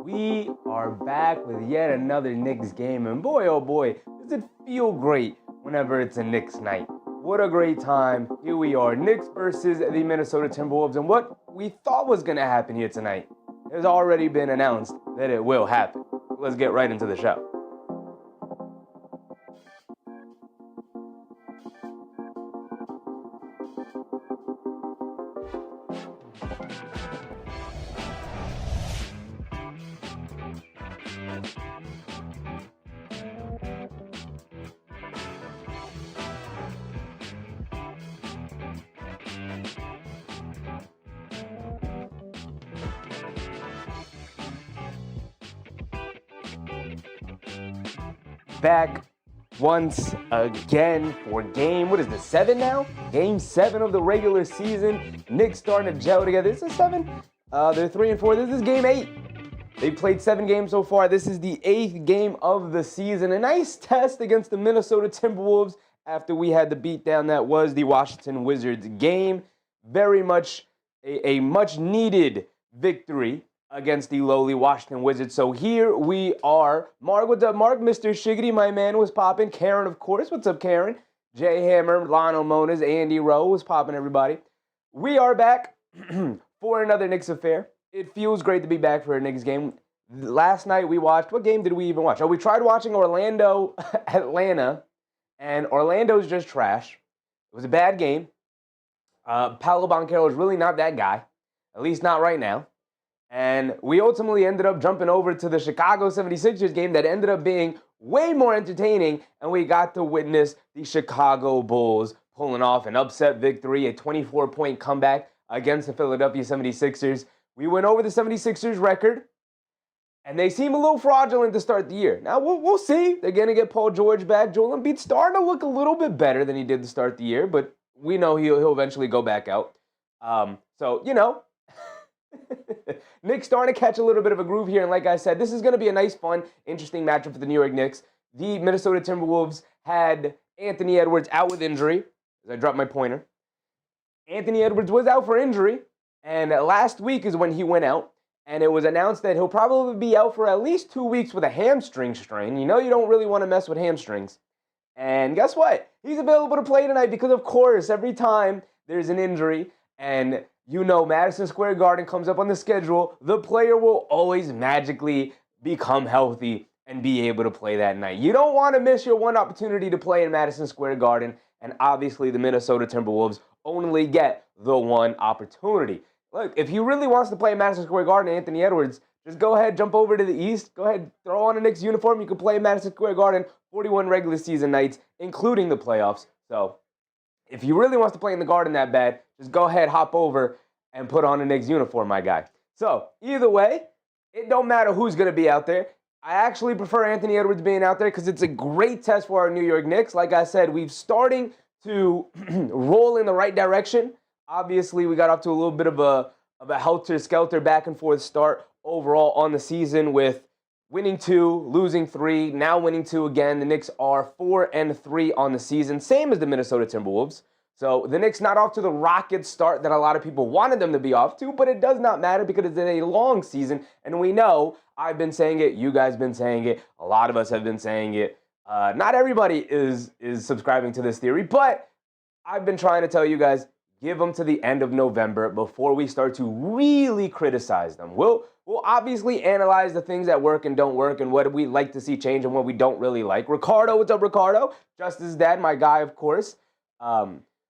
We are back with yet another Knicks game, and boy, oh boy, does it feel great whenever it's a Knicks night. What a great time. Here we are, Knicks versus the Minnesota Timberwolves, and what we thought was going to happen here tonight has already been announced that it will happen. Let's get right into the show. Back once again for what is this, 7 now? Game 7 of the regular season. Knicks starting to gel together. This is 7? They're 3-4. This is game 8. They played 7 games so far. This is the 8th game of the season. A nice test against the Minnesota Timberwolves after we had the beatdown that was the Washington Wizards game. Very much a much-needed victory against the lowly Washington Wizards. So here we are. Mark, what's up, Mark? Mr. Shiggity, my man, was popping. Karen, of course. What's up, Karen? Jay Hammer, Lionel Moniz, Andy Rowe was popping, everybody. We are back for another Knicks affair. It feels great to be back for a Knicks game. Last night we watched, what game did we even watch? Oh, we tried watching Orlando, Atlanta, and Orlando's just trash. It was a bad game. Paolo Banchero is really not that guy, at least not right now. And we ultimately ended up jumping over to the Chicago 76ers game that ended up being way more entertaining, and we got to witness the Chicago Bulls pulling off an upset victory, a 24-point comeback against the Philadelphia 76ers. We went over the 76ers record, and they seem a little fraudulent to start the year. Now, we'll see. They're going to get Paul George back. Joel Embiid's starting to look a little bit better than he did to start the year, but we know he'll eventually go back out. So, you know, Knicks starting to catch a little bit of a groove here, and like I said, this is going to be a nice, fun, interesting matchup for the New York Knicks. The Minnesota Timberwolves had Anthony Edwards out with injury, as I dropped my pointer. Anthony Edwards was out for injury, and last week is when he went out, and it was announced that he'll probably be out for at least 2 weeks with a hamstring strain. You know you don't really want to mess with hamstrings. And guess what? He's available to play tonight because, of course, every time there's an injury and you know Madison Square Garden comes up on the schedule, the player will always magically become healthy and be able to play that night. You don't want to miss your one opportunity to play in Madison Square Garden, and obviously the Minnesota Timberwolves only get the one opportunity. Look, if he really wants to play in Madison Square Garden, Anthony Edwards, just go ahead, jump over to the East, go ahead, throw on a Knicks uniform. You can play in Madison Square Garden 41 regular season nights, including the playoffs. So if he really wants to play in the Garden that bad, just go ahead, hop over, and put on a Knicks uniform, my guy. So either way, it don't matter who's going to be out there. I actually prefer Anthony Edwards being out there because it's a great test for our New York Knicks. Like I said, we've starting to roll in the right direction. Obviously, we got off to a little bit of a helter-skelter back and forth start overall on the season with winning 2, losing 3, now winning 2 again. The Knicks are 4-3 on the season, same as the Minnesota Timberwolves. So the Knicks not off to the rocket start that a lot of people wanted them to be off to, but it does not matter because it's a long season, and we know, I've been saying it, you guys been saying it, a lot of us have been saying it. Not everybody is subscribing to this theory, but I've been trying to tell you guys, give them to the end of November before we start to really criticize them. We'll obviously analyze the things that work and don't work and what we like to see change and what we don't really like. Ricardo, what's up, Ricardo? Justice's dad, my guy, of course.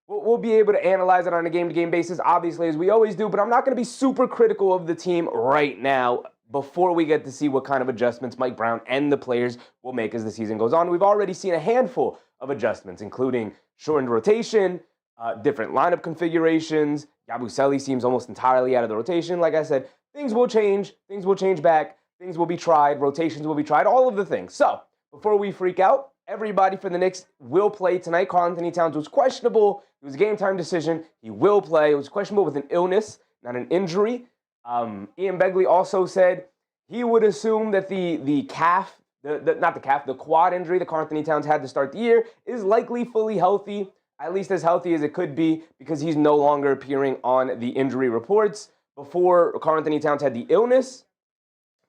We'll be able to analyze it on a game-to-game basis, obviously, as we always do, but I'm not going to be super critical of the team right now before we get to see what kind of adjustments Mike Brown and the players will make as the season goes on. We've already seen a handful of adjustments, including shortened rotation, different lineup configurations. Yabusele seems almost entirely out of the rotation. Like I said, things will change. Things will change back. Things will be tried. Rotations will be tried. All of the things. So, before we freak out, everybody for the Knicks will play tonight. Karl-Anthony Towns was questionable. It was a game-time decision. He will play. It was questionable with an illness, not an injury. Ian Begley also said he would assume that the quad injury that Karl-Anthony Towns had to start the year is likely fully healthy, at least as healthy as it could be, because he's no longer appearing on the injury reports. Before Karl-Anthony Towns had the illness,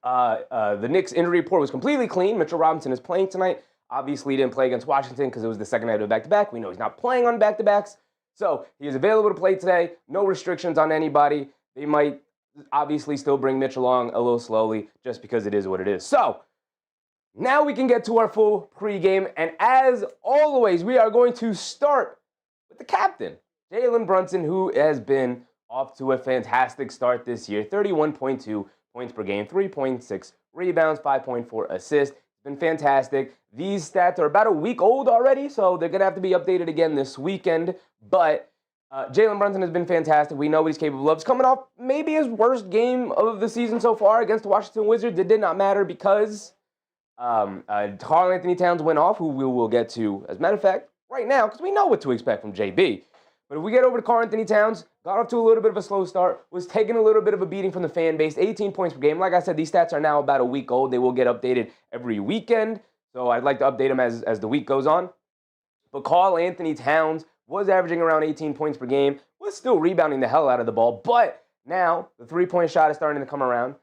The Knicks injury report was completely clean. Mitchell Robinson is playing tonight. Obviously, he didn't play against Washington because it was the second night of back-to-back. We know he's not playing on back-to-backs. So he is available to play today. No restrictions on anybody. They might obviously still bring Mitch along a little slowly just because it is what it is. So now we can get to our full pregame. And as always, we are going to start with the captain, Jalen Brunson, who has been off to a fantastic start this year. 31.2 points per game, 3.6 rebounds, 5.4 assists. It's been fantastic. These stats are about a week old already, so they're going to have to be updated again this weekend. But Jalen Brunson has been fantastic. We know what he's capable of. He's coming off maybe his worst game of the season so far against the Washington Wizards. It did not matter because Karl-Anthony Towns went off, who we will get to, as a matter of fact, right now, because we know what to expect from JB. But if we get over to Karl-Anthony Towns, got off to a little bit of a slow start, was taking a little bit of a beating from the fan base, 18 points per game. Like I said, these stats are now about a week old. They will get updated every weekend, so I'd like to update them as the week goes on. But Karl-Anthony Towns was averaging around 18 points per game, was still rebounding the hell out of the ball, but now the three-point shot is starting to come around.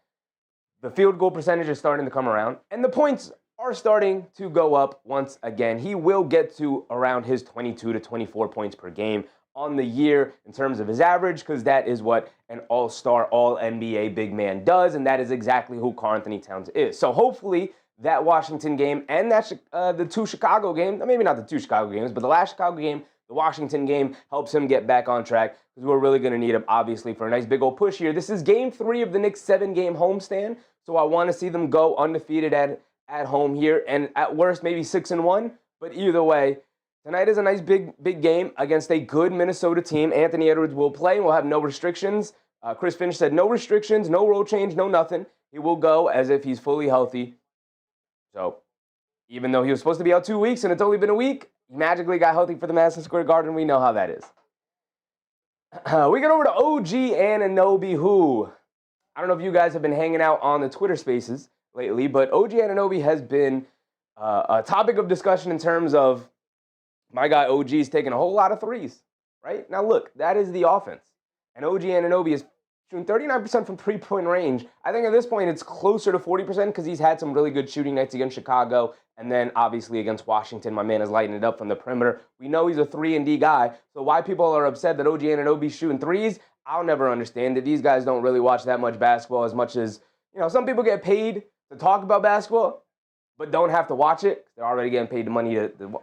The field goal percentage is starting to come around, and the points are starting to go up once again. He will get to around his 22 to 24 points per game on the year in terms of his average, because that is what an all-star, all-NBA big man does, and that is exactly who Karl-Anthony Towns is. So hopefully that Washington game and that the two Chicago games, maybe not the two Chicago games, but the last Chicago game, the Washington game, helps him get back on track, because we're really going to need him, obviously, for a nice big old push here. This is game 3 of the Knicks' 7-game homestand, so I want to see them go undefeated at home here, and at worst, maybe 6-1, but either way, tonight is a nice big game against a good Minnesota team. Anthony Edwards will play and will have no restrictions. Chris Finch said no restrictions, no rule change, no nothing. He will go as if he's fully healthy. So even though he was supposed to be out 2 weeks and it's only been a week, he magically got healthy for the Madison Square Garden. We know how that is. We get over to OG Anunoby, who, I don't know if you guys have been hanging out on the Twitter spaces lately, but OG Anunoby has been a topic of discussion in terms of my guy OG's taking a whole lot of threes, right? Now look, that is the offense. And OG Anunoby is shooting 39% from three-point range. I think at this point it's closer to 40% because he's had some really good shooting nights against Chicago, and then obviously against Washington, my man is lighting it up from the perimeter. We know he's a 3-and-D guy, so why people are upset that OG Anunoby's shooting threes, I'll never understand it. These guys don't really watch that much basketball as much as, some people get paid to talk about basketball, but don't have to watch it. They're already getting paid the money to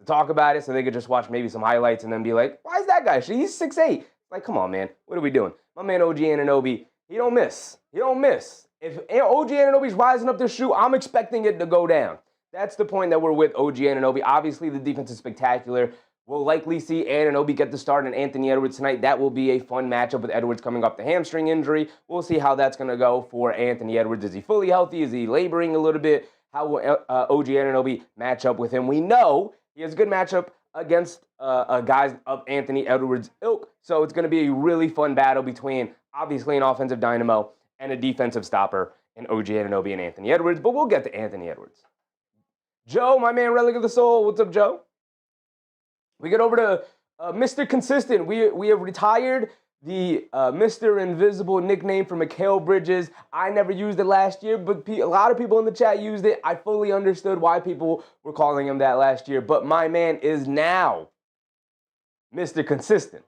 talk about it, so they could just watch maybe some highlights and then be like, why is that guy? He's 6'8". Like, come on, man. What are we doing? My man OG Anunoby, he don't miss. He don't miss. If OG Anunoby's rising up this shoe, I'm expecting it to go down. That's the point that we're with OG Anunoby. Obviously, the defense is spectacular. We'll likely see Anunoby get the start and Anthony Edwards tonight. That will be a fun matchup with Edwards coming off the hamstring injury. We'll see how that's going to go for Anthony Edwards. Is he fully healthy? Is he laboring a little bit? How will OG Anunoby match up with him? We know he has a good matchup against guys of Anthony Edwards' ilk. So it's going to be a really fun battle between, obviously, an offensive dynamo and a defensive stopper in OG Anunoby and Anthony Edwards. But we'll get to Anthony Edwards. Joe, my man, Relic of the Soul. What's up, Joe? We get over to Mr. Consistent. We have retired the Mr. Invisible nickname for Mikal Bridges. I never used it last year, but a lot of people in the chat used it. I fully understood why people were calling him that last year, but my man is now Mr. Consistent,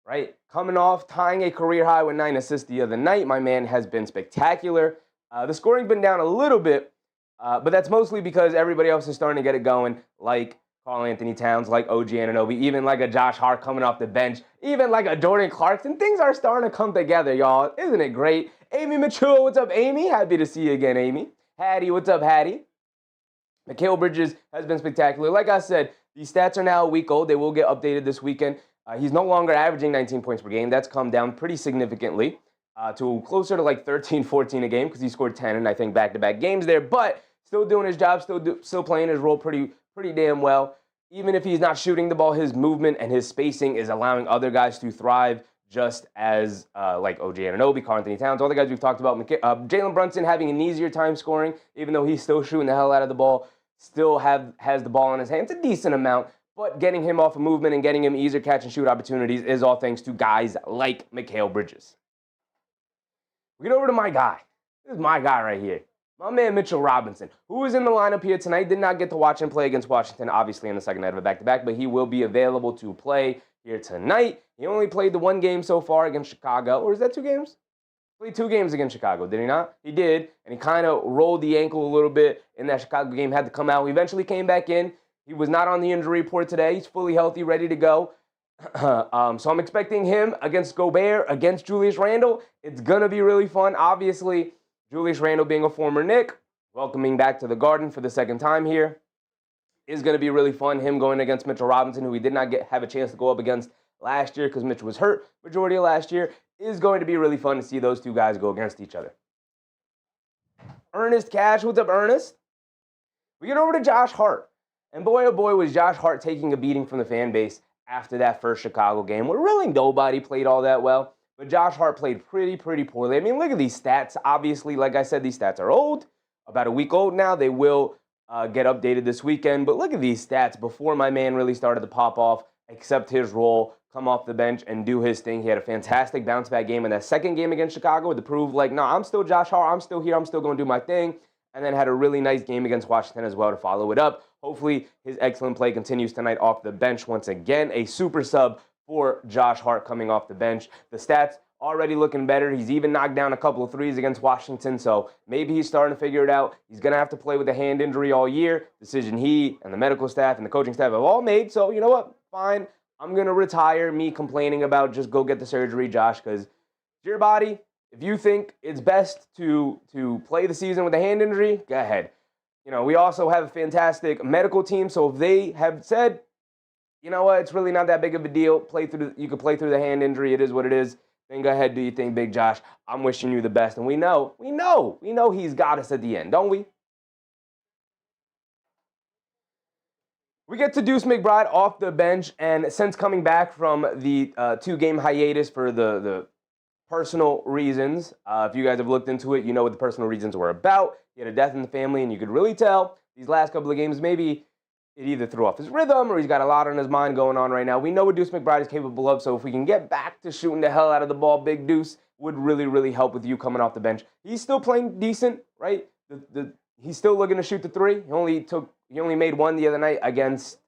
right? Coming off, tying a career high with 9 assists the other night. My man has been spectacular. The scoring's been down a little bit, but that's mostly because everybody else is starting to get it going, like Karl-Anthony Towns, like OG Anunoby, even like a Josh Hart coming off the bench, even like a Jordan Clarkson. Things are starting to come together, y'all. Isn't it great? Amy Mature, what's up, Amy? Happy to see you again, Amy. Hattie, what's up, Hattie? Mikal Bridges has been spectacular. Like I said, these stats are now a week old. They will get updated this weekend. He's no longer averaging 19 points per game. That's come down pretty significantly to closer to like 13, 14 a game because he scored 10 in, I think, back-to-back games there. But still doing his job, still playing his role pretty damn well. Even if he's not shooting the ball, his movement and his spacing is allowing other guys to thrive, just as like OG Anunoby, Karl-Anthony Towns, all the guys we've talked about. Jalen Brunson having an easier time scoring, even though he's still shooting the hell out of the ball, still has the ball in his hands a decent amount, but getting him off of movement and getting him easier catch and shoot opportunities is all thanks to guys like Mikal Bridges. We get over to my guy, This is my guy right here. My man Mitchell Robinson, who is in the lineup here tonight, did not get to watch him play against Washington, obviously in the second night of a back-to-back, but he will be available to play here tonight. He only played the one game so far against Chicago, or is that 2 games? Played 2 games against Chicago, did he not? He did, and he kind of rolled the ankle a little bit in that Chicago game, had to come out. He eventually came back in. He was not on the injury report today. He's fully healthy, ready to go. So I'm expecting him against Gobert, against Julius Randle. It's going to be really fun. Obviously, Julius Randle being a former Knick, welcoming back to the Garden for the second time here, is going to be really fun. Him going against Mitchell Robinson, who he did not have a chance to go up against last year because Mitchell was hurt majority of last year, is going to be really fun to see those 2 guys go against each other. Ernest Cash, what's up, Ernest? We get over to Josh Hart. And boy, oh boy, was Josh Hart taking a beating from the fan base after that first Chicago game, where really nobody played all that well. But Josh Hart played pretty poorly. I mean, look at these stats. Obviously, like I said, these stats are old, about a week old now. They will get updated this weekend. But look at these stats before my man really started to pop off, accept his role, come off the bench, and do his thing. He had a fantastic bounce-back game in that second game against Chicago to prove, like, no, I'm still Josh Hart. I'm still here. I'm still going to do my thing. And then had a really nice game against Washington as well to follow it up. Hopefully, his excellent play continues tonight off the bench once again. A super sub for Josh Hart coming off the bench. The stats already looking better. He's even knocked down a couple of threes against Washington, so maybe he's starting to figure it out. He's going to have to play with a hand injury all year. Decision he and the medical staff and the coaching staff have all made, so you know what? Fine. I'm going to retire me complaining about just go get the surgery, Josh, because it's your body. If you think it's best to play the season with a hand injury, go ahead. You know, we also have a fantastic medical team, so if they have said, you know what, it's really not that big of a deal, you can play through the hand injury, it is what it is, then go ahead, do your thing, Big Josh. I'm wishing you the best. And we know he's got us at the end, don't we? We get to Deuce McBride off the bench, and since coming back from the 2-game hiatus for the personal reasons, if you guys have looked into it, you know what the personal reasons were about. He had a death in the family, and you could really tell these last couple of games, maybe it either threw off his rhythm or he's got a lot on his mind going on right now. We know what Deuce McBride is capable of, so if we can get back to shooting the hell out of the ball, Big Deuce would really help with you coming off the bench. He's still playing decent, right? He's still looking to shoot the 3. He only made 1 the other night against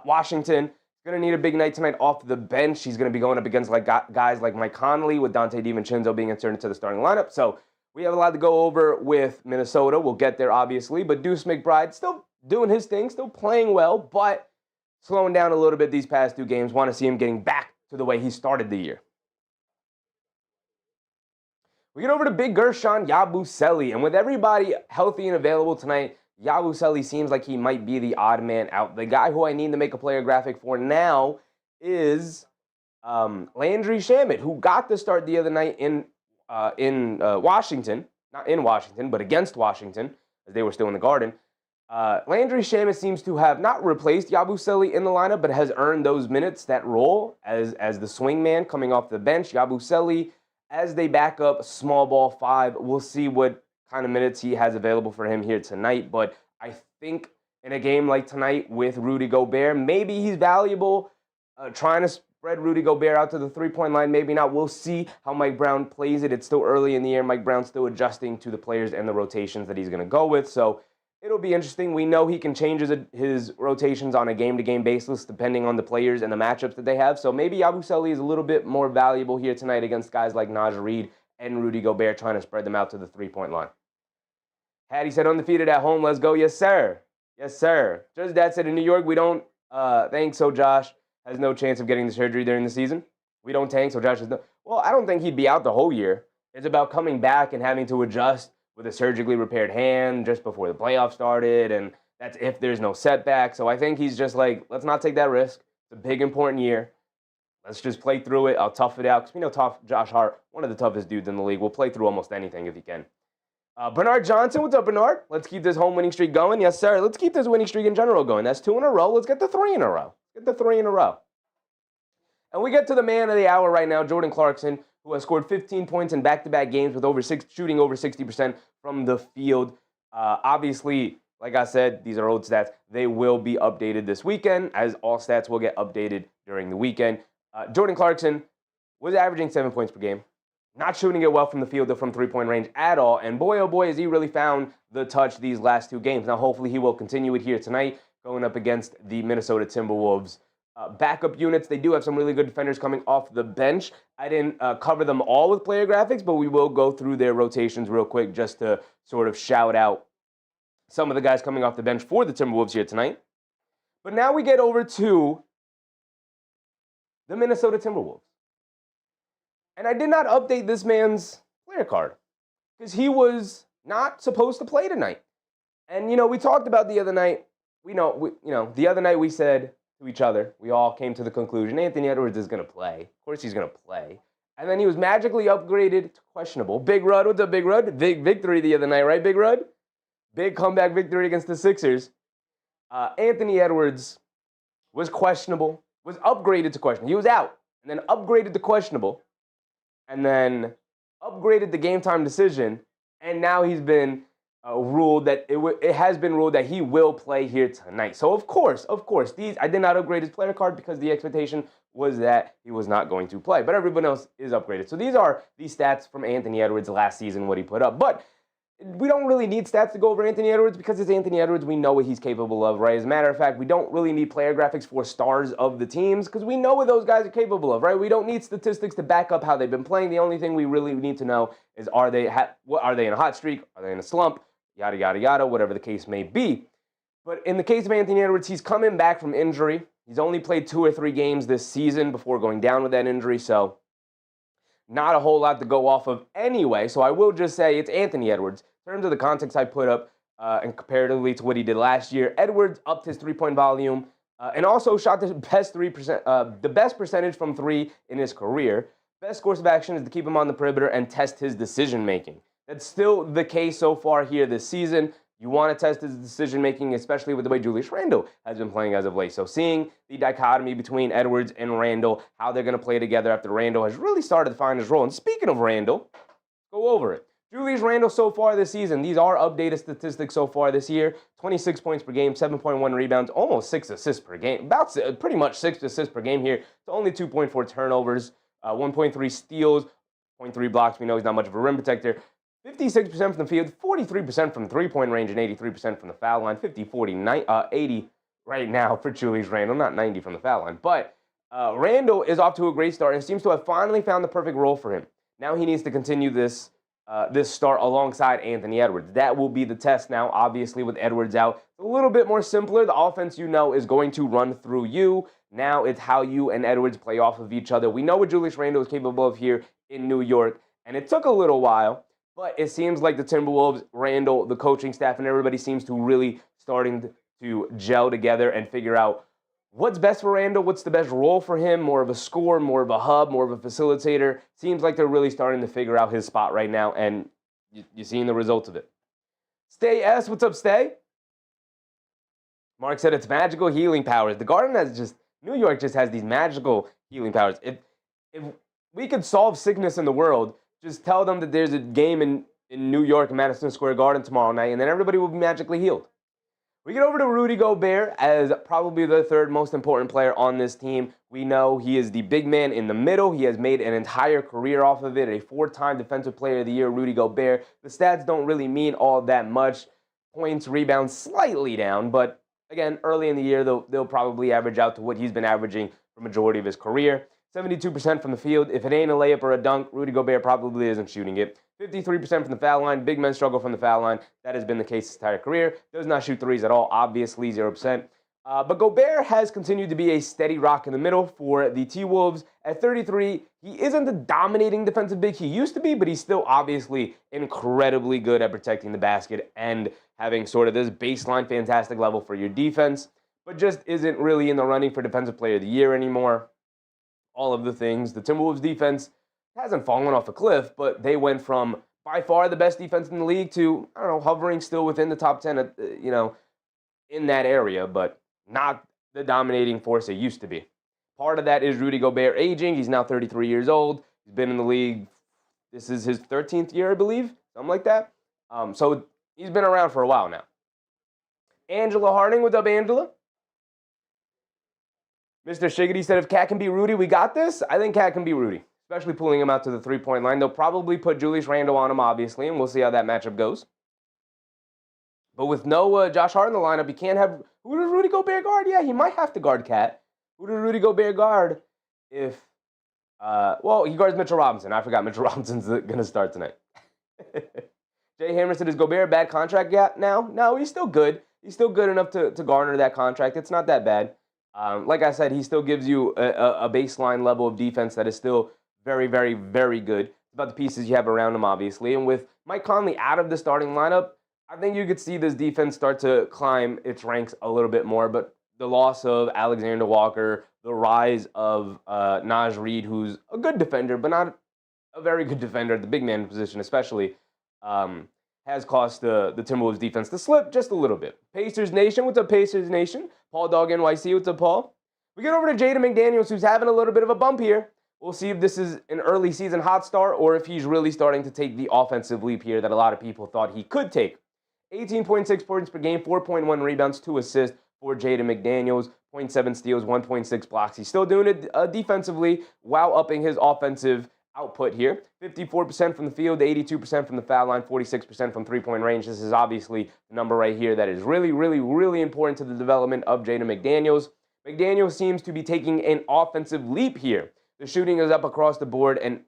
Washington. He's going to need a big night tonight off the bench. He's going to be going up against guys like Mike Conley, with Dante DiVincenzo being inserted into the starting lineup. So we have a lot to go over with Minnesota. We'll get there, obviously. But Deuce McBride still doing his thing, still playing well, but slowing down a little bit these past 2 games. Want to see him getting back to the way he started the year. We get over to Big Gershon Yabusele. And with everybody healthy and available tonight, Yabusele seems like he might be the odd man out. The guy who I need to make a player graphic for now is Landry Shamet, who got the start the other night in Washington. Not in Washington, but against Washington, as they were still in the Garden. Landry Shamet seems to have not replaced Yabusele in the lineup, but has earned those minutes, that role as the swing man coming off the bench. Yabusele, as they back up small ball 5, we'll see what kind of minutes he has available for him here tonight. But I think in a game like tonight with Rudy Gobert, maybe he's valuable. Trying to spread Rudy Gobert out to the 3-point line, maybe not. We'll see how Mike Brown plays it. It's still early in the year. Mike Brown's still adjusting to the players and the rotations that he's going to go with. So it'll be interesting. We know he can change his rotations on a game-to-game basis depending on the players and the matchups that they have. So maybe Yabusele is a little bit more valuable here tonight against guys like Naj Reid and Rudy Gobert, trying to spread them out to the 3-point line. Hattie said, undefeated at home, let's go. Yes, sir. Yes, sir. Just Dad said, in New York, we don't think so. Josh has no chance of getting the surgery during the season. We don't tank, so Josh has no. Well, I don't think he'd be out the whole year. It's about coming back and having to adjust with a surgically repaired hand just before the playoffs started, and that's if there's no setback. So I think he's just like, let's not take that risk. It's a big, important year. Let's just play through it. I'll tough it out. Because we know Josh Hart, one of the toughest dudes in the league, will play through almost anything if he can. Bernard Johnson, what's up, Bernard? Let's keep this home winning streak going. Yes, sir. Let's keep this winning streak in general going. That's 2 in a row. Let's get the 3 in a row. Get the 3 in a row. And we get to the man of the hour right now, Jordan Clarkson, who has scored 15 points in back-to-back games with shooting over 60% from the field. Obviously, like I said, these are old stats. They will be updated this weekend, as all stats will get updated during the weekend. Jordan Clarkson was averaging 7 points per game. not shooting it well from the field or from three-point range at all. And boy, oh boy, has he really found the touch these last 2 games. Now, hopefully he will continue it here tonight, going up against the Minnesota Timberwolves. Backup units, they do have some really good defenders coming off the bench. I didn't cover them all with player graphics, but we will go through their rotations real quick just to sort of shout out some of the guys coming off the bench for the Timberwolves here tonight. But now we get over to the Minnesota Timberwolves. And I did not update this man's player card because he was not supposed to play tonight. And, we talked about the other night. The other night we said to each other, we all came to the conclusion, Anthony Edwards is going to play. Of course he's going to play. And then he was magically upgraded to questionable. Big Rud, what's up, Big Rud? Big victory the other night, right, Big Rud? Big comeback victory against the Sixers. Anthony Edwards was questionable, was upgraded to questionable. He was out, and then upgraded to questionable, and then upgraded the game time decision, and now he's been ruled that it has been ruled that he will play here tonight. So of course, I did not upgrade his player card because the expectation was that he was not going to play, but everyone else is upgraded. So these are the stats from Anthony Edwards last season, what he put up. But we don't really need stats to go over Anthony Edwards because it's Anthony Edwards. We know what he's capable of, right? As a matter of fact, we don't really need player graphics for stars of the teams because we know what those guys are capable of, right? We don't need statistics to back up how they've been playing. The only thing we really need to know is are they in a hot streak? Are they in a slump? Yada, yada, yada, whatever the case may be. But in the case of Anthony Edwards, he's coming back from injury. He's only played 2 or 3 games this season before going down with that injury, so not a whole lot to go off of anyway. So I will just say it's Anthony Edwards. In terms of the context I put up and comparatively to what he did last year, Edwards upped his three-point volume and also shot the best percentage from 3 in his career. Best course of action is to keep him on the perimeter and test his decision-making. That's still the case so far here this season. You want to test his decision-making, especially with the way Julius Randle has been playing as of late. So seeing the dichotomy between Edwards and Randle, how they're going to play together after Randle has really started to find his role. And speaking of Randle, go over it. Julius Randle so far this season, these are updated statistics so far this year. 26 points per game, 7.1 rebounds, almost 6 assists per game. Pretty much 6 assists per game here. So only 2.4 turnovers, 1.3 steals, 0.3 blocks. We know he's not much of a rim protector. 56% from the field, 43% from three-point range, and 83% from the foul line. 50, 40, 80 right now for Julius Randle, not 90 from the foul line. But Randle is off to a great start and seems to have finally found the perfect role for him. Now he needs to continue this start alongside Anthony Edwards. That will be the test now, obviously, with Edwards out. It's a little bit more simpler. The offense, is going to run through you. Now it's how you and Edwards play off of each other. We know what Julius Randle is capable of here in New York, and it took a little while. But it seems like the Timberwolves, Randle, the coaching staff, and everybody seems to really starting to gel together and figure out what's best for Randle, what's the best role for him, more of a scorer, more of a hub, more of a facilitator. Seems like they're really starting to figure out his spot right now, and you're seeing the results of it. Stay S, what's up, Stay? Mark said it's magical healing powers. The Garden New York just has these magical healing powers. If we could solve sickness in the world, just tell them that there's a game in New York, Madison Square Garden tomorrow night, and then everybody will be magically healed. We get over to Rudy Gobert as probably the 3rd most important player on this team. We know he is the big man in the middle. He has made an entire career off of it, a 4-time Defensive Player of the Year, Rudy Gobert. The stats don't really mean all that much. Points, rebounds, slightly down, but again, early in the year, they'll probably average out to what he's been averaging for the majority of his career. 72% from the field. If it ain't a layup or a dunk, Rudy Gobert probably isn't shooting it. 53% from the foul line. Big men struggle from the foul line. That has been the case his entire career. Does not shoot threes at all, obviously, 0%. But Gobert has continued to be a steady rock in the middle for the T-Wolves. At 33, he isn't the dominating defensive big he used to be, but he's still obviously incredibly good at protecting the basket and having sort of this baseline fantastic level for your defense, but just isn't really in the running for Defensive Player of the Year anymore. All of the things. The Timberwolves defense hasn't fallen off a cliff, but they went from by far the best defense in the league to, hovering still within the top 10, in that area, but not the dominating force it used to be. Part of that is Rudy Gobert aging. He's now 33 years old. He's been in the league. This is his 13th year, I believe, something like that. So he's been around for a while now. Angela Harding, what's up, Angela? Mr. Shiggity said, if Cat can be Rudy, we got this. I think Cat can be Rudy. especially pulling him out to the three-point line. They'll probably put Julius Randle on him, obviously, and we'll see how that matchup goes. But with no Josh Hart in the lineup, you can't have. Who does Rudy Gobert guard? Yeah, he might have to guard Cat. Who does Rudy Gobert guard if. Well, he guards Mitchell Robinson. I forgot Mitchell Robinson's going to start tonight. Jay Hammerson, is Gobert a bad contract yet now? No, he's still good. He's still good enough to garner that contract. It's not that bad. Like I said, he still gives you a baseline level of defense that is still very, very, very good. It's about the pieces you have around him, obviously. And with Mike Conley out of the starting lineup, I think you could see this defense start to climb its ranks a little bit more. But the loss of Alexander Walker, the rise of Naz Reid, who's a good defender, but not a very good defender at the big man position especially, has cost the Timberwolves defense to slip just a little bit. Pacers Nation, what's up, Pacers Nation? Paul Dog NYC, what's up, Paul? We get over to Jaden McDaniels, who's having a little bit of a bump here. We'll see if this is an early season hot start or if he's really starting to take the offensive leap here that a lot of people thought he could take. 18.6 points per game, 4.1 rebounds, 2 assists for Jaden McDaniels, 0.7 steals, 1.6 blocks. He's still doing it defensively while upping his offensive output here. 54% from the field, 82% from the foul line, 46% from three-point range. This is obviously the number right here that is really, really, really important to the development of Jaden McDaniels. McDaniels seems to be taking an offensive leap here. The shooting is up across the board, and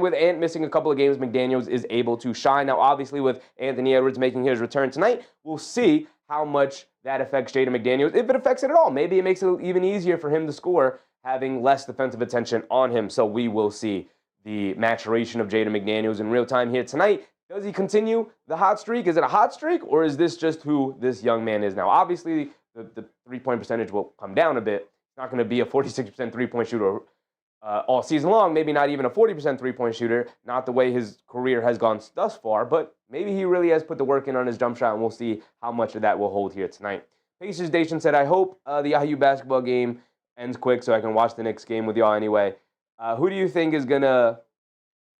with Ant missing a couple of games, McDaniels is able to shine. Now, obviously, with Anthony Edwards making his return tonight, we'll see how much that affects Jaden McDaniels, if it affects it at all. Maybe it makes it even easier for him to score, having less defensive attention on him. So we will see the maturation of Jaden McDaniels in real time here tonight. Does he continue the hot streak? Is it a hot streak, or is this just who this young man is now? Obviously, the three-point percentage will come down a bit. It's not going to be a 46% three-point shooter all season long, maybe not even a 40% three-point shooter, not the way his career has gone thus far, but maybe he really has put the work in on his jump shot, and we'll see how much of that will hold here tonight. Pacers Nation said, I hope the IU basketball game ends quick so I can watch the Knicks game with y'all anyway. Who do you think is going to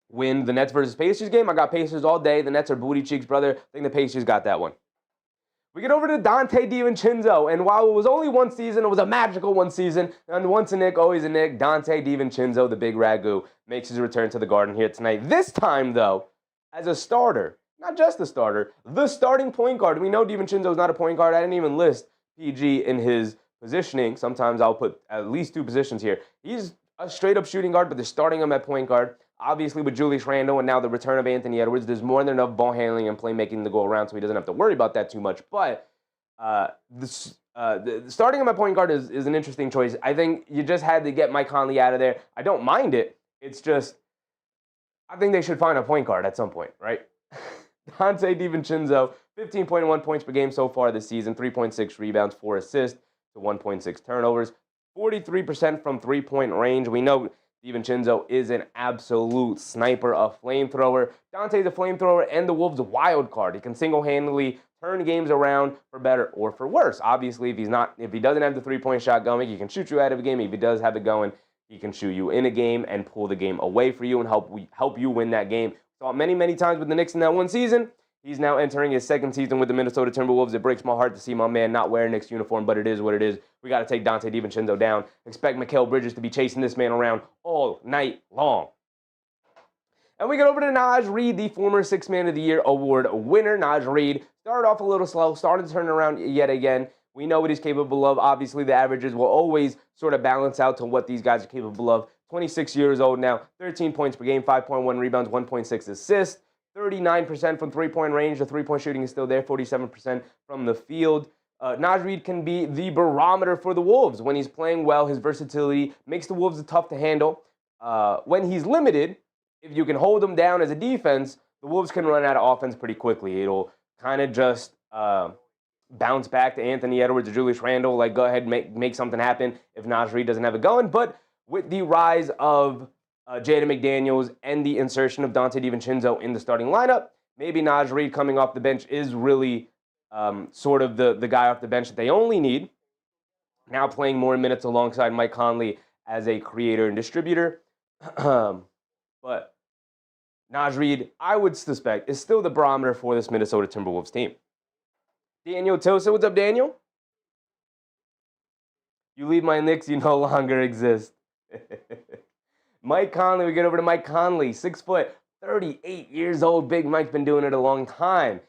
win the Nets versus Pacers game? I got Pacers all day. The Nets are booty cheeks, brother. I think the Pacers got that one. We get over to Dante DiVincenzo, and while it was only one season, it was a magical one season, and once a Knick, always a Knick. Dante DiVincenzo, the big ragu, makes his return to the Garden here tonight. This time, though, as a starter, not just a starter, the starting point guard. We know DiVincenzo is not a point guard. I didn't even list PG in his positioning. Sometimes I'll put at least 2 positions here. He's a straight-up shooting guard, but they're starting him at point guard. Obviously, with Julius Randle and now the return of Anthony Edwards, there's more than enough ball handling and playmaking to go around, so he doesn't have to worry about that too much. But starting him at point guard is an interesting choice. I think you just had to get Mike Conley out of there. I don't mind it. It's just, I think they should find a point guard at some point, right? Dante DiVincenzo, 15.1 points per game so far this season, 3.6 rebounds, 4 assists to 1.6 turnovers, 43% from three-point range. We know DiVincenzo is an absolute sniper, a flamethrower. Dante's a flamethrower and the Wolves' wild card. He can single-handedly turn games around for better or for worse. Obviously, if he doesn't have the three-point shot going, he can shoot you out of a game. If he does have it going, he can shoot you in a game and pull the game away for you and help you win that game. Saw it many, many times with the Knicks in that one season. He's now entering his second season with the Minnesota Timberwolves. It breaks my heart to see my man not wear a Knicks uniform, but it is what it is. We got to take Dante DiVincenzo down. Expect Mikal Bridges to be chasing this man around all night long. And we get over to Naz Reid, the former Sixth Man of the Year award winner. Naz Reid started off a little slow, started to turn around yet again. We know what he's capable of. Obviously, the averages will always sort of balance out to what these guys are capable of. 26 years old now, 13 points per game, 5.1 rebounds, 1.6 assists. 39% from three-point range. The three-point shooting is still there. 47% from the field. Naz Reid can be the barometer for the Wolves. When he's playing well, his versatility makes the Wolves tough to handle. When he's limited, if you can hold him down as a defense, the Wolves can run out of offense pretty quickly. It'll kind of just bounce back to Anthony Edwards or Julius Randle. Like, go ahead and make something happen if Naz Reid doesn't have it going. But with the rise of Jaden McDaniels and the insertion of Dante DiVincenzo in the starting lineup, maybe Naz Reid coming off the bench is really sort of the guy off the bench that they only need. Now playing more minutes alongside Mike Conley as a creator and distributor. But Naz Reid, I would suspect, is still the barometer for this Minnesota Timberwolves team. Daniel Tosa, what's up, Daniel? You leave my Knicks, you no longer exist. Mike Conley, we get over to Mike Conley, 6 foot, 38 years old. Big Mike's been doing it a long time.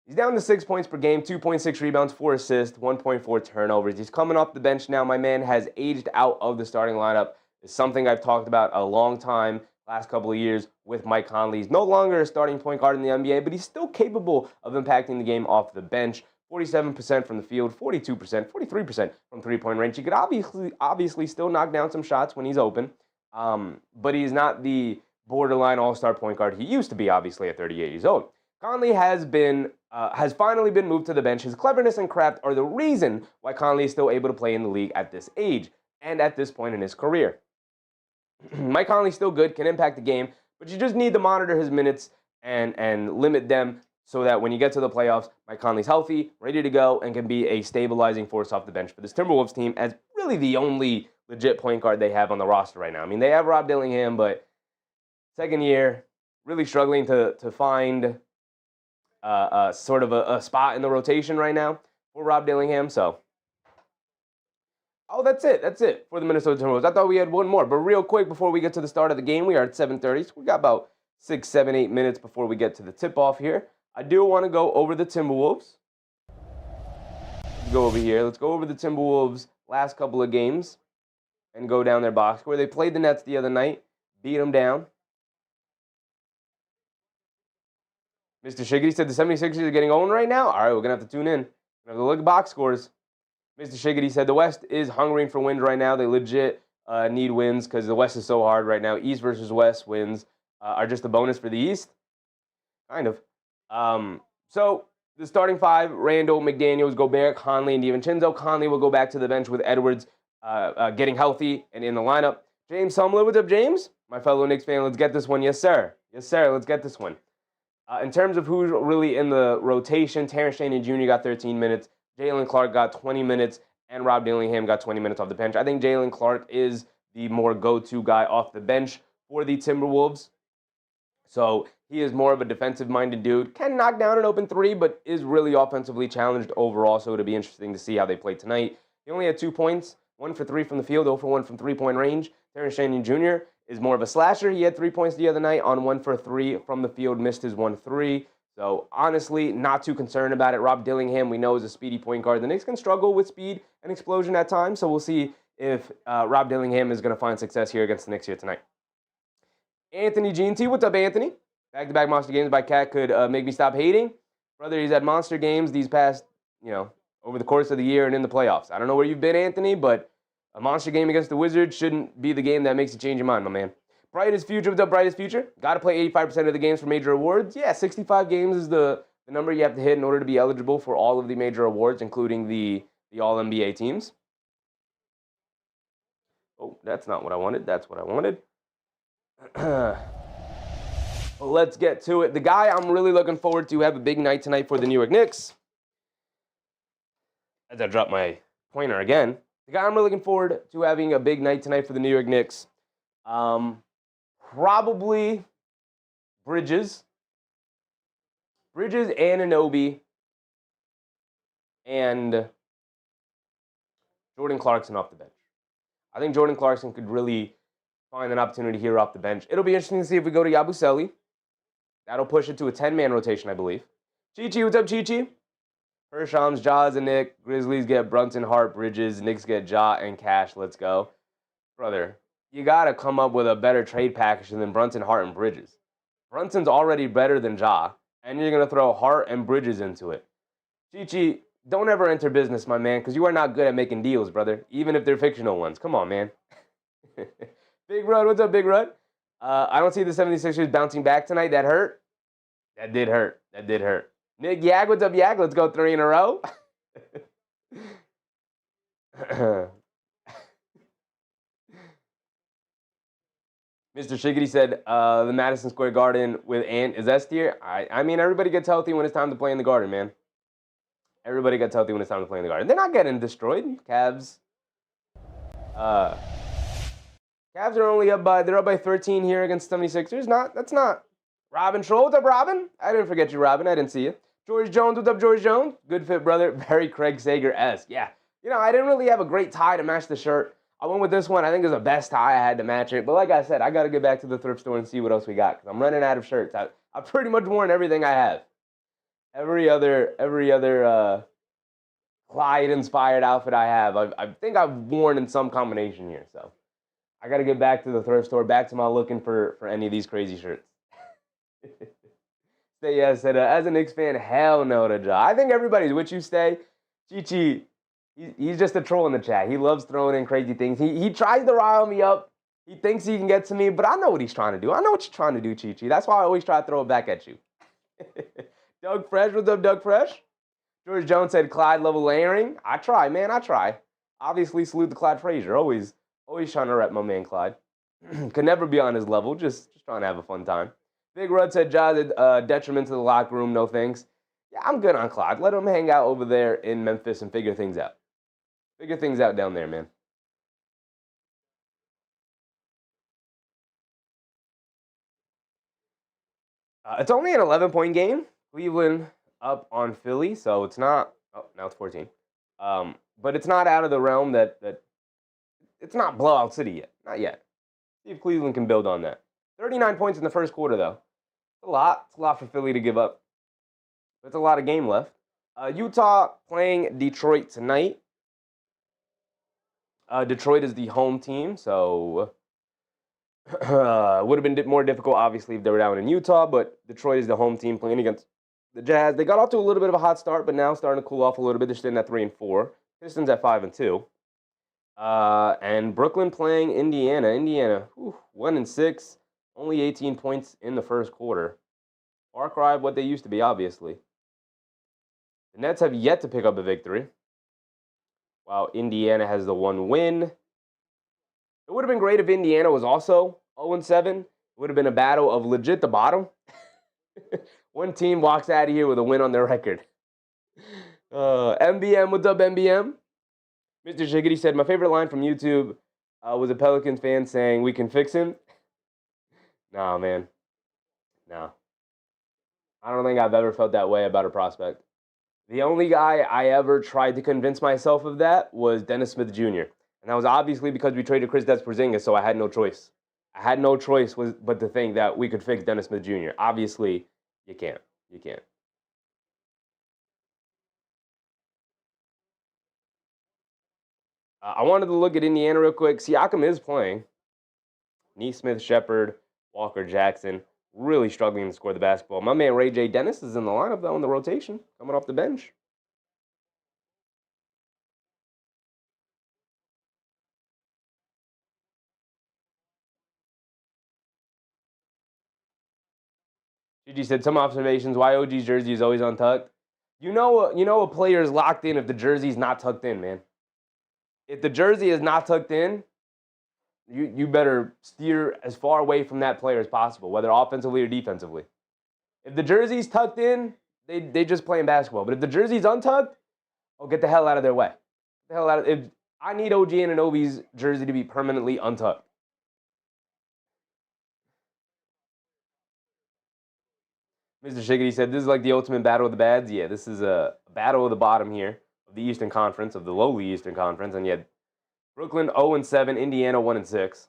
He's down to 6 points per game, 2.6 rebounds, 4 assists, 1.4 turnovers. He's coming off the bench now. My man has aged out of the starting lineup. It's something I've talked about a long time, last couple of years with Mike Conley. He's no longer a starting point guard in the NBA, but he's still capable of impacting the game off the bench. 47% from the field, 42%, 43% from three-point range. He could obviously still knock down some shots when he's open, but he's not the borderline all-star point guard he used to be, obviously, at 38 years old. Conley has finally been moved to the bench. His cleverness and craft are the reason why Conley is still able to play in the league at this age and at this point in his career. Mike Conley's still good, can impact the game, but you just need to monitor his minutes and limit them so that when you get to the playoffs, Mike Conley's healthy, ready to go, and can be a stabilizing force off the bench for this Timberwolves team as really the only legit point guard they have on the roster right now. I mean, they have Rob Dillingham, but second year, really struggling to find sort of a spot in the rotation right now for Rob Dillingham. So, that's it. That's it for the Minnesota Timberwolves. I thought we had one more, but real quick before we get to the start of the game, we are at 7:30, so we got about 6, 7, 8 minutes before we get to the tip-off here. I do want to go over the Timberwolves. Let's go over here. Let's go over the Timberwolves' last couple of games and go down their box score. They played the Nets the other night, beat them down. Mr. Shiggity said the 76ers are getting owned right now. All right, we're going to have to tune in. We're going to have to look at box scores. Mr. Shiggity said the West is hungering for wins right now. They legit need wins because the West is so hard right now. East versus West wins are just a bonus for the East. Kind of. So the starting five, Randall, McDaniels, Gobert, Conley, and DiVincenzo. Conley will go back to the bench with Edwards getting healthy and in the lineup. James Sumler, what's up, James? My fellow Knicks fan, let's get this one. Yes, sir. Yes, sir. Let's get this one. In terms of who's really in the rotation, Terrence Shannon Jr. got 13 minutes. Jalen Clark got 20 minutes, and Rob Dillingham got 20 minutes off the bench. I think Jalen Clark is the more go-to guy off the bench for the Timberwolves. So he is more of a defensive-minded dude. Can knock down an open three, but is really offensively challenged overall, so it'll be interesting to see how they play tonight. He only had 2 points, 1 for 3 from the field, 0 for 1 from three-point range. Terrence Shannon Jr. is more of a slasher. He had 3 points the other night on 1 for 3 from the field, missed his 1-3. So honestly, not too concerned about it. Rob Dillingham, we know, is a speedy point guard. The Knicks can struggle with speed and explosion at times, so we'll see if Rob Dillingham is going to find success here against the Knicks here tonight. Anthony G&T, what's up, Anthony? Back-to-back monster games by Cat could make me stop hating. Brother, he's had monster games these past, over the course of the year and in the playoffs. I don't know where you've been, Anthony, but a monster game against the Wizards shouldn't be the game that makes you change your mind, my man. Brightest Future, what's up, Brightest Future? Got to play 85% of the games for major awards. Yeah, 65 games is the number you have to hit in order to be eligible for all of the major awards, including the All-NBA teams. Oh, that's not what I wanted. That's what I wanted. Well, let's get to it. The guy I'm really looking forward to have a big night tonight for the New York Knicks. As I drop my pointer again. The guy I'm really looking forward to having a big night tonight for the New York Knicks. Probably Bridges, Anunoby, and Jordan Clarkson off the bench. I think Jordan Clarkson could really find an opportunity here off the bench. It'll be interesting to see if we go to Yabusele. That'll push it to a 10-man rotation, I believe. Chi-Chi, what's up, Chi-Chi? Hershams, Jaws, and Nick. Grizzlies get Brunson, Hart, Bridges. Knicks get Ja and Cash. Let's go. Brother, you got to come up with a better trade package than Brunson, Hart, and Bridges. Brunson's already better than Ja, and you're going to throw Hart and Bridges into it. Chi-Chi, don't ever enter business, my man, because you are not good at making deals, brother, even if they're fictional ones. Come on, man. Big Rud, what's up, Big Rud? I don't see the 76ers bouncing back tonight. That hurt? That did hurt. That did hurt. Nick Yag, what's up, Yag? Let's go 3 in a row. Mr. Shiggity said the Madison Square Garden with Ant is S tier. I mean, everybody gets healthy when it's time to play in the Garden, man. Everybody gets healthy when it's time to play in the Garden. They're not getting destroyed. Cavs. Cavs are only up by 13 here against 76ers. That's not. Robin Schroll, what's up, Robin? I didn't forget you, Robin. I didn't see you. George Jones, what's up, George Jones? Good fit, brother. Very Craig Sager-esque. Yeah. I didn't really have a great tie to match the shirt. I went with this one. I think it was the best tie. I had to match it. But like I said, I got to get back to the thrift store and see what else we got because I'm running out of shirts. I've pretty much worn everything I have. Every other Clyde-inspired outfit I have, I think I've worn in some combination here. So I got to get back to the thrift store, back to my looking for any of these crazy shirts. Stay, yeah, said, as a Knicks fan, hell no to Ja. I think everybody's with you, Stay. Chi-Chi, he's just a troll in the chat. He loves throwing in crazy things. He tries to rile me up. He thinks he can get to me, but I know what he's trying to do. I know what you're trying to do, Chi-Chi. That's why I always try to throw it back at you. Doug Fresh, what's up, Doug Fresh? George Jones said Clyde level layering. I try, man, I try. Obviously, salute to Clyde Frazier. Always trying to rep my man Clyde. Could never be on his level, just trying to have a fun time. Big Rud said Ja did detriment to the locker room, no thanks. Yeah, I'm good on Clyde. Let him hang out over there in Memphis and figure things out. Figure things out down there, man. It's only an 11-point game. Cleveland up on Philly, so it's not. Oh, now it's 14. But it's not out of the realm that it's not blowout city yet. Not yet. See if Cleveland can build on that. 39 points in the first quarter, though. It's a lot. It's a lot for Philly to give up. There's a lot of game left. Utah playing Detroit tonight. Detroit is the home team, so it would have been more difficult, obviously, if they were down in Utah, but Detroit is the home team playing against the Jazz. They got off to a little bit of a hot start, but now starting to cool off a little bit. They're sitting at 3-4. Pistons at 5-2. And Brooklyn playing Indiana. Indiana, 1-6. Only 18 points in the first quarter. Far cry of what they used to be, obviously. The Nets have yet to pick up a victory, while Indiana has the one win. It would have been great if Indiana was also 0-7. It would have been a battle of legit the bottom. One team walks out of here with a win on their record. MBM, what's up, MBM? Mr. Shiggity said, my favorite line from YouTube was a Pelicans fan saying, we can fix him. Nah, man. No. I don't think I've ever felt that way about a prospect. The only guy I ever tried to convince myself of that was Dennis Smith Jr. And that was obviously because we traded Kristaps Porzingis, so I had no choice. I had no choice but to think that we could fix Dennis Smith Jr. Obviously, you can't. You can't. I wanted to look at Indiana real quick. Siakam is playing. Neesmith, Shepard, Walker, Jackson, really struggling to score the basketball. My man Ray J. Dennis is in the lineup, though, in the rotation, coming off the bench. Gigi said some observations. Why OG's jersey is always untucked. You know a player is locked in if the jersey's not tucked in, man. If the jersey is not tucked in, you better steer as far away from that player as possible, whether offensively or defensively. If the jersey's tucked in, they just playing basketball. But if the jersey's untucked, oh, get the hell out of their way. Get the hell out of. If I need OG Anunoby's jersey to be permanently untucked. Mr. Shiggity said, this is like the ultimate battle of the bads. Yeah, this is a battle of the bottom here of the Eastern Conference, of the lowly Eastern Conference. And yet, Brooklyn 0-7, Indiana 1-6.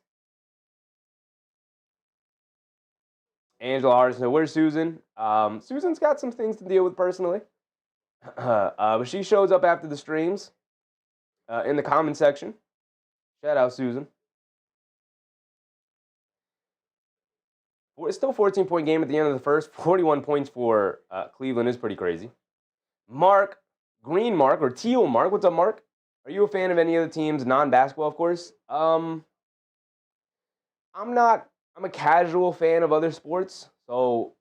Angela Hardison, where's Susan? Susan's got some things to deal with personally. But she shows up after the streams in the comment section. Shout out, Susan. It's still a 14-point game at the end of the first. 41 points for Cleveland is pretty crazy. Mark, Green Mark, or Teal Mark. What's up, Mark? Are you a fan of any of the teams, non-basketball, of course? I'm not. I'm a casual fan of other sports. So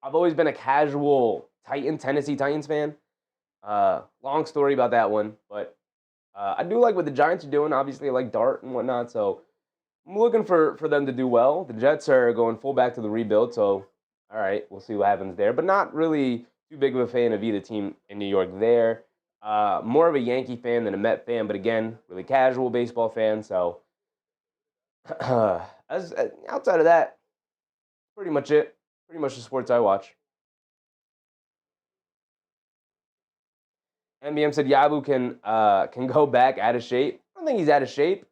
I've always been a casual Tennessee Titans fan. Long story about that one. But I do like what the Giants are doing. Obviously, I like Dart and whatnot. So I'm looking for them to do well. The Jets are going full back to the rebuild, so all right, we'll see what happens there. But not really too big of a fan of either team in New York there. More of a Yankee fan than a Met fan, but again, really casual baseball fan. So outside of that, pretty much it. Pretty much the sports I watch. NBM said Yabu can go back out of shape. I don't think he's out of shape.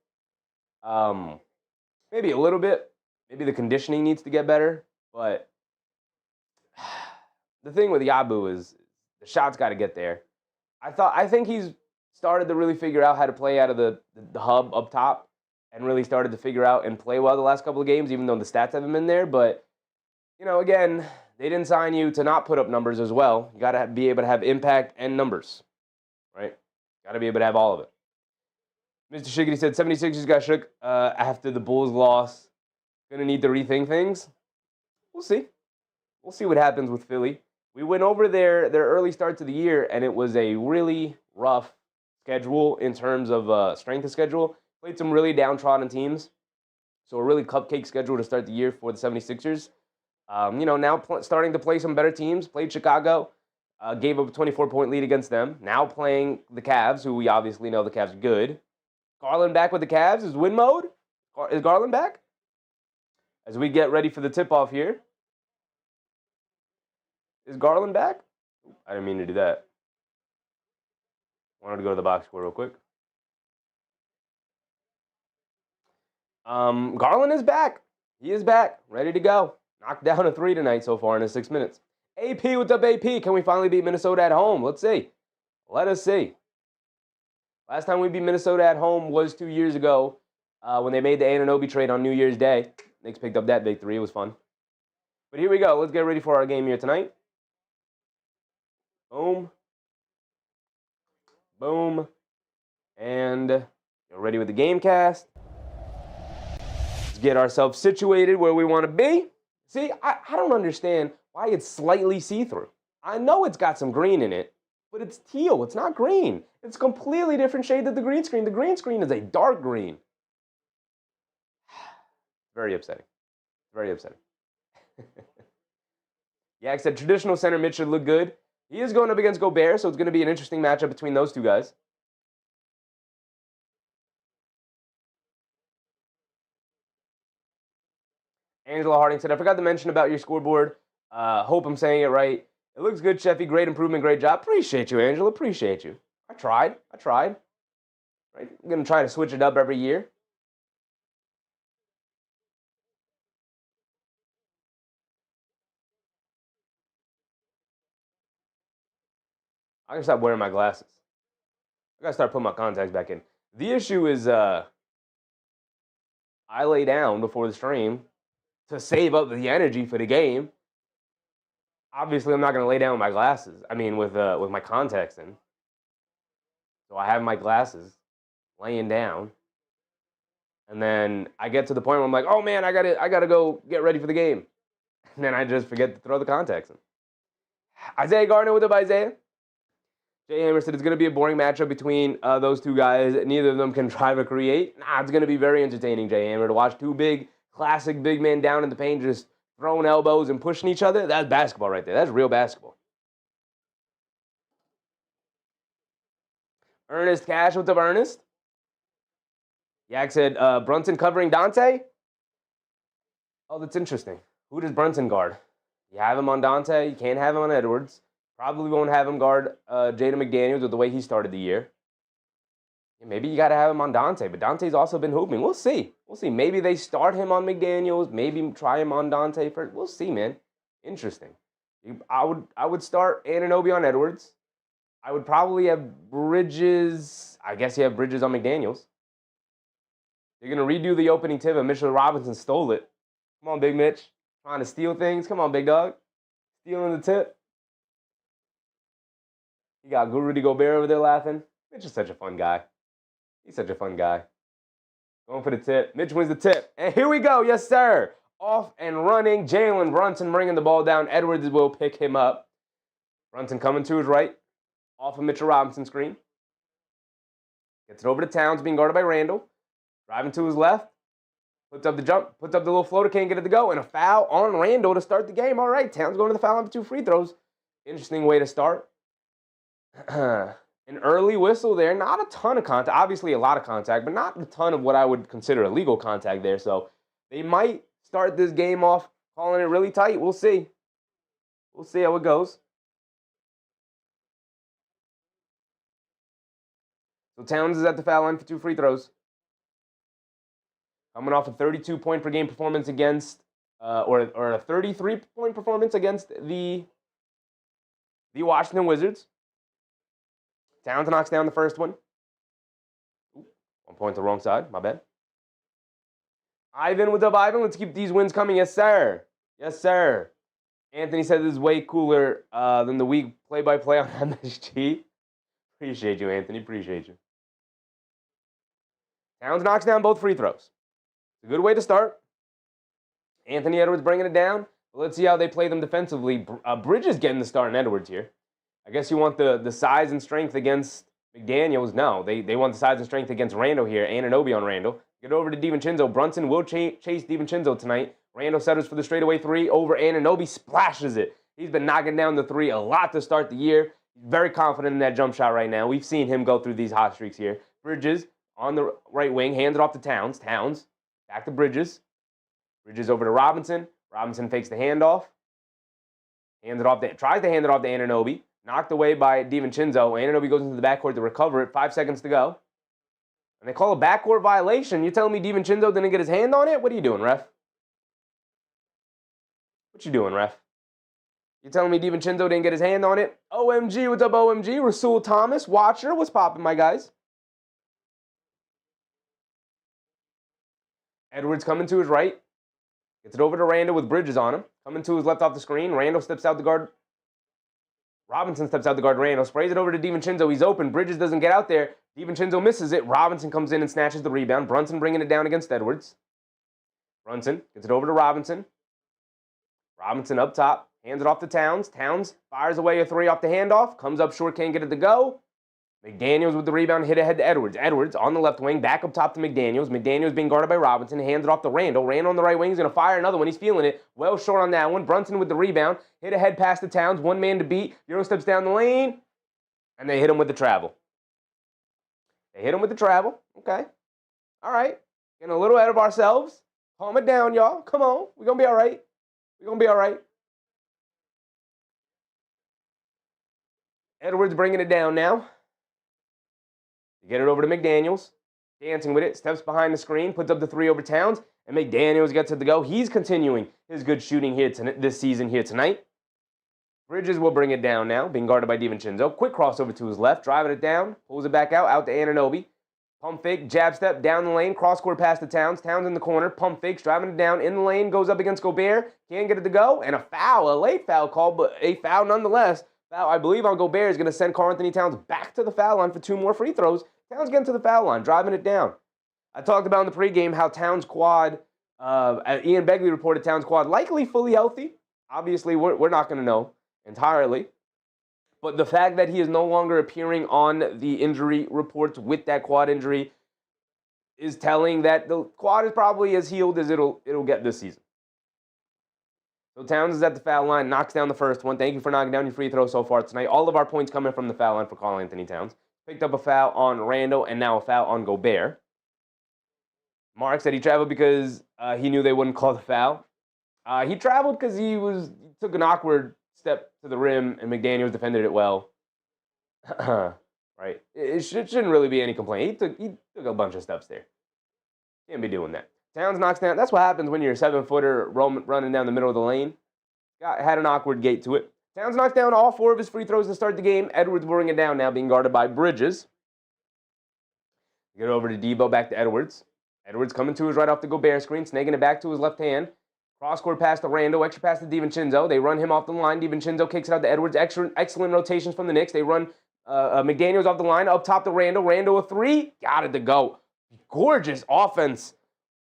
Maybe a little bit. Maybe the conditioning needs to get better. But the thing with Yabu is the shot's got to get there. I think he's started to really figure out how to play out of the hub up top and really started to figure out and play well the last couple of games, even though the stats haven't been there. But, again, they didn't sign you to not put up numbers as well. You got to be able to have impact and numbers, right? Got to be able to have all of it. Mr. Shiggity said 76ers got shook after the Bulls loss. Going to need to rethink things. We'll see. We'll see what happens with Philly. We went over their early start to the year, and it was a really rough schedule in terms of strength of schedule. Played some really downtrodden teams. So a really cupcake schedule to start the year for the 76ers. Now starting to play some better teams. Played Chicago. Gave up a 24-point lead against them. Now playing the Cavs, who we obviously know the Cavs are good. Garland back with the Cavs. Is win mode? Is Garland back? As we get ready for the tip-off here. Is Garland back? I didn't mean to do that. Wanted to go to the box score real quick. Garland is back. He is back. Ready to go. Knocked down a 3 tonight so far in his 6 minutes. AP, what's up, AP? Can we finally beat Minnesota at home? Let's see. Let us see. Last time we beat Minnesota at home was 2 years ago when they made the Anunoby trade on New Year's Day. Knicks picked up that victory. It was fun. But here we go. Let's get ready for our game here tonight. Boom. Boom. And get ready with the game cast. Let's get ourselves situated where we want to be. See, I don't understand why it's slightly see-through. I know it's got some green in it, but it's teal. It's not green. It's a completely different shade than the green screen. The green screen is a dark green. Very upsetting. Very upsetting. Yak said traditional center mid should look good. He is going up against Gobert, so it's going to be an interesting matchup between those two guys. Angela Harding said, I forgot to mention about your scoreboard. Hope I'm saying it right. It looks good, Sheffy. Great improvement, great job. Appreciate you, Angela. Appreciate you. I tried. Right? I'm going to try to switch it up every year. I gotta stop wearing my glasses. I gotta start putting my contacts back in. The issue is I lay down before the stream to save up the energy for the game. Obviously, I'm not gonna lay down with my glasses. I mean, with my contacts in. So I have my glasses laying down, and then I get to the point where I'm like, oh man, I gotta go get ready for the game, and then I just forget to throw the contacts in. Isaiah Gardner, what's up, Isaiah? Jay Hammer said it's going to be a boring matchup between those two guys. Neither of them can drive or create. Nah, it's going to be very entertaining, Jay Hammer, to watch two classic big men down in the paint just throwing elbows and pushing each other. That's basketball right there. That's real basketball. Ernest Cash, what's up, Ernest? Yak said Brunson covering Dante. Oh, that's interesting. Who does Brunson guard? You have him on Dante. You can't have him on Edwards. Probably won't have him guard Jaden McDaniels with the way he started the year. Yeah, maybe you got to have him on Dante, but Dante's also been hooping. We'll see. Maybe they start him on McDaniels. Maybe try him on Dante first. We'll see, man. Interesting. I would start Anunoby on Edwards. I would probably have Bridges. I guess you have Bridges on McDaniels. You're going to redo the opening tip, and Mitchell Robinson stole it. Come on, Big Mitch. Trying to steal things. Come on, big dog. Stealing the tip. You got Rudy Gobert over there laughing. Mitch is such a fun guy. He's such a fun guy. Going for the tip. Mitch wins the tip. And here we go. Yes, sir. Off and running. Jalen Brunson bringing the ball down. Edwards will pick him up. Brunson coming to his right. Off of Mitchell Robinson screen. Gets it over to Towns, being guarded by Randall. Driving to his left. Puts up the jump. Puts up the little floater. Can't get it to go. And a foul on Randall to start the game. All right. Towns going to the foul line for 2 free throws. Interesting way to start. An early whistle there. Not a ton of contact. Obviously a lot of contact, but not a ton of what I would consider illegal contact there. So they might start this game off calling it really tight. We'll see. We'll see how it goes. So Towns is at the foul line for 2 free throws. coming off a 32-point per game performance against, or a 33-point performance against the Washington Wizards. Towns knocks down the first one. Ooh, 1 point to the wrong side. My bad. Ivan, what's up, Ivan? Let's keep these wins coming. Yes, sir. Yes, sir. Anthony said this is way cooler than the week play-by-play on MSG. Appreciate you, Anthony. Appreciate you. Towns knocks down both free throws. It's a good way to start. Anthony Edwards bringing it down. Let's see how they play them defensively. Bridges getting the start in Edwards here. I guess you want the size and strength against McDaniels. No, they want the size and strength against Randall here. Anunoby on Randall. Get over to DiVincenzo. Brunson will chase DiVincenzo tonight. Randall settles for the straightaway three over Anunoby. Splashes it. He's been knocking down the three a lot to start the year. He's very confident in that jump shot right now. We've seen him go through these hot streaks here. Bridges on the right wing. Hands it off to Towns. Towns back to Bridges. Bridges over to Robinson. Robinson fakes the handoff. Tries to hand it off to Anunoby. Knocked away by DiVincenzo. Anunoby goes into the backcourt to recover it. 5 seconds to go. And they call a backcourt violation. You're telling me DiVincenzo didn't get his hand on it? What are you doing, ref? What you doing, ref? You're telling me DiVincenzo didn't get his hand on it? OMG, what's up, OMG? Rasul Thomas, Watcher, what's popping, my guys? Edwards coming to his right. Gets it over to Randall with Bridges on him. Coming to his left off the screen. Randall steps out the guard. Robinson steps out the guard. Randall sprays it over to DiVincenzo. He's open. Bridges doesn't get out there. DiVincenzo misses it. Robinson comes in and snatches the rebound. Brunson bringing it down against Edwards. Brunson gets it over to Robinson. Robinson up top. Hands it off to Towns. Towns fires away a three off the handoff. Comes up short, can't get it to go. McDaniels with the rebound, hit ahead to Edwards. Edwards on the left wing, back up top to McDaniels. McDaniels being guarded by Robinson. Hands it off to Randall. Randall on the right wing. He's going to fire another one. He's feeling it. Well short on that one. Brunson with the rebound. Hit ahead past the Towns. One man to beat. Euro steps down the lane. And they hit him with the travel. Okay. All right. Getting a little ahead of ourselves. Calm it down, y'all. Come on. We're going to be all right. Edwards bringing it down now. Get it over to McDaniels. Dancing with it. Steps behind the screen. Puts up the three over Towns. And McDaniels gets it to go. He's continuing his good shooting here this season here tonight. Bridges will bring it down now. Being guarded by DiVincenzo. Quick crossover to his left. Driving it down. Pulls it back out to Anunoby. Pump fake. Jab step. Down the lane. Cross court pass to Towns. Towns in the corner. Pump fakes. Driving it down. In the lane. Goes up against Gobert. Can't get it to go. And a foul. A late foul call. But a foul nonetheless. Foul, I believe, on Gobert is going to send Karl-Anthony Towns back to the foul line for 2 more free throws. Towns getting to the foul line, driving it down. I talked about in the pregame how Towns quad, Ian Begley reported Towns quad likely fully healthy. Obviously, we're not going to know entirely. But the fact that he is no longer appearing on the injury reports with that quad injury is telling that the quad is probably as healed as it'll get this season. So Towns is at the foul line, knocks down the first one. Thank you for knocking down your free throw so far tonight. All of our points coming from the foul line for Karl-Anthony Towns. Picked up a foul on Randall and now a foul on Gobert. Mark said he traveled because he knew they wouldn't call the foul. He traveled because he took an awkward step to the rim and McDaniels defended it well. Right? It shouldn't really be any complaint. He took a bunch of steps there. Can't be doing that. Towns knocks down. That's what happens when you're a 7-footer running down the middle of the lane. Had an awkward gate to it. Towns knocks down all 4 of his free throws to start the game. Edwards bringing it down now, being guarded by Bridges. Get over to Debo, back to Edwards. Edwards coming to his right off the Gobert screen, snaking it back to his left hand. Cross-court pass to Randall, extra pass to DiVincenzo. They run him off the line. DiVincenzo kicks it out to Edwards. Excellent rotations from the Knicks. They run McDaniels off the line, up top to Randall. Randall a 3, got it to go. Gorgeous offense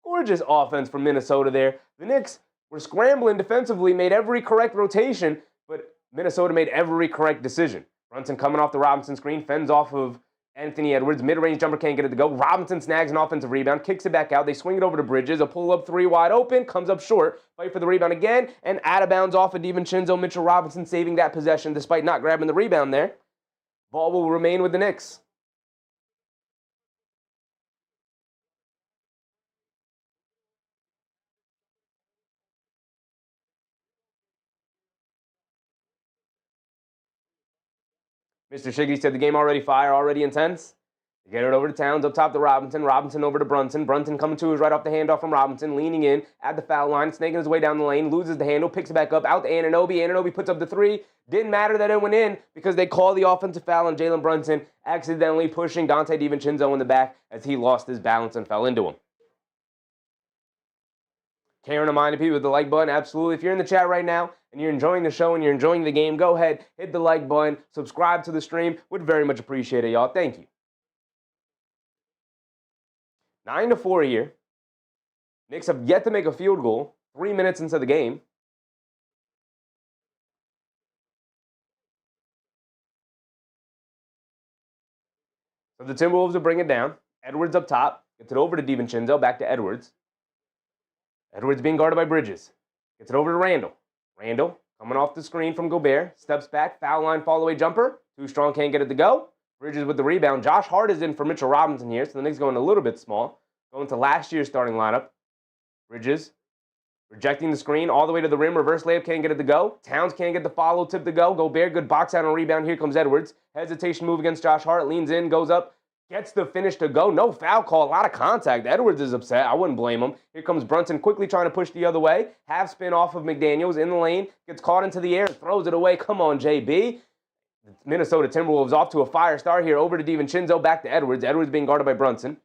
from Minnesota there. The Knicks were scrambling defensively, made every correct rotation, but Minnesota made every correct decision. Brunson coming off the Robinson screen, fends off of Anthony Edwards. Mid-range jumper can't get it to go. Robinson snags an offensive rebound, kicks it back out. They swing it over to Bridges. A pull-up 3 wide open, comes up short. Fight for the rebound again, and out of bounds off of DiVincenzo. Mitchell Robinson saving that possession despite not grabbing the rebound there. Ball will remain with the Knicks. Mr. Shiggy said the game already fire, already intense. They get it over to Towns, up top to Robinson. Robinson over to Brunson. Brunson coming to his right off the handoff from Robinson, leaning in at the foul line, snaking his way down the lane, loses the handle, picks it back up, out to Anunoby. Anunoby puts up the three. Didn't matter that it went in because they call the offensive foul on Jalen Brunson, accidentally pushing Dante DiVincenzo in the back as he lost his balance and fell into him. Care and remind people with the like button, absolutely. If you're in the chat right now and you're enjoying the show and you're enjoying the game, go ahead, hit the like button, subscribe to the stream. Would very much appreciate it, y'all. Thank you. 9-4 here. Knicks have yet to make a field goal 3 minutes into the game. So the Timberwolves will bring it down. Edwards up top. Gets it over to DiVincenzo. Back to Edwards. Edwards being guarded by Bridges. Gets it over to Randall. Randall coming off the screen from Gobert. Steps back. Foul line fall away jumper. Too strong. Can't get it to go. Bridges with the rebound. Josh Hart is in for Mitchell Robinson here. So the Knicks going a little bit small. Going to last year's starting lineup. Bridges rejecting the screen all the way to the rim. Reverse layup. Can't get it to go. Towns can't get the follow tip to go. Gobert good box out on rebound. Here comes Edwards. Hesitation move against Josh Hart. Leans in. Goes up. Gets the finish to go. No foul call. A lot of contact. Edwards is upset. I wouldn't blame him. Here comes Brunson quickly trying to push the other way. Half spin off of McDaniels in the lane. Gets caught into the air and throws it away. Come on, JB. The Minnesota Timberwolves off to a fire start here. Over to DiVincenzo. Back to Edwards. Edwards being guarded by Brunson.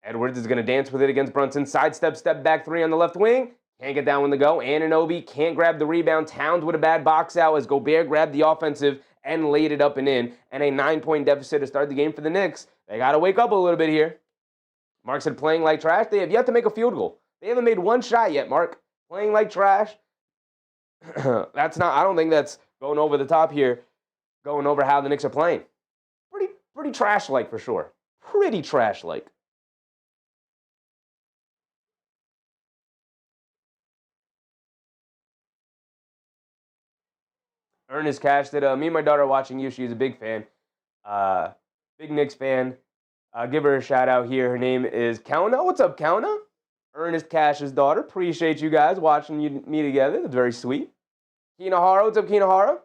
Edwards is going to dance with it against Brunson. Sidestep, step back three on the left wing. Can't get that one to go. Anunoby can't grab the rebound. Towns with a bad box out as Gobert grabbed the offensive and laid it up and in. And a 9-point deficit to start the game for the Knicks. They got to wake up a little bit here. Mark said playing like trash. They have yet to make a field goal. They haven't made one shot yet, Mark. Playing like trash. That's not, I don't think that's going over the top here. Going over how the Knicks are playing. Pretty trash-like for sure. Pretty trash-like. Ernest Cash said, me and my daughter are watching you. She's a big fan. Big Knicks fan. Give her a shout out here. Her name is Kauna. What's up, Kauna? Ernest Cash's daughter. Appreciate you guys watching me together. That's very sweet. Kinahara. What's up, Kinahara?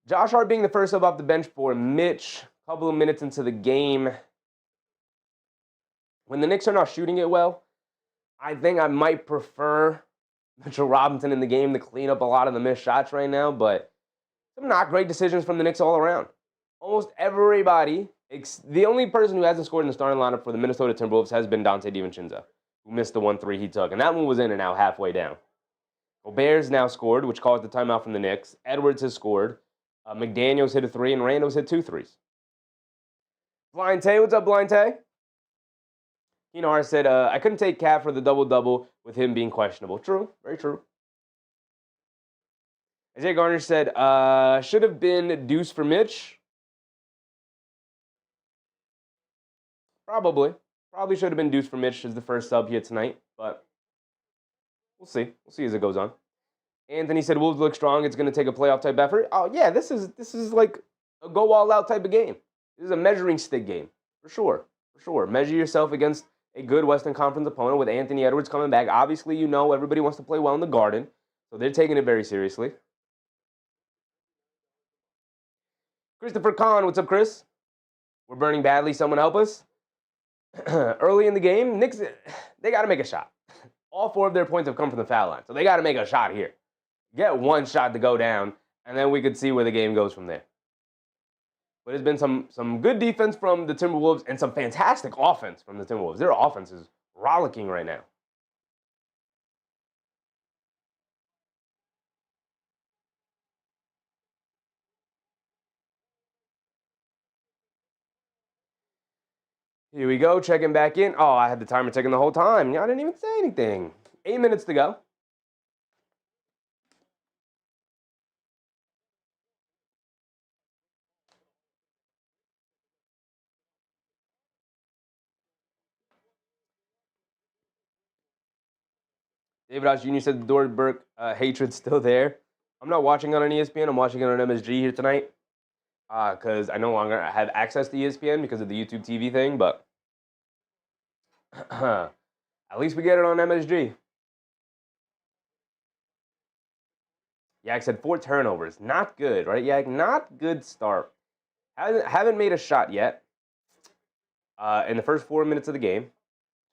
Josh Hart being the first sub off the bench for Mitch. A couple of minutes into the game. When the Knicks are not shooting it well, I think I might prefer Mitchell Robinson in the game to clean up a lot of the missed shots right now, but some not great decisions from the Knicks all around. Almost everybody, the only person who hasn't scored in the starting lineup for the Minnesota Timberwolves has been Dante DiVincenzo, who missed the 1-3 he took, and that one was in and out halfway down. Gobert's now scored, which caused the timeout from the Knicks. Edwards has scored. McDaniels hit a 3, and Randall's hit 2 threes. Blind Tay, what's up, Blind Tay? Kinar said, I couldn't take Cat for the double-double with him being questionable. True. Very true. Isaiah Garner said, should have been Deuce for Mitch. Probably. Probably should have been Deuce for Mitch as the first sub here tonight, but we'll see. We'll see as it goes on. Anthony said, Wolves look strong. It's going to take a playoff-type effort. Oh, yeah, this is like a go-all-out type of game. This is a measuring stick game, for sure. For sure. Measure yourself against a good Western Conference opponent with Anthony Edwards coming back. Obviously, you know everybody wants to play well in the Garden, so they're taking it very seriously. Christopher Kahn, what's up, Chris? We're burning badly. Someone help us. Early in the game, Knicks, they got to make a shot. All 4 of their points have come from the foul line, so they got to make a shot here. Get one shot to go down, and then we could see where the game goes from there. But it's been some good defense from the Timberwolves and some fantastic offense from the Timberwolves. Their offense is rollicking right now. Here we go, checking back in. Oh, I had the timer ticking the whole time. I didn't even say anything. 8 minutes to go. David Osh Jr. said the Doris Burke hatred's still there. I'm not watching it on ESPN. I'm watching it on MSG here tonight because I no longer have access to ESPN because of the YouTube TV thing, but at least we get it on MSG. Yak said 4 turnovers. Not good, right, Yak? Not good start. Haven't made a shot yet in the first 4 minutes of the game.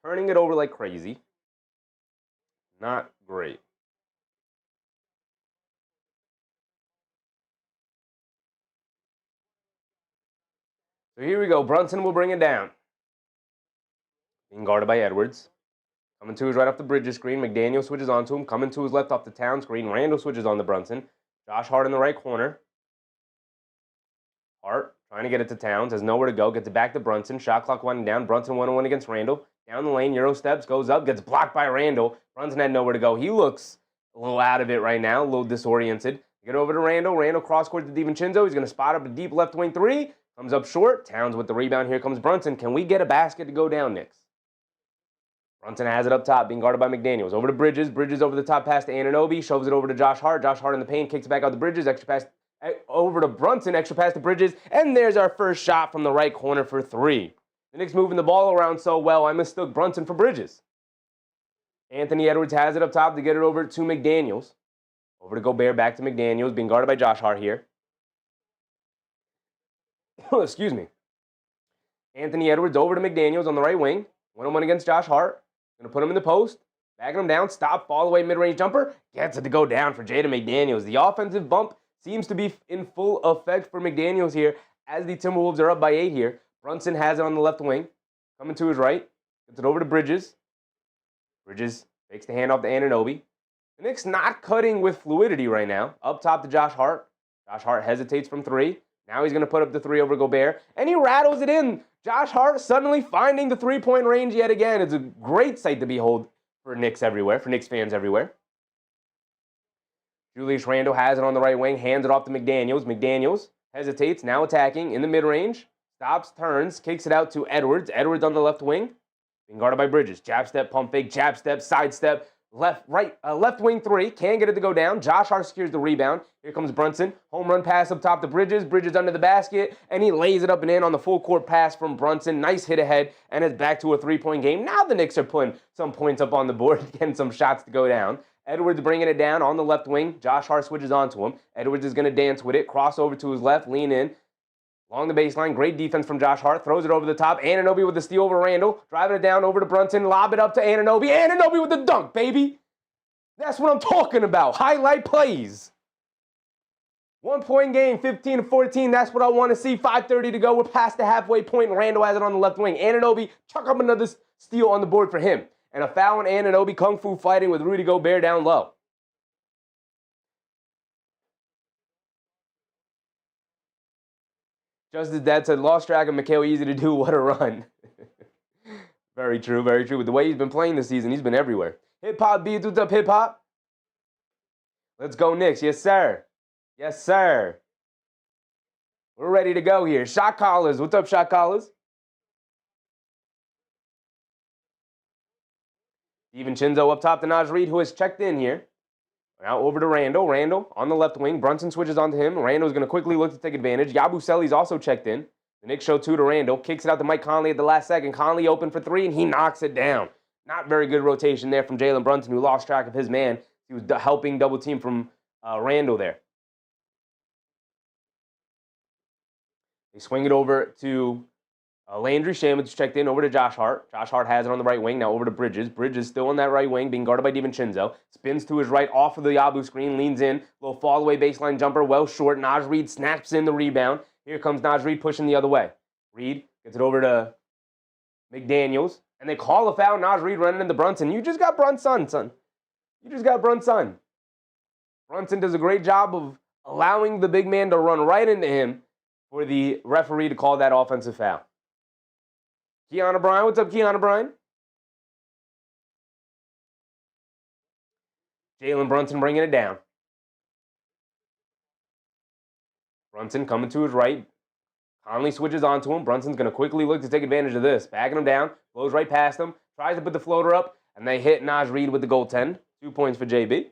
Turning it over like crazy. Not great. So here we go. Brunson will bring it down. Being guarded by Edwards. Coming to his right off the Bridges screen. McDaniel switches onto him. Coming to his left off the Town screen. Randall switches on to Brunson. Josh Hart in the right corner. Hart trying to get it to Towns. Has nowhere to go. Gets it back to Brunson. Shot clock winding down. Brunson 1-on-1 against Randall. Down the lane. Euro steps. Goes up. Gets blocked by Randall. Brunson had nowhere to go. He looks a little out of it right now. A little disoriented. Get over to Randall. Randall cross court to DiVincenzo. He's going to spot up a deep left wing 3. Comes up short. Towns with the rebound. Here comes Brunson. Can we get a basket to go down, Knicks? Brunson has it up top, being guarded by McDaniels. Over to Bridges. Bridges over the top pass to Anunoby. Shoves it over to Josh Hart. Josh Hart in the paint. Kicks it back out to Bridges. Extra pass over to Brunson. Extra pass to Bridges. And there's our first shot from the right corner for 3. The Knicks moving the ball around so well, I mistook Brunson for Bridges. Anthony Edwards has it up top to get it over to McDaniels. Over to Gobert, back to McDaniels, being guarded by Josh Hart here. Excuse me. Anthony Edwards over to McDaniels on the right wing. 1-on-1 against Josh Hart. Going to put him in the post. Backing him down. Stop. Fall away mid-range jumper. Gets it to go down for Jaden McDaniels. The offensive bump seems to be in full effect for McDaniels here as the Timberwolves are up by 8 here. Brunson has it on the left wing. Coming to his right. Gets it over to Bridges. Bridges takes the handoff to Anunoby. The Knicks not cutting with fluidity right now. Up top to Josh Hart. Josh Hart hesitates from 3. Now he's going to put up the 3 over Gobert. And he rattles it in. Josh Hart suddenly finding the 3-point range yet again. It's a great sight to behold for Knicks everywhere, for Knicks fans everywhere. Julius Randle has it on the right wing. Hands it off to McDaniels. McDaniels hesitates. Now attacking in the mid-range. Stops, turns, kicks it out to Edwards. Edwards on the left wing. Being guarded by Bridges. Jab step, pump fake, jab step, side step. Left wing 3. Can't get it to go down. Josh Hart secures the rebound. Here comes Brunson. Home run pass up top to Bridges. Bridges under the basket. And he lays it up and in on the full court pass from Brunson. Nice hit ahead. And it's back to a 3-point game. Now the Knicks are putting some points up on the board. Getting some shots to go down. Edwards bringing it down on the left wing. Josh Hart switches onto him. Edwards is going to dance with it. Cross over to his left. Lean in. Along the baseline, great defense from Josh Hart. Throws it over the top. Anunoby with the steal over Randall. Driving it down over to Brunson. Lob it up to Anunoby. Anunoby with the dunk, baby. That's what I'm talking about. Highlight plays. 1-point game, 15-14. That's what I want to see. 5:30 to go. We're past the halfway point. Randall has it on the left wing. Anunoby, chuck up another steal on the board for him. And a foul on Anunoby. Kung Fu fighting with Rudy Gobert down low. Just as Dad said, lost track of Mikal, easy to do. What a run. Very true, very true. With the way he's been playing this season, he's been everywhere. Hip-hop beats, what's up, hip-hop? Let's go, Knicks. Yes, sir. Yes, sir. We're ready to go here. Shot callers. What's up, shot callers? DiVincenzo up top to Naz Reid, who has checked in here. Now over to Randall. Randall on the left wing. Brunson switches onto him. Randall's going to quickly look to take advantage. Yabusele's also checked in. The Knicks show 2 to Randall. Kicks it out to Mike Conley at the last second. Conley open for 3, and he knocks it down. Not very good rotation there from Jalen Brunson, who lost track of his man. He was helping double team from Randall there. They swing it over to Landry Shamet, checked in over to Josh Hart. Josh Hart has it on the right wing. Now over to Bridges. Bridges still on that right wing, being guarded by DiVincenzo. Spins to his right off of the Yabu screen, leans in. Little fall away baseline jumper, well short. Naz Reid snaps in the rebound. Here comes Naz Reid pushing the other way. Reid gets it over to McDaniels. And they call a foul. Naz Reid running into Brunson. You just got Brunson, son. You just got Brunson. Brunson does a great job of allowing the big man to run right into him for the referee to call that offensive foul. Keanu Bryan, what's up, Keanu Bryan? Jalen Brunson bringing it down. Brunson coming to his right. Conley switches onto him. Brunson's going to quickly look to take advantage of this. Backing him down. Blows right past him. Tries to put the floater up. And they hit Naz Reid with the goaltend. 2 points for JB.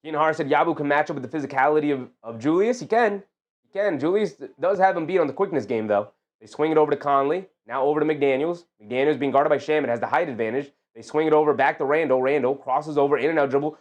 Keenan Hart said Yabu can match up with the physicality of Julius. He can. He can. Julius does have him beat on the quickness game, though. They swing it over to Conley. Now over to McDaniels. McDaniels being guarded by Shaman, has the height advantage. They swing it over back to Randall. Randall crosses over, in and out dribble.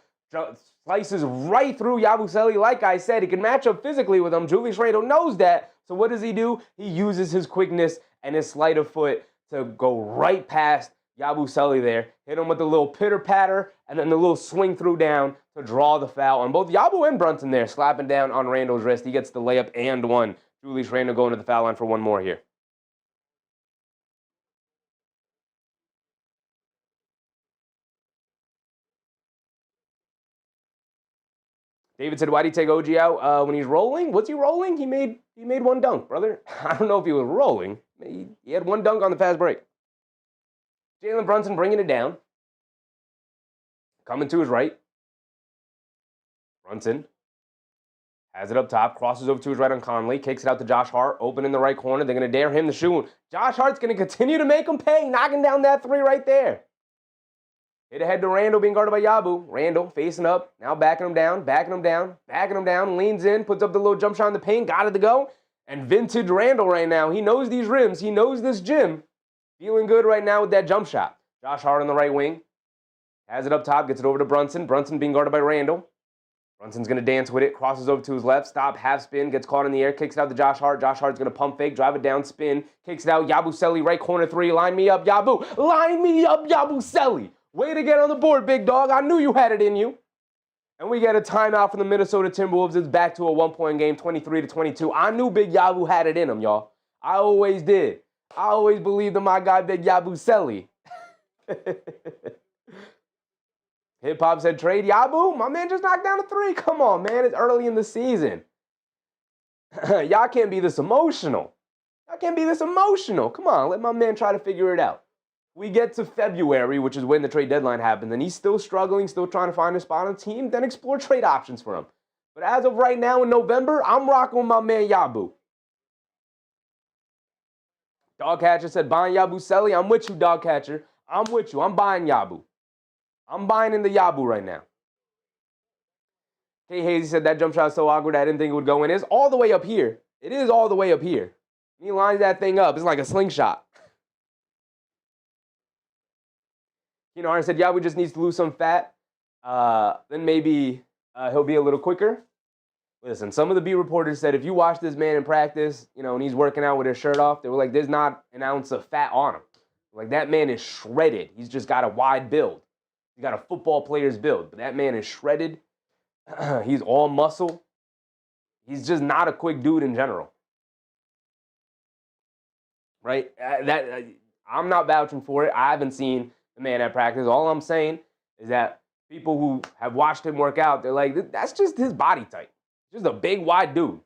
Slices right through Yabusele. Like I said, he can match up physically with him. Julius Randle knows that. So what does he do? He uses his quickness and his sleight of foot to go right past Yabusele there. Hit him with a little pitter-patter and then the little swing through down to draw the foul on both Yabu and Brunson there, slapping down on Randall's wrist. He gets the layup and one. Julius Randle going to the foul line for one more here. David said, why did he take OG out when he's rolling? Was he rolling? He made one dunk, brother. I don't know if he was rolling. He had one dunk on the fast break. Jalen Brunson bringing it down. Coming to his right. Brunson has it up top, crosses over to his right on Conley, kicks it out to Josh Hart, open in the right corner. They're going to dare him to shoot. Josh Hart's going to continue to make him pay, knocking down that three right there. Hit ahead to Randall, being guarded by Yabu. Randall facing up, now backing him down, leans in, puts up the little jump shot in the paint, got it to go. And vintage Randall right now, he knows these rims, he knows this gym. Feeling good right now with that jump shot. Josh Hart on the right wing. Has it up top, gets it over to Brunson. Brunson being guarded by Randall. Brunson's going to dance with it, crosses over to his left, stop, half spin, gets caught in the air, kicks it out to Josh Hart. Josh Hart's going to pump fake, drive it down, spin, kicks it out. Yabusele, right corner three, line me up, Yabu. Line me up, Yabusele. Way to get on the board, big dog. I knew you had it in you. And we get a timeout from the Minnesota Timberwolves. It's back to a one-point game, 23-22. I knew Big Yabu had it in him, y'all. I always did. I always believed in my guy, Big Yabusele. Hip-hop said, trade Yabu? My man just knocked down a three. Come on, man. It's early in the season. Y'all can't be this emotional. Come on, let my man try to figure it out. We get to February, which is when the trade deadline happens, and he's still struggling, still trying to find a spot on the team, then explore trade options for him. But as of right now in November, I'm rocking with my man Yabu. Dogcatcher said, buying Yabusele. I'm with you, Dogcatcher. I'm with you. I'm buying Yabu. I'm buying in the Yabu right now. K. Hazy said that jump shot is so awkward I didn't think it would go in. It's all the way up here. It is all the way up here. He lines that thing up. It's like a slingshot. You know, Arn said, Yabu just needs to lose some fat. Then maybe he'll be a little quicker. Listen, some of the beat reporters said if you watch this man in practice, you know, and he's working out with his shirt off, they were like, there's not an ounce of fat on him. Like, that man is shredded. He's just got a wide build. He's got a football player's build. But that man is shredded. He's all muscle. He's just not a quick dude in general. Right? I'm not vouching for it. I haven't seen the man at practice. All I'm saying is that people who have watched him work out, they're like, that's just his body type. Just a big, wide dude,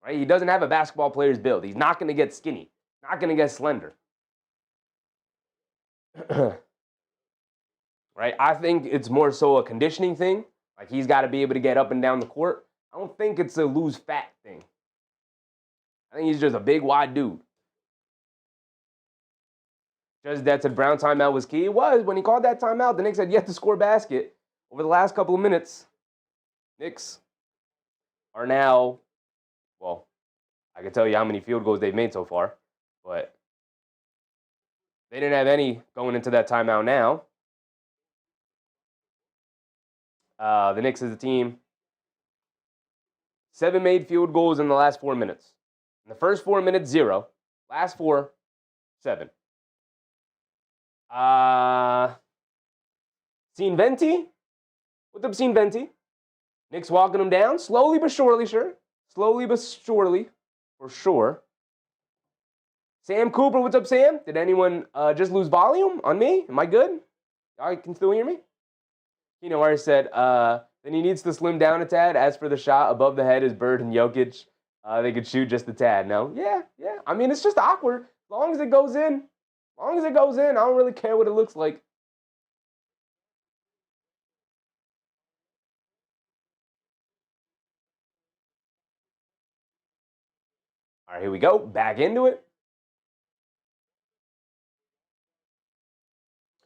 right? He doesn't have a basketball player's build. He's not going to get skinny, not going to get slender. Right? I think it's more so a conditioning thing. Like, he's got to be able to get up and down the court. I don't think it's a lose fat thing. I think he's just a big, wide dude. Just that said Brown timeout was key. It was. When he called that timeout, the Knicks had yet to score a basket. Over the last couple of minutes, Knicks are now, well, I can tell you how many field goals they've made so far, but they didn't have any going into that timeout now. The Knicks is a team. 7 made field goals in the last 4 minutes. In the first 4 minutes, 0. Last 4, 7. Seen Venti? What's up, Seen Venti? Knicks walking him down, slowly but surely, sure. Slowly but surely, for sure. Sam Cooper, what's up, Sam? Did anyone just lose volume on me? Am I good? Y'all can still hear me? You know, where I said, then he needs to slim down a tad. As for the shot, above the head is Bird and Jokic. They could shoot just a tad. No? Yeah. I mean, it's just awkward. As long as it goes in. I don't really care what it looks like. All right, here we go. Back into it.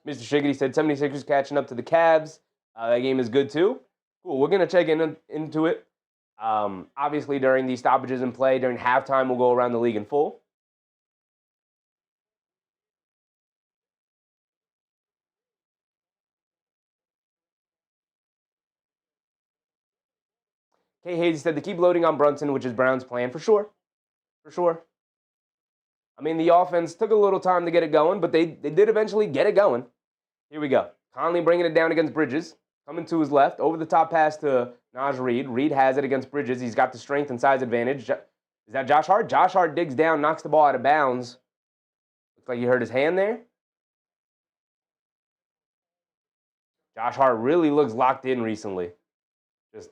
Mr. Shiggity said 76ers catching up to the Cavs. That game is good too. Cool. We're going to check into it. Obviously, during these stoppages in play, during halftime, we'll go around the league in full. Kay Hazy said to keep loading on Brunson, which is Brown's plan, for sure. For sure. I mean, the offense took a little time to get it going, but they did eventually get it going. Here we go. Conley bringing it down against Bridges. Coming to his left. Over the top pass to Naj Reid. Reid has it against Bridges. He's got the strength and size advantage. Is that Josh Hart? Josh Hart digs down, knocks the ball out of bounds. Looks like he hurt his hand there. Josh Hart really looks locked in recently. Just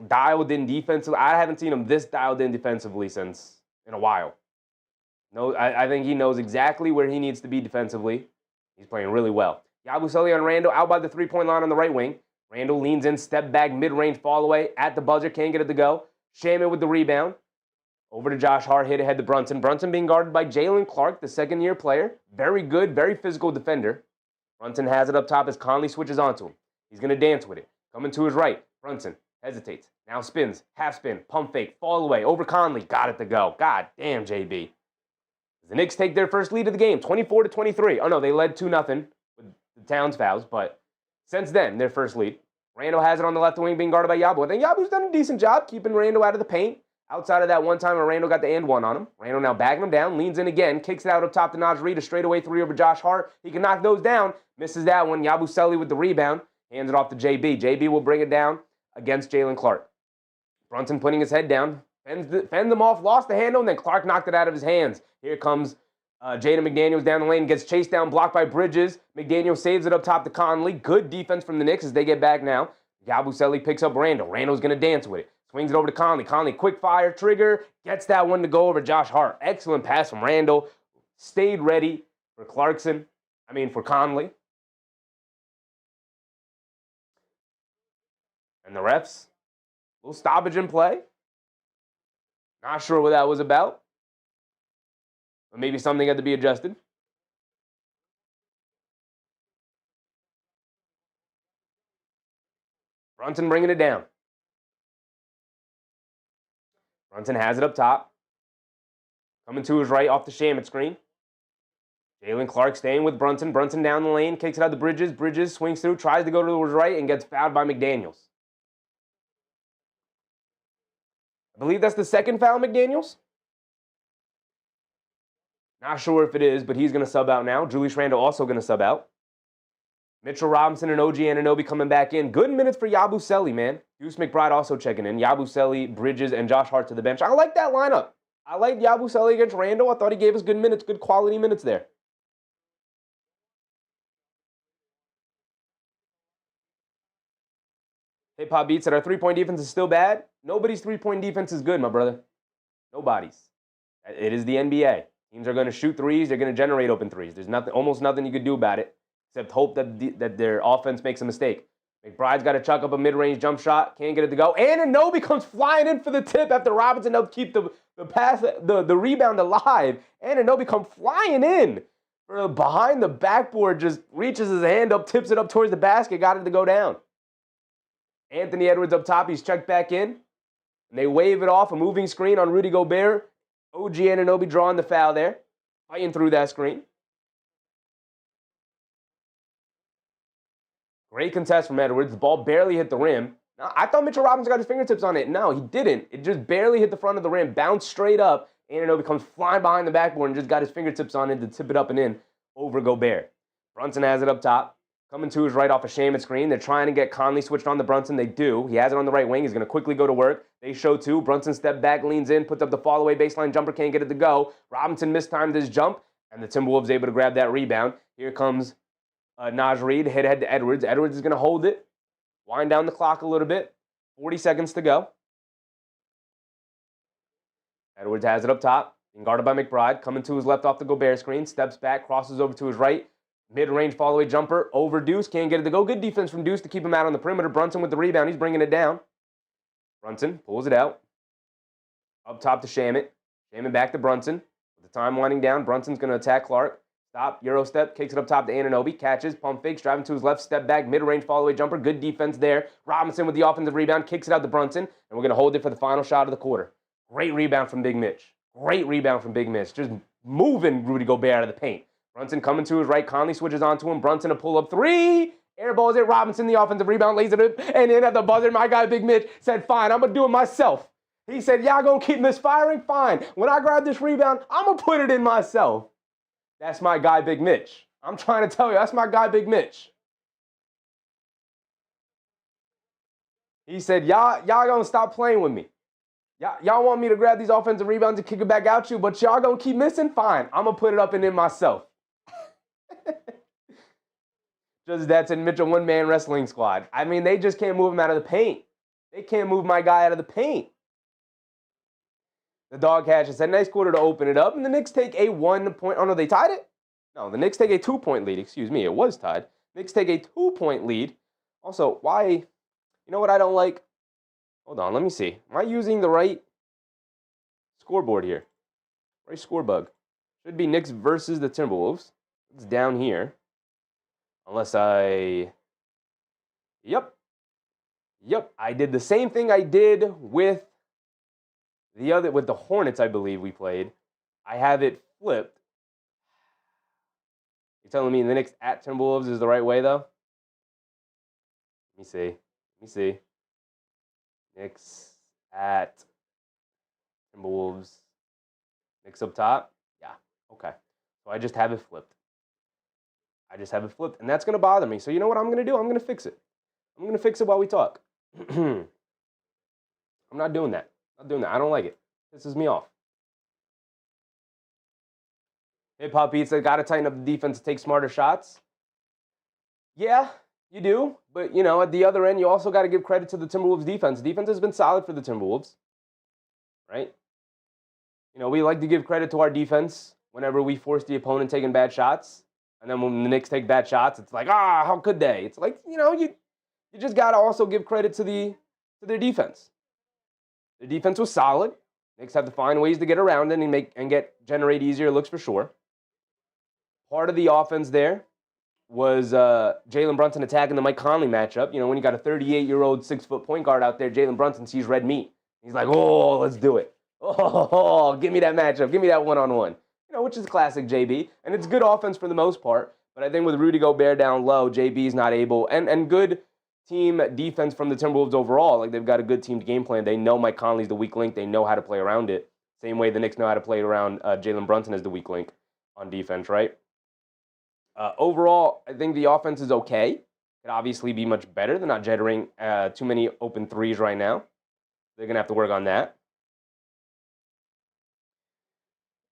dialed in defensively. I haven't seen him this dialed in defensively since in a while. No, I think he knows exactly where he needs to be defensively. He's playing really well. Yabusele on Randall, out by the three-point line on the right wing. Randall leans in, step back, mid-range, fall away, at the buzzer, can't get it to go. Shaman with the rebound. Over to Josh Hart, hit ahead to Brunson. Brunson being guarded by Jalen Clark, the second-year player. Very good, very physical defender. Brunson has it up top as Conley switches onto him. He's going to dance with it. Coming to his right. Brunson hesitates. Now spins. Half spin. Pump fake. Fall away. Over Conley. Got it to go. God damn, JB. The Knicks take their first lead of the game, 24-23. Oh, no, they led 2-0 with the Towns fouls, but since then, their first lead. Randall has it on the left wing, being guarded by Yabu. I think Yabu's done a decent job keeping Randall out of the paint. Outside of that one time where Randall got the and one on him. Randall now backing him down, leans in again, kicks it out up top to Naj Reid, a straightaway three over Josh Hart. He can knock those down, misses that one. Yabusele with the rebound, hands it off to JB. JB will bring it down against Jalen Clark. Brunson putting his head down, fends them off, lost the handle, and then Clark knocked it out of his hands. Here comes Jaden McDaniels down the lane, gets chased down, blocked by Bridges. McDaniels saves it up top to Conley. Good defense from the Knicks as they get back now. Yabusele picks up Randall. Randall's going to dance with it. Swings it over to Conley. Conley, quick fire, trigger, gets that one to go over Josh Hart. Excellent pass from Randall. Stayed ready for for Conley. And the refs, a little stoppage in play. Not sure what that was about. But maybe something had to be adjusted. Brunson bringing it down. Brunson has it up top. Coming to his right off the Shamet screen. Jalen Clark staying with Brunson. Brunson down the lane, kicks it out to Bridges. Bridges swings through, tries to go to his right, and gets fouled by McDaniels. I believe that's the second foul, McDaniels. Not sure if it is, but he's going to sub out now. Julius Randle also going to sub out. Mitchell Robinson and OG Anunoby coming back in. Good minutes for Yabusele, man. Deuce McBride also checking in. Yabusele, Bridges, and Josh Hart to the bench. I like that lineup. I like Yabusele against Randle. I thought he gave us good minutes, good quality minutes there. Hip Hop Beat said our three-point defense is still bad. Nobody's three-point defense is good, my brother. Nobody's. It is the NBA. Teams are going to shoot threes. They're going to generate open threes. There's almost nothing you could do about it except hope that their offense makes a mistake. McBride's got to chuck up a mid-range jump shot. Can't get it to go. Anunoby comes flying in for the tip after Robinson helped keep the rebound alive. Anunoby comes flying in. Behind the backboard, just reaches his hand up, tips it up towards the basket, got it to go down. Anthony Edwards up top. He's checked back in. And they wave it off. A moving screen on Rudy Gobert. OG Anunoby drawing the foul there. Fighting through that screen. Great contest from Edwards. The ball barely hit the rim. Now, I thought Mitchell Robinson got his fingertips on it. No, he didn't. It just barely hit the front of the rim. Bounced straight up. Anunoby comes flying behind the backboard and just got his fingertips on it to tip it up and in over Gobert. Brunson has it up top. Coming to his right off a Shaman screen. They're trying to get Conley switched on to Brunson. They do. He has it on the right wing. He's going to quickly go to work. They show two. Brunson step back, leans in, puts up the fall-away baseline jumper. Can't get it to go. Robinson mistimed his jump, and the Timberwolves able to grab that rebound. Here comes Naj Reid, hit ahead to Edwards. Edwards is going to hold it. Wind down the clock a little bit. 40 seconds to go. Edwards has it up top. Being guarded by McBride. Coming to his left off the Gobert screen. Steps back, crosses over to his right. Mid-range fall-away jumper over Deuce. Can't get it to go. Good defense from Deuce to keep him out on the perimeter. Brunson with the rebound. He's bringing it down. Brunson pulls it out. Up top to Shaman. Shaman back to Brunson. With the time winding down, Brunson's going to attack Clark. Stop, Euro step, kicks it up top to Anunoby. Catches, pump fakes, driving to his left, step back, mid-range fall-away jumper. Good defense there. Robinson with the offensive rebound. Kicks it out to Brunson. And we're going to hold it for the final shot of the quarter. Great rebound from Big Mitch. Great rebound from Big Mitch. Just moving Rudy Gobert out of the paint. Brunson coming to his right. Conley switches onto him. Brunson a pull-up three. Airballs it. Robinson, the offensive rebound, lays it up. And then at the buzzer, my guy, Big Mitch, said, fine, I'm going to do it myself. He said, y'all going to keep misfiring? Fine. When I grab this rebound, I'm going to put it in myself. That's my guy, Big Mitch. I'm trying to tell you, that's my guy, Big Mitch. He said, y'all going to stop playing with me. Y'all want me to grab these offensive rebounds and kick it back out you, but y'all going to keep missing? Fine. I'm going to put it up and in myself. Just that's in Mitchell one-man wrestling squad. I mean, they just can't move him out of the paint. They can't move my guy out of the paint. The dog catches a nice quarter to open it up, and the Knicks take a 1 point. Oh, no, they tied it? No, the Knicks take a 2-point lead. Excuse me, it was tied. Knicks take a 2-point lead. Also, why? You know what I don't like? Hold on, let me see. Am I using the right scoreboard here? Right score bug. Should be Knicks versus the Timberwolves. It's down here. Unless I... Yep, I did the same thing I did with the Hornets, I believe we played. I have it flipped. You're telling me the Knicks at Timberwolves is the right way, though? Let me see. Knicks at Timberwolves. Knicks up top? Yeah, okay. So I just have it flipped. And that's going to bother me. So you know what I'm going to do? I'm going to fix it. I'm going to fix it while we talk. I'm not doing that. I don't like it. Pisses me off. Hip Hop Beats, they got to tighten up the defense to take smarter shots. Yeah, you do. But, you know, at the other end, you also got to give credit to the Timberwolves defense. Defense has been solid for the Timberwolves, right? You know, we like to give credit to our defense whenever we force the opponent taking bad shots. And then when the Knicks take bad shots, it's like, how could they? It's like, you know, you just got to also give credit to their defense. The defense was solid. Knicks have to find ways to get around it and generate easier looks for sure. Part of the offense there was Jalen Brunson attacking the Mike Conley matchup. You know, when you got a 38-year-old 6-foot point guard out there, Jalen Brunson sees red meat. He's like, oh, let's do it. Oh, give me that matchup. Give me that one-on-one. You know, which is classic JB. And it's good offense for the most part. But I think with Rudy Gobert down low, JB's not able. And good team defense from the Timberwolves overall. Like, they've got a good team game plan. They know Mike Conley's the weak link. They know how to play around it. Same way the Knicks know how to play around Jalen Brunson as the weak link on defense, right? Overall, I think the offense is okay. Could obviously be much better. They're not generating too many open threes right now. They're going to have to work on that.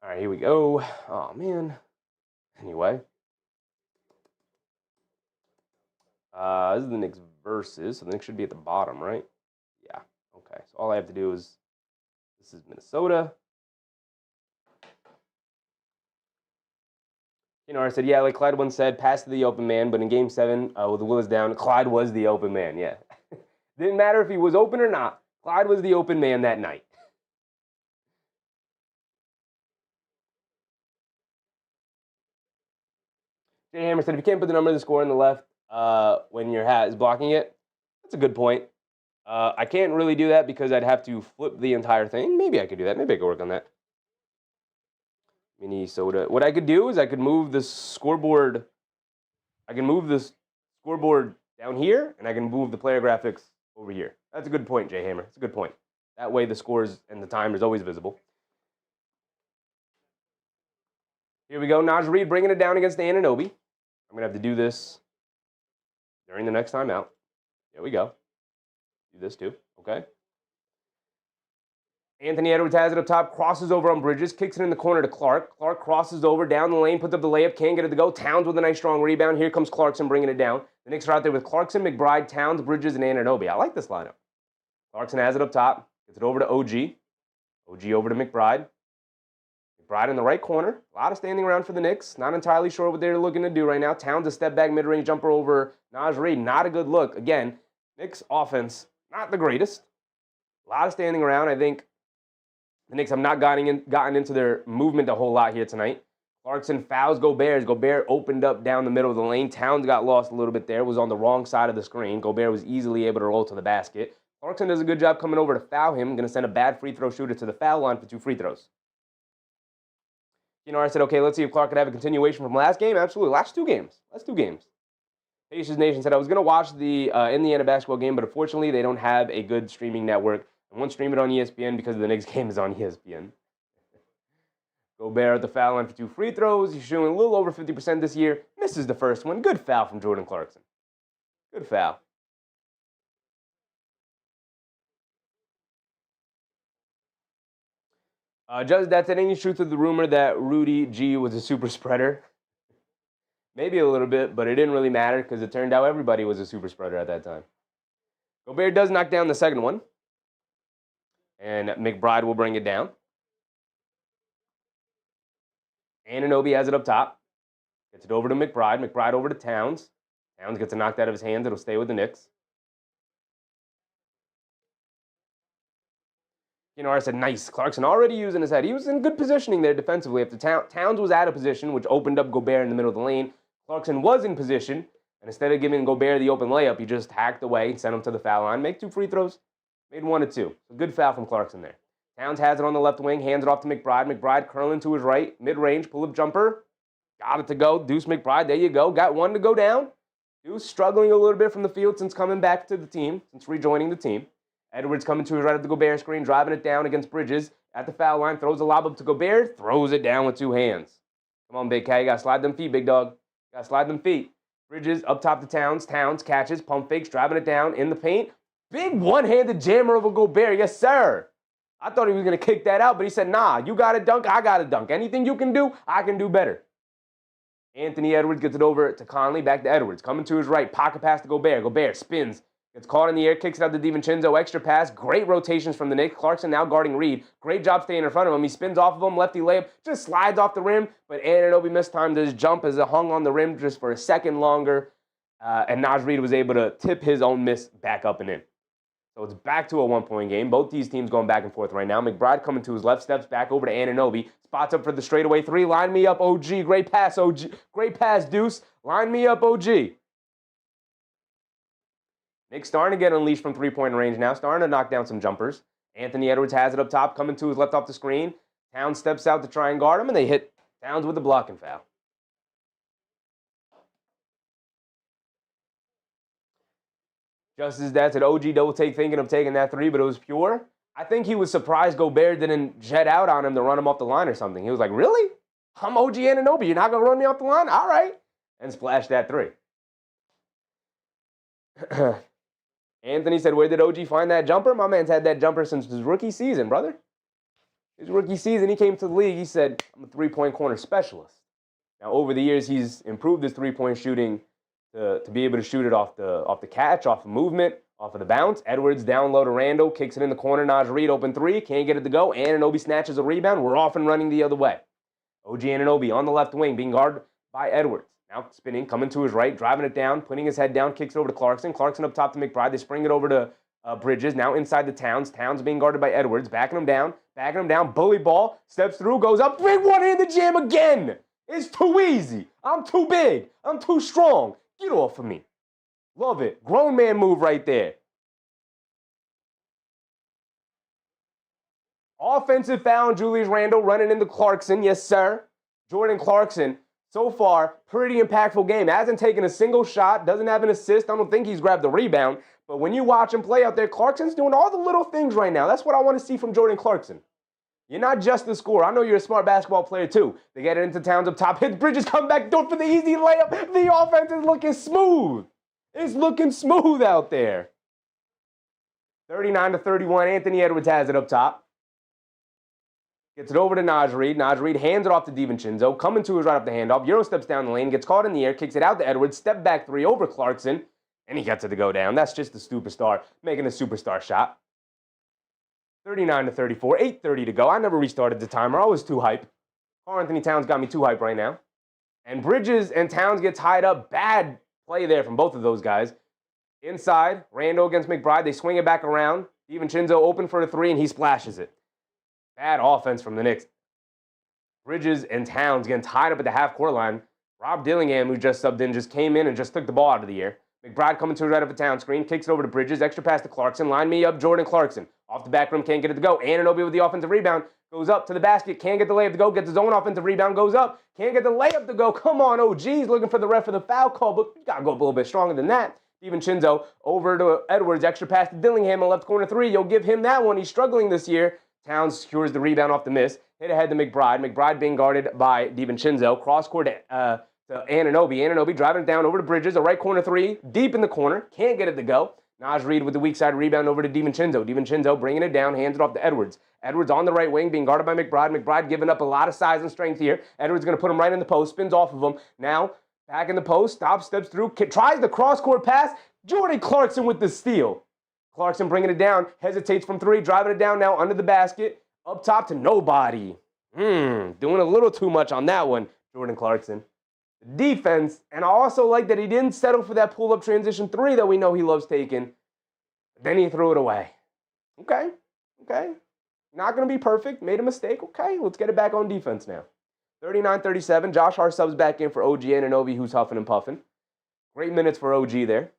All right, here we go. Oh, man. Anyway. This is the Knicks versus, so the Knicks should be at the bottom, right? Yeah, okay. So all I have to do is, this is Minnesota. You know, I said, yeah, like Clyde once said, pass to the open man, but in Game 7, with Willis down, Clyde was the open man, yeah. Didn't matter if he was open or not. Clyde was the open man that night. Jay Hammer said, if you can't put the number of the score on the left when your hat is blocking it, that's a good point. I can't really do that because I'd have to flip the entire thing. Maybe I could do that. Maybe I could work on that. Minnesota. What I could do is I could move the scoreboard. I can move this scoreboard down here, and I can move the player graphics over here. That's a good point, Jay Hammer. That's a good point. That way the scores and the timer is always visible. Here we go. Naj Reid bringing it down against Anunoby. I'm going to have to do this during the next timeout. There we go. Do this too. Okay. Anthony Edwards has it up top, crosses over on Bridges, kicks it in the corner to Clark. Clark crosses over, down the lane, puts up the layup, can't get it to go. Towns with a nice strong rebound. Here comes Clarkson bringing it down. The Knicks are out there with Clarkson, McBride, Towns, Bridges, and Anunoby. I like this lineup. Clarkson has it up top, gets it over to OG. OG over to McBride. McBride in the right corner. A lot of standing around for the Knicks. Not entirely sure what they're looking to do right now. Towns a step back mid-range jumper over Naj Reid. Not a good look. Again, Knicks offense, not the greatest. A lot of standing around. I think the Knicks have not gotten into their movement a whole lot here tonight. Clarkson fouls Gobert. Gobert opened up down the middle of the lane. Towns got lost a little bit there. Was on the wrong side of the screen. Gobert was easily able to roll to the basket. Clarkson does a good job coming over to foul him. Going to send a bad free throw shooter to the foul line for 2 free throws. You know, I said, okay, let's see if Clark could have a continuation from last game. Absolutely. Last two games. Pacers Nation said, I was going to watch the Indiana basketball game, but unfortunately they don't have a good streaming network. I won't stream it on ESPN because the Knicks game is on ESPN. Gobert at the foul line for 2 free throws. He's shooting a little over 50% this year. Misses the first one. Good foul from Jordan Clarkson. Good foul. Just that's any truth of the rumor that Rudy G was a super spreader? Maybe a little bit, but it didn't really matter because it turned out everybody was a super spreader at that time. Gobert does knock down the second one. And McBride will bring it down. Anunoby has it up top. Gets it over to McBride. McBride over to Towns. Towns gets it knocked out of his hands. It'll stay with the Knicks. I said, nice. Clarkson already using his head. He was in good positioning there defensively. If the Towns was out of position, which opened up Gobert in the middle of the lane, Clarkson was in position. And instead of giving Gobert the open layup, he just hacked away and sent him to the foul line. Make 2 free throws. Made 1 of 2. A good foul from Clarkson there. Towns has it on the left wing. Hands it off to McBride. McBride curling to his right. Mid-range. Pull-up jumper. Got it to go. Deuce McBride. There you go. Got 1 to go down. Deuce struggling a little bit from the field since coming back to the team, since rejoining the team. Edwards coming to his right at the Gobert screen, driving it down against Bridges at the foul line, throws a lob up to Gobert, throws it down with 2 hands. Come on, big cat, you got to slide them feet, big dog. Got to slide them feet. Bridges up top to Towns. Towns catches, pump fakes, driving it down in the paint. Big one-handed jammer of a Gobert, yes, sir. I thought he was going to kick that out, but he said, nah, you got to dunk, I got to dunk. Anything you can do, I can do better. Anthony Edwards gets it over to Conley, back to Edwards. Coming to his right, pocket pass to Gobert. Gobert spins. Gets caught in the air, kicks it out to DiVincenzo, extra pass, great rotations from the Knicks. Clarkson now guarding Reed. Great job staying in front of him. He spins off of him, lefty layup, just slides off the rim, but Anunoby mistimed his jump as it hung on the rim just for a second longer, and Naz Reid was able to tip his own miss back up and in. So it's back to a 1-point game. Both these teams going back and forth right now. McBride coming to his left, steps back over to Anunoby, spots up for the straightaway 3. Line me up, OG. Great pass, OG. Great pass, Deuce. Line me up, OG. Knicks starting to get unleashed from 3-point range now, starting to knock down some jumpers. Anthony Edwards has it up top, coming to his left off the screen. Towns steps out to try and guard him, and they hit Towns with the blocking foul. Just as that said, OG double take thinking of taking that 3, but it was pure. I think he was surprised Gobert didn't jet out on him to run him off the line or something. He was like, really? I'm OG Anunoby. You're not going to run me off the line? All right. And splashed that 3. Anthony said, where did OG find that jumper? My man's had that jumper since his rookie season, brother. His rookie season, he came to the league, he said, I'm a 3-point corner specialist. Now, over the years, he's improved his 3-point shooting to be able to shoot it off the catch, off the movement, off of the bounce. Edwards down low to Randall, kicks it in the corner. Naz Reid, open 3, can't get it to go. Anunoby snatches a rebound. We're off and running the other way. OG Anunoby on the left wing, being guarded by Edwards. Now spinning, coming to his right, driving it down, putting his head down, kicks it over to Clarkson. Clarkson up top to McBride. They spring it over to Bridges. Now inside the Towns. Towns being guarded by Edwards. Backing him down. Bully ball. Steps through, goes up. Big one-handed jam again. It's too easy. I'm too big. I'm too strong. Get off of me. Love it. Grown man move right there. Offensive foul on Julius Randle running into Clarkson. Yes, sir. Jordan Clarkson. So far, pretty impactful game. Hasn't taken a single shot, doesn't have an assist. I don't think he's grabbed the rebound. But when you watch him play out there, Clarkson's doing all the little things right now. That's what I want to see from Jordan Clarkson. You're not just the scorer. I know you're a smart basketball player, too. They get it into Towns up top. Hit Bridges, come back, door for the easy layup. The offense is looking smooth. It's looking smooth out there. 39-31. Anthony Edwards has it up top. Gets it over to Naz Reid. Naz Reid hands it off to DiVincenzo. Coming to his right up the handoff. Euro steps down the lane. Gets caught in the air. Kicks it out to Edwards. Step back 3 over Clarkson. And he gets it to go down. That's just the superstar making a superstar shot. 39-34. 8:30 to go. I never restarted the timer. I was too hype. Karl-Anthony Towns got me too hype right now. And Bridges and Towns get tied up. Bad play there from both of those guys. Inside. Randall against McBride. They swing it back around. DiVincenzo open for a 3, and he splashes it. Bad offense from the Knicks. Bridges and Towns getting tied up at the half-court line. Rob Dillingham, who just subbed in, just came in and just took the ball out of the air. McBride coming to his right of the Towns screen, kicks it over to Bridges, extra pass to Clarkson. Line me up, Jordan Clarkson. Off the back rim, can't get it to go. Anunoby with the offensive rebound. Goes up to the basket, can't get the layup to go, gets his own offensive rebound, goes up, can't get the layup to go. Come on, OG's looking for the ref for the foul call, but you gotta go a little bit stronger than that. DiVincenzo over to Edwards, extra pass to Dillingham in left corner three. You'll give him that one. He's struggling this year. Towns secures the rebound off the miss. Hit ahead to McBride. McBride being guarded by DiVincenzo. Cross court to Anunoby. Anunoby driving it down over to Bridges. A right corner three, deep in the corner. Can't get it to go. Naj Reid with the weak side rebound over to DiVincenzo. DiVincenzo bringing it down, hands it off to Edwards. Edwards on the right wing, being guarded by McBride. McBride giving up a lot of size and strength here. Edwards going to put him right in the post, spins off of him. Now, back in the post, stops, steps through, tries the cross-court pass. Jordan Clarkson with the steal. Clarkson bringing it down, hesitates from three, driving it down now under the basket. Up top to nobody. Doing a little too much on that one, Jordan Clarkson. Defense, and I also like that he didn't settle for that pull-up transition three that we know he loves taking. But then he threw it away. Okay. Not going to be perfect. Made a mistake. Okay, let's get it back on defense now. 39-37. Josh Hart subs back in for OG Anunoby, who's huffing and puffing. Great minutes for OG there.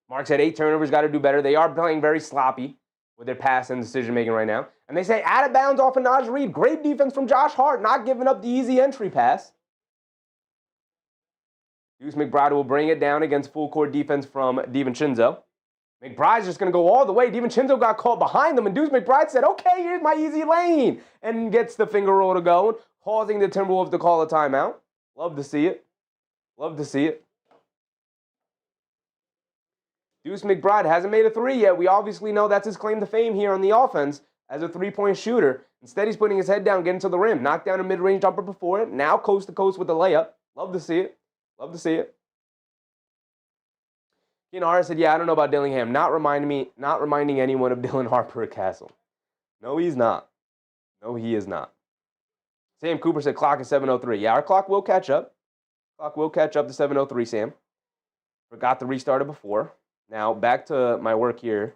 Mark's had 8 turnovers, got to do better. They are playing very sloppy with their pass and decision-making right now. And they say out of bounds off of Naj Reid. Great defense from Josh Hart, not giving up the easy entry pass. Deuce McBride will bring it down against full court defense from DiVincenzo. McBride's just going to go all the way. DiVincenzo got caught behind them, and Deuce McBride said, okay, here's my easy lane, and gets the finger roll to go, causing the Timberwolves to call a timeout. Love to see it. Deuce McBride hasn't made a three yet. We obviously know that's his claim to fame here on the offense as a three-point shooter. Instead, he's putting his head down, getting to the rim. Knocked down a mid-range jumper before it. Now coast to coast with the layup. Love to see it. Keenar said, yeah, I don't know about Dillingham. Not reminding anyone of Dylan Harper at Castle. No, he's not. No, he is not. Sam Cooper said clock is 7:03. Yeah, our clock will catch up. To 7:03, Sam. Forgot to restart it before. Now, back to my work here.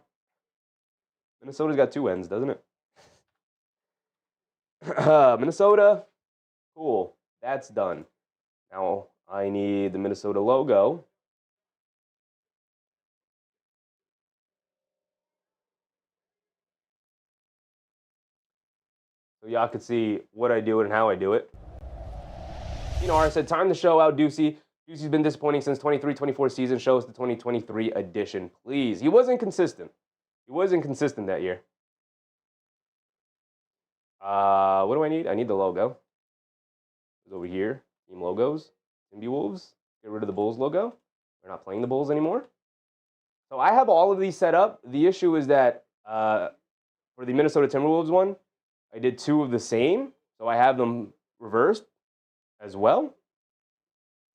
Minnesota's got 2 ends, doesn't it? Minnesota. Cool. That's done. Now, I need the Minnesota logo. So y'all could see what I do and how I do it. I said, time to show out Deucey. Deucey's been disappointing since 23-24 season. Show us the 2023 edition, please. He wasn't consistent. That year. What do I need? I need the logo. It's over here. Team logos. Timberwolves. Get rid of the Bulls logo. We're not playing the Bulls anymore. So I have all of these set up. The issue is that for the Minnesota Timberwolves one, I did 2 of the same. So I have them reversed as well.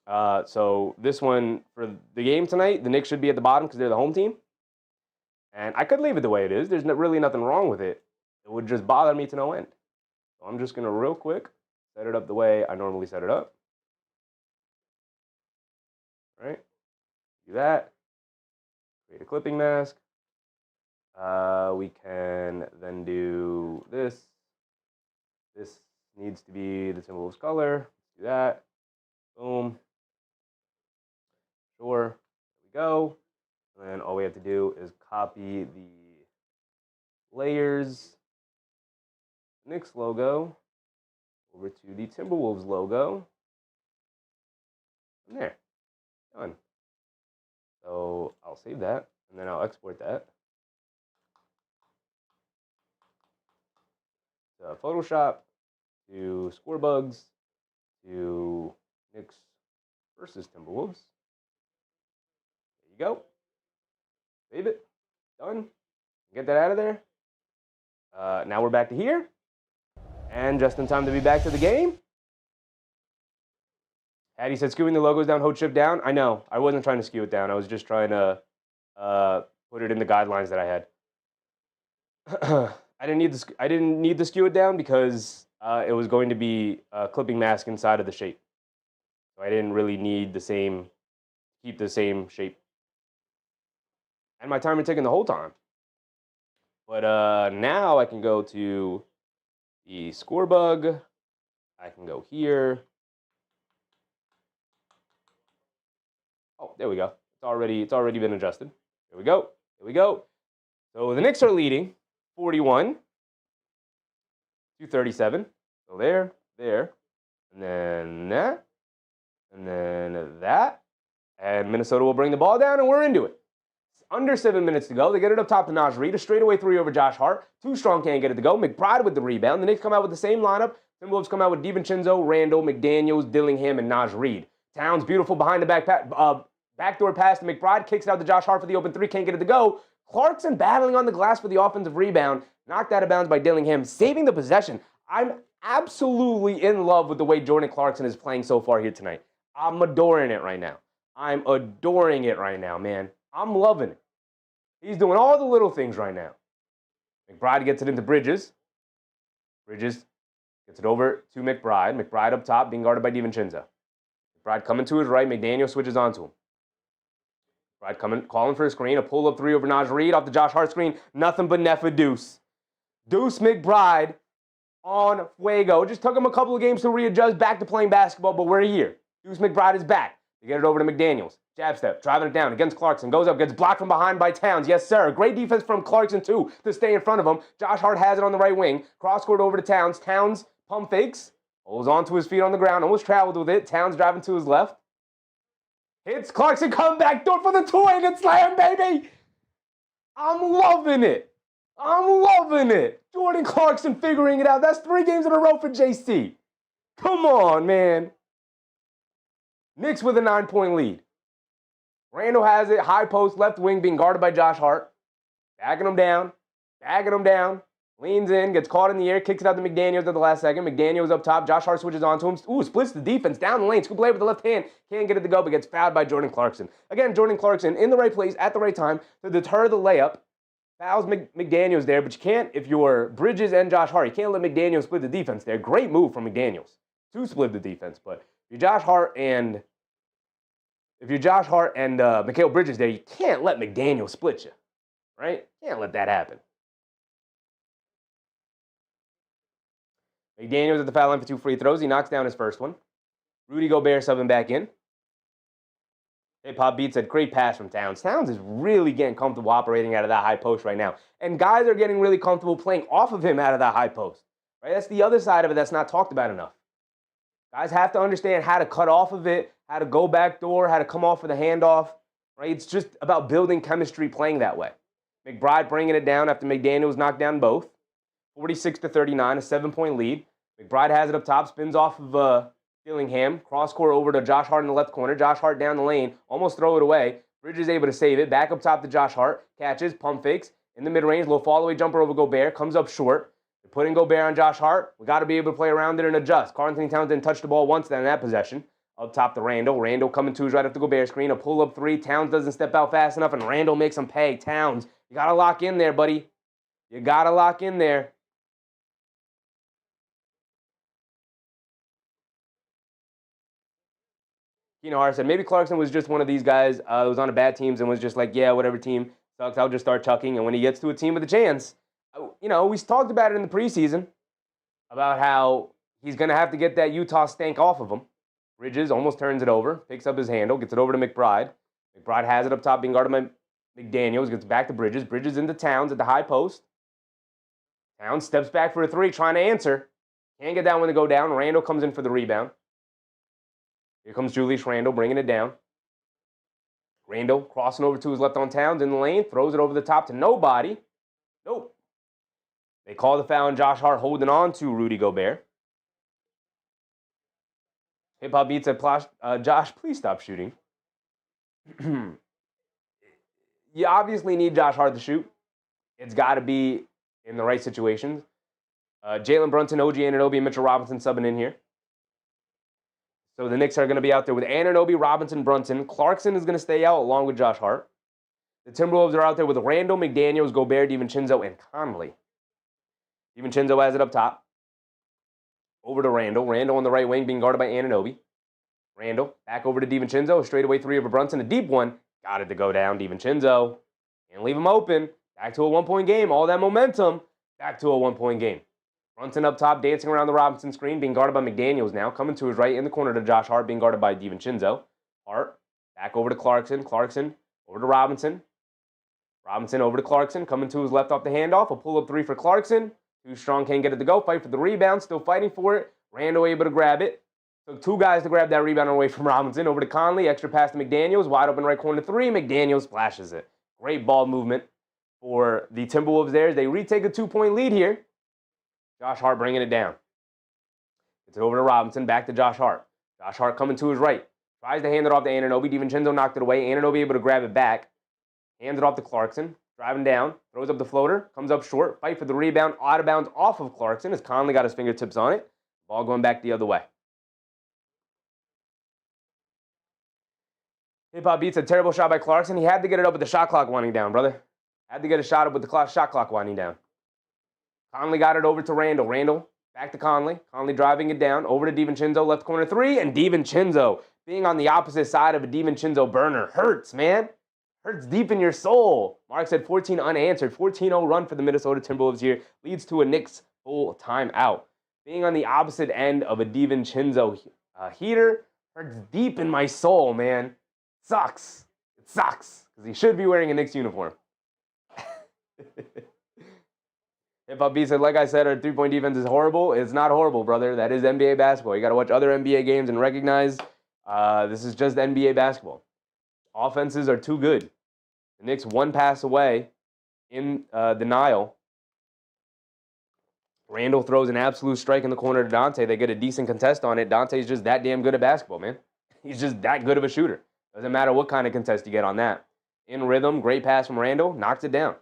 So this one, for the game tonight, the Knicks should be at the bottom because they're the home team. And I could leave it the way it is. There's really nothing wrong with it. It would just bother me to no end. So I'm just going to real quick set it up the way I normally set it up. All right. Do that. Create a clipping mask. We can then do this. This needs to be the Timberwolves color. Let's do that. Boom. Sure. There we go. And then all we have to do is copy the layers Knicks logo over to the Timberwolves logo. And there. Done. So I'll save that, and then I'll export that to Photoshop, to Scorebugs, to Knicks versus Timberwolves. There you go. Save it. Done. Get that out of there. Now we're back to here. And just in time to be back to the game. Hattie said, skewing the logos down, hold shift down. I know. I wasn't trying to skew it down. I was just trying to put it in the guidelines that I had. I didn't need to skew it down because it was going to be a clipping mask inside of the shape. So I didn't really need keep the same shape. And my timer ticking the whole time. But now I can go to the score bug. I can go here. Oh, there we go. It's already been adjusted. Here we go. Here we go. So the Knicks are leading 41 to 37. So there, and then that, and then that. And Minnesota will bring the ball down, and we're into it. Under 7 minutes to go. They get it up top to Naj Reid. A straightaway three over Josh Hart. Too strong, can't get it to go. McBride with the rebound. The Knicks come out with the same lineup. Timberwolves come out with DiVincenzo, Randall, McDaniels, Dillingham, and Naj Reid. Towns, beautiful behind the backdoor pass to McBride. Kicks it out to Josh Hart for the open three. Can't get it to go. Clarkson battling on the glass for the offensive rebound. Knocked out of bounds by Dillingham, saving the possession. I'm absolutely in love with the way Jordan Clarkson is playing so far here tonight. I'm adoring it right now. I'm adoring it right now, man. I'm loving it. He's doing all the little things right now. McBride gets it into Bridges. Bridges gets it over to McBride. McBride up top, being guarded by DiVincenzo. McBride coming to his right. McDaniel switches onto him. McBride calling for a screen. A pull-up three over Naj Reid off the Josh Hart screen. Nothing but net for Deuce. Deuce McBride on fuego. It just took him a couple of games to readjust back to playing basketball, but we're here. Deuce McBride is back. They get it over to McDaniels. Jab step, driving it down against Clarkson. Goes up, gets blocked from behind by Towns. Yes, sir. Great defense from Clarkson, too, to stay in front of him. Josh Hart has it on the right wing. Cross-court over to Towns. Towns pump fakes. Holds onto his feet on the ground. Almost traveled with it. Towns driving to his left. Hits Clarkson, come back door for the two-handed slam, baby. I'm loving it. I'm loving it. Jordan Clarkson figuring it out. That's 3 games in a row for JC. Come on, man. Knicks with a 9-point lead. Randall has it, high post, left wing, being guarded by Josh Hart. Bagging him down, leans in, gets caught in the air, kicks it out to McDaniels at the last second. McDaniels up top, Josh Hart switches onto him. Ooh, splits the defense down the lane. Scoop play with the left hand, can't get it to go, but gets fouled by Jordan Clarkson. Again, Jordan Clarkson in the right place at the right time to deter the layup. Fouls McDaniels there, but you can't, if you're Bridges and Josh Hart, you can't let McDaniels split the defense there. Great move from McDaniels to split the defense, but if you're Josh Hart and Mikal Bridges there, you can't let McDaniel split you, right? Can't let that happen. McDaniels at the foul line for 2 free throws. He knocks down his first one. Rudy Gobert subbing back in. Hip-hop beat said, great pass from Towns. Towns is really getting comfortable operating out of that high post right now. And guys are getting really comfortable playing off of him out of that high post. Right? That's the other side of it that's not talked about enough. Guys have to understand how to cut off of it, how to go back door, how to come off with a handoff. Right? It's just about building chemistry playing that way. McBride bringing it down after McDaniels knocked down both. 46-39, a 7-point lead. McBride has it up top, spins off of Dillingham. Cross-court over to Josh Hart in the left corner. Josh Hart down the lane, almost throw it away. Bridges able to save it. Back up top to Josh Hart. Catches, pump fakes. In the mid-range, low fall-away jumper over Gobert. Comes up short. They're putting Gobert on Josh Hart. We got to be able to play around it and adjust. Karl-Anthony Towns didn't touch the ball once then in that possession. Up top to Randall. Randall coming to his right after Gobert screen. A pull-up three. Towns doesn't step out fast enough, and Randall makes him pay. Towns, you got to lock in there, buddy. You got to lock in there. Hart said, maybe Clarkson was just one of these guys who was on a bad teams and was just like, yeah, whatever team sucks, I'll just start chucking. And when he gets to a team with a chance, we talked about it in the preseason about how he's going to have to get that Utah stank off of him. Bridges almost turns it over, picks up his handle, gets it over to McBride. McBride has it up top, being guarded by McDaniels, gets back to Bridges. Bridges into Towns at the high post. Towns steps back for a three, trying to answer. Can't get that one to go down. Randall comes in for the rebound. Here comes Julius Randall bringing it down. Randall crossing over to his left on Towns in the lane, throws it over the top to nobody. Nope. They call the foul on Josh Hart holding on to Rudy Gobert. Hip-hop beats at Josh, please stop shooting. You obviously need Josh Hart to shoot. It's got to be in the right situations. Jalen Brunson, OG Anunoby, and Mitchell Robinson subbing in here. So the Knicks are going to be out there with Anunoby, Robinson, Brunson. Clarkson is going to stay out along with Josh Hart. The Timberwolves are out there with Randall, McDaniels, Gobert, DiVincenzo, and Conley. DiVincenzo has it up top. Over to Randall. Randall on the right wing being guarded by Anunoby. Randall back over to DiVincenzo. A straightaway three over Brunson. A deep one. Got it to go down. DiVincenzo. Can't leave him open. Back to a one-point game. All that momentum. Back to a one-point game. Brunson up top, dancing around the Robinson screen, being guarded by McDaniels now. Coming to his right in the corner to Josh Hart, being guarded by DiVincenzo. Hart back over to Clarkson. Clarkson over to Robinson. Robinson over to Clarkson, coming to his left off the handoff. A pull-up three for Clarkson. Too strong, can't get it to go. Fight for the rebound, still fighting for it. Randall able to grab it. Took two guys to grab that rebound away from Robinson. Over to Conley, extra pass to McDaniels. Wide open right corner three. McDaniels splashes it. Great ball movement for the Timberwolves there. They retake a 2-point lead here. Josh Hart bringing it down. It's over to Robinson, back to Josh Hart. Josh Hart coming to his right. Tries to hand it off to Anunoby. DiVincenzo knocked it away. Anunoby able to grab it back. Hands it off to Clarkson. Driving down. Throws up the floater. Comes up short. Fight for the rebound. Out of bounds off of Clarkson as Conley got his fingertips on it. Ball going back the other way. Hip-hop beats a terrible shot by Clarkson. He had to get it up with the shot clock winding down, brother. Had to get a shot up with the shot clock winding down. Conley got it over to Randall. Randall back to Conley. Conley driving it down. Over to DiVincenzo, left corner three. And DiVincenzo being on the opposite side of a DiVincenzo burner hurts, man. Hurts deep in your soul. Mark said 14 unanswered. 14-0 run for the Minnesota Timberwolves here. Leads to a Knicks full timeout. Being on the opposite end of a DiVincenzo heater hurts deep in my soul, man. Sucks. It sucks. Because he should be wearing a Knicks uniform. Hip-Hop B said, like I said, our three-point defense is horrible. It's not horrible, brother. That is NBA basketball. You got to watch other NBA games and recognize this is just NBA basketball. Offenses are too good. The Knicks one pass away in denial. Randall throws an absolute strike in the corner to Dante. They get a decent contest on it. Dante's just that damn good at basketball, man. He's just that good of a shooter. Doesn't matter what kind of contest you get on that. In rhythm, great pass from Randall. Knocks it down.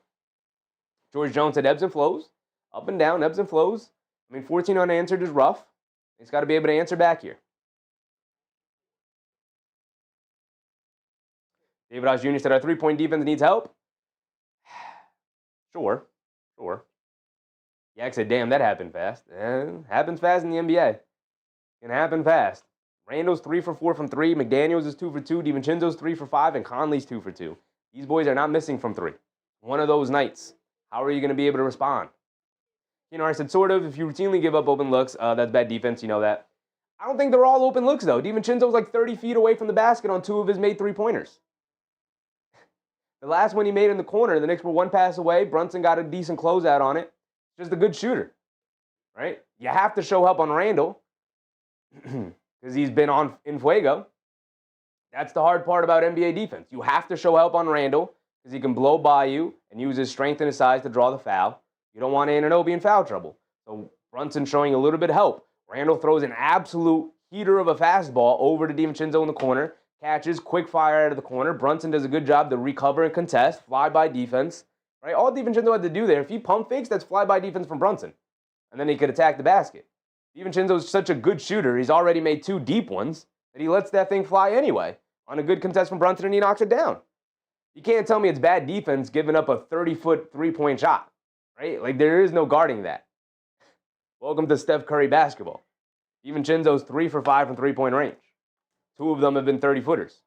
George Jones said ebbs and flows. Up and down, ebbs and flows. I mean, 14 unanswered is rough. He's got to be able to answer back here. David Osh Jr. said our three-point defense needs help. Sure. Yak said, damn, that happened fast. Happens fast in the NBA. Can happen fast. Randall's 3 for 4 from 3. McDaniels is 2 for 2. DiVincenzo's 3 for 5. And Conley's 2 for 2. These boys are not missing from 3. One of those nights. How are you going to be able to respond? I said, sort of. If you routinely give up open looks, that's bad defense. You know that. I don't think they're all open looks, though. DiVincenzo's like 30 feet away from the basket on 2 of his made three-pointers. The last one he made in the corner, the Knicks were one pass away. Brunson got a decent closeout on it. Just a good shooter, right? You have to show help on Randall because he's been on in fuego. That's the hard part about NBA defense. You have to show help on Randall because he can blow by you and use his strength and his size to draw the foul. You don't want Anunoby in foul trouble. So Brunson showing a little bit of help. Randall throws an absolute heater of a fastball over to DiVincenzo in the corner. Catches, quick fire out of the corner. Brunson does a good job to recover and contest. Fly-by defense. Right? All DiVincenzo had to do there, if he pump fakes, that's fly-by defense from Brunson. And then he could attack the basket. DiVincenzo's such a good shooter, he's already made 2 deep ones, that he lets that thing fly anyway. On a good contest from Brunson, and he knocks it down. You can't tell me it's bad defense giving up a 30-foot three-point shot. Right? Like, there is no guarding that. Welcome to Steph Curry basketball. DiVincenzo's 3 for 5 from three-point range. 2 of them have been 30-footers.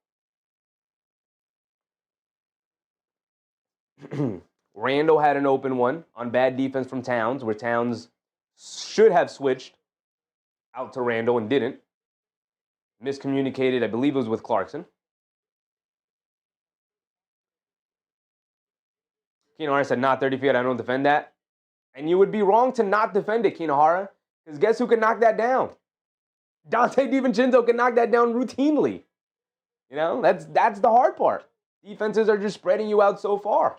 Randall had an open one on bad defense from Towns, where Towns should have switched out to Randall and didn't. Miscommunicated, I believe it was with Clarkson. Kinohara said, not 30 feet, I don't defend that. And you would be wrong to not defend it, Kinohara, because guess who can knock that down? Dante DiVincenzo can knock that down routinely. You know, that's the hard part. Defenses are just spreading you out so far.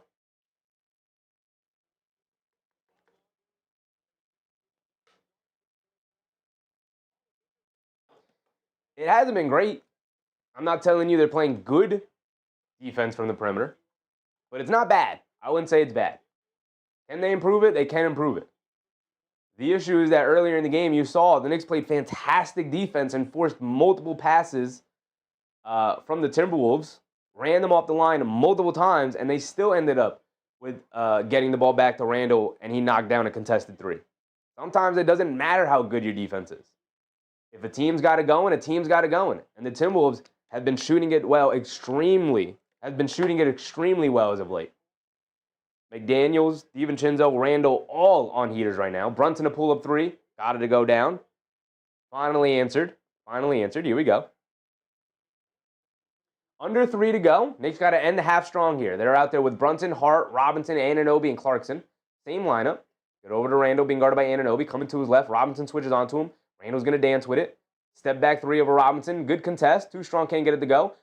It hasn't been great. I'm not telling you they're playing good defense from the perimeter, but it's not bad. I wouldn't say it's bad. Can they improve it? They can improve it. The issue is that earlier in the game, you saw the Knicks played fantastic defense and forced multiple passes from the Timberwolves, ran them off the line multiple times, and they still ended up with getting the ball back to Randall, and he knocked down a contested 3. Sometimes it doesn't matter how good your defense is. If a team's got it going, a team's got it going. And the Timberwolves have been shooting it extremely well as of late. McDaniels, DiVincenzo, Randall, all on heaters right now. Brunson a pull-up 3. Got it to go down. Finally answered. Here we go. Under 3 to go. Knicks got to end the half strong here. They're out there with Brunson, Hart, Robinson, Anunoby, and Clarkson. Same lineup. Get over to Randall, being guarded by Anunoby. Coming to his left. Robinson switches onto him. Randall's going to dance with it. Step back 3 over Robinson. Good contest. Too strong, can't get it to go.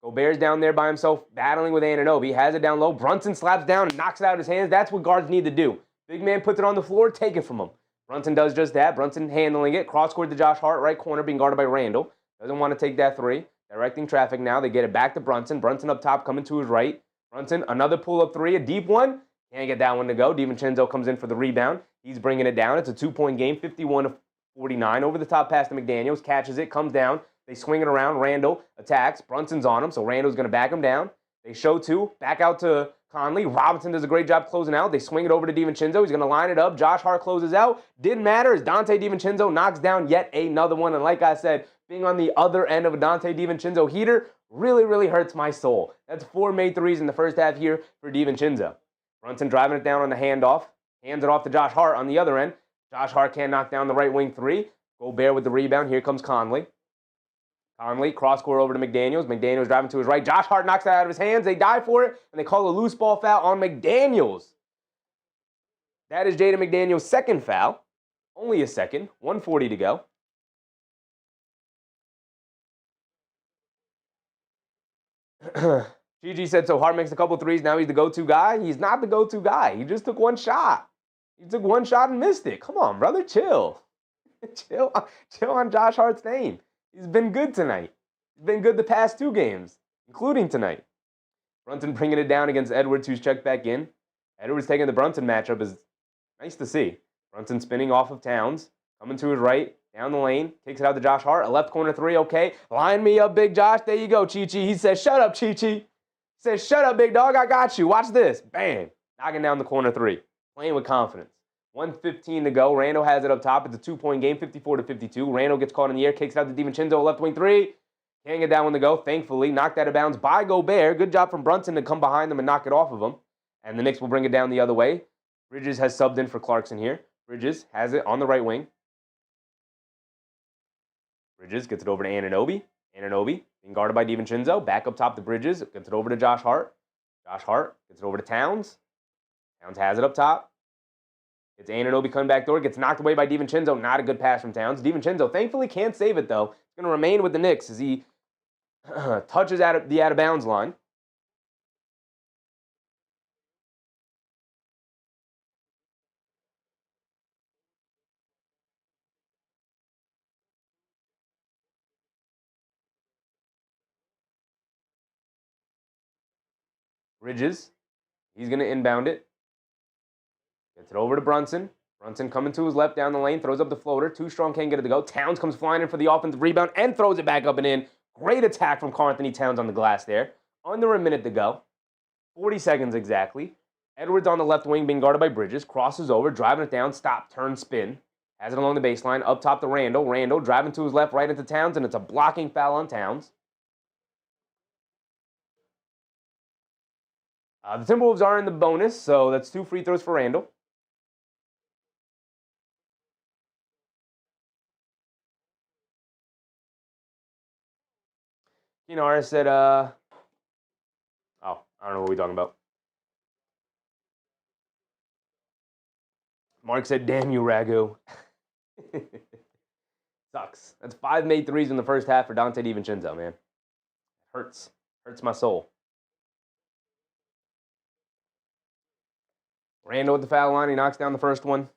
Gobert's down there by himself, battling with Anunoby. Has it down low. Brunson slaps down and knocks it out of his hands. That's what guards need to do. Big man puts it on the floor, take it from him. Brunson does just that. Brunson handling it. Cross court to Josh Hart, right corner, being guarded by Randall. Doesn't want to take that 3. Directing traffic now. They get it back to Brunson. Brunson up top, coming to his right. Brunson, another pull-up 3, a deep one. Can't get that one to go. DiVincenzo comes in for the rebound. He's bringing it down. It's a 2-point game, 51-49. Over the top pass to McDaniels. Catches it, comes down. They swing it around. Randall attacks. Brunson's on him, so Randall's going to back him down. They show 2. Back out to Conley. Robinson does a great job closing out. They swing it over to DiVincenzo. He's going to line it up. Josh Hart closes out. Didn't matter as Dante DiVincenzo knocks down yet another one. And like I said, being on the other end of a Dante DiVincenzo heater really, really hurts my soul. That's 4 made threes in the first half here for DiVincenzo. Brunson driving it down on the handoff. Hands it off to Josh Hart on the other end. Josh Hart can't knock down the right wing 3. Gobert with the rebound. Here comes Conley. Conley, cross-court over to McDaniels. McDaniels driving to his right. Josh Hart knocks it out of his hands. They die for it, and they call a loose ball foul on McDaniels. That is Jaden McDaniels' second foul. Only a second. 1:40 to go. GG said, so Hart makes a couple threes. Now he's the go-to guy. He's not the go-to guy. He just took 1 shot. He took 1 shot and missed it. Come on, brother. Chill. Chill on Josh Hart's name. He's been good tonight. He's been good the past 2 games, including tonight. Brunson bringing it down against Edwards, who's checked back in. Edwards taking the Brunson matchup is nice to see. Brunson spinning off of Towns, coming to his right, down the lane, kicks it out to Josh Hart. A left corner 3, okay. Line me up, Big Josh. There you go, Chi-Chi. He says, shut up, Chi-Chi. He says, shut up, big dog. I got you. Watch this. Bam. Knocking down the corner 3. Playing with confidence. 1:15 to go. Randall has it up top. It's a 2-point game, 54-52. Randall gets caught in the air, kicks it out to DiVincenzo, left wing 3. Can't get that one to go, thankfully. Knocked out of bounds by Gobert. Good job from Brunson to come behind them and knock it off of him. And the Knicks will bring it down the other way. Bridges has subbed in for Clarkson here. Bridges has it on the right wing. Bridges gets it over to Anunoby. Anunoby being guarded by DiVincenzo. Back up top to Bridges. Gets it over to Josh Hart. Josh Hart gets it over to Towns. Towns has it up top. It's Anunoby coming back door. Gets knocked away by DiVincenzo. Not a good pass from Towns. DiVincenzo thankfully can't save it, though. It's going to remain with the Knicks as he touches the out-of-bounds line. Bridges. He's going to inbound it. Gets it over to Brunson. Brunson coming to his left down the lane. Throws up the floater. Too strong, can't get it to go. Towns comes flying in for the offensive rebound and throws it back up and in. Great attack from Karl-Anthony Towns on the glass there. Under a minute to go. 40 seconds exactly. Edwards on the left wing being guarded by Bridges. Crosses over, driving it down. Stop, turn, spin. Has it along the baseline. Up top to Randall. Randall driving to his left, right into Towns, and it's a blocking foul on Towns. The Timberwolves are in the bonus, so that's 2 free throws for Randall. Kinara said, oh, I don't know what we're talking about. Mark said, damn you, Ragu. Sucks. That's 5 made threes in the first half for Dante DiVincenzo, man. Hurts. Hurts my soul. Randall with the foul line. He knocks down the first one.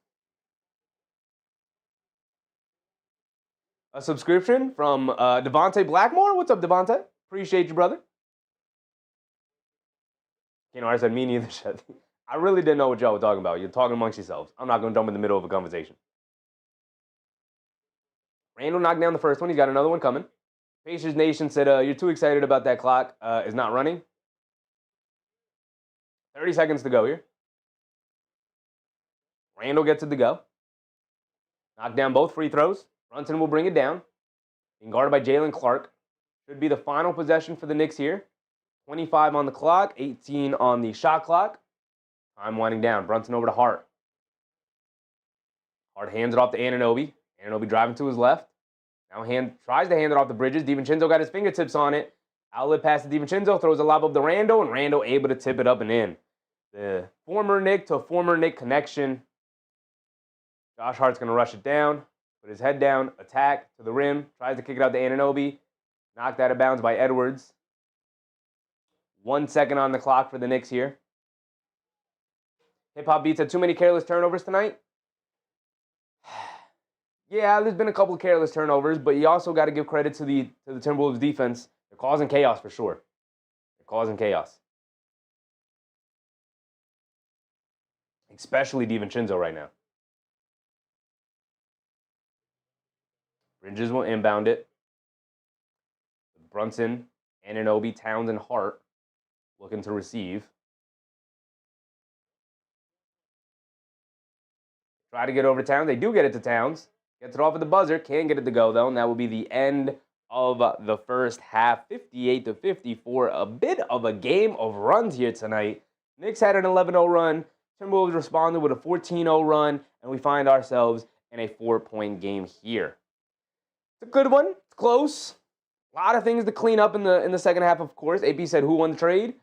A subscription from Devontae Blackmore. What's up, Devontae? Appreciate you, brother. I said, me neither. I really didn't know what y'all were talking about. You're talking amongst yourselves. I'm not going to jump in the middle of a conversation. Randall knocked down the first one. He's got another one coming. Pacers Nation said, you're too excited about that clock. Is not running. 30 seconds to go here. Randall gets it to go. Knock down both free throws. Brunson will bring it down. Being guarded by Jalen Clark. Should be the final possession for the Knicks here. 25 on the clock, 18 on the shot clock. Time winding down. Brunson over to Hart. Hart hands it off to Anunoby. Anunoby driving to his left. Now tries to hand it off to Bridges. DiVincenzo got his fingertips on it. Outlet pass to DiVincenzo, throws a lob up to Randall, and Randall able to tip it up and in. The former Knick to former Knick connection. Josh Hart's going to rush it down, put his head down, attack to the rim, tries to kick it out to Anunoby. Knocked out of bounds by Edwards. 1 second on the clock for the Knicks here. Hip-hop beats had too many careless turnovers tonight. Yeah, there's been a couple of careless turnovers, but you also got to give credit to the Timberwolves defense. They're causing chaos for sure. They're causing chaos. Especially DiVincenzo right now. Bridges will inbound it. Brunson, Anunoby, Towns, and Hart looking to receive. Try to get over Towns. They do get it to Towns. Gets it off at the buzzer. Can't get it to go, though. And that will be the end of the first half. 58-54. A bit of a game of runs here tonight. Knicks had an 11-0 run. Timberwolves responded with a 14-0 run. And we find ourselves in a 4-point game here. It's a good one. It's close. A lot of things to clean up in the second half, of course. AP said, who won the trade?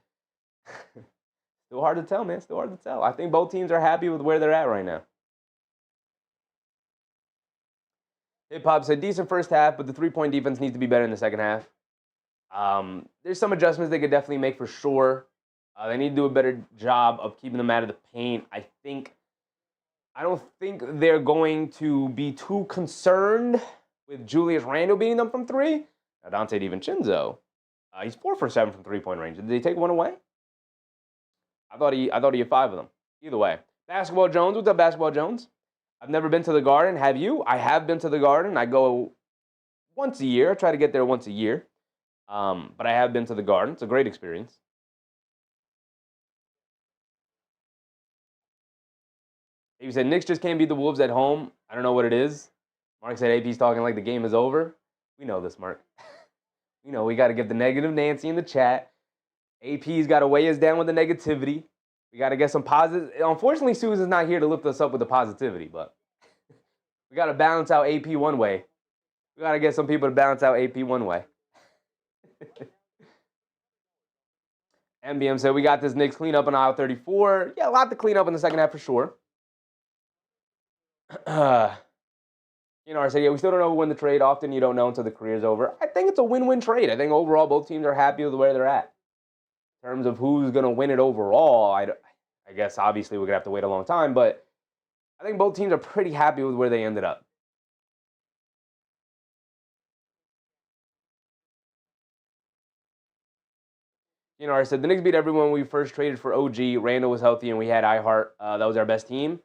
Still hard to tell, man. Still hard to tell. I think both teams are happy with where they're at right now. Hip-Hop said, decent first half, but the three-point defense needs to be better in the second half. There's some adjustments they could definitely make for sure. They need to do a better job of keeping them out of the paint. I don't think they're going to be too concerned with Julius Randle beating them from three. Now, Dante DiVincenzo, he's 4 for 7 from three-point range. Did they take one away? I thought he had 5 of them. Either way. Basketball Jones, what's up, Basketball Jones? I've never been to the Garden. Have you? I have been to the Garden. I go once a year. I try to get there once a year. But I have been to the Garden. It's a great experience. He said, Knicks just can't beat the Wolves at home. I don't know what it is. Mark said, AP's talking like the game is over. We know this, Mark. You know, we got to give the negative Nancy in the chat. AP's got to weigh us down with the negativity. We got to get some positive. Unfortunately, Susan's not here to lift us up with the positivity, but we got to balance out AP one way. We got to get some people to balance out AP one way. MBM said, we got this Knicks clean up on aisle 34. Yeah, a lot to clean up in the second half for sure. You know, I said, yeah, we still don't know who won the trade. Often you don't know until the career's over. I think it's a win-win trade. I think overall both teams are happy with where they're at. In terms of who's going to win it overall, I guess obviously we're going to have to wait a long time, but I think both teams are pretty happy with where they ended up. You know, I said, the Knicks beat everyone we first traded for OG. Randall was healthy, and we had iHeart. That was our best team.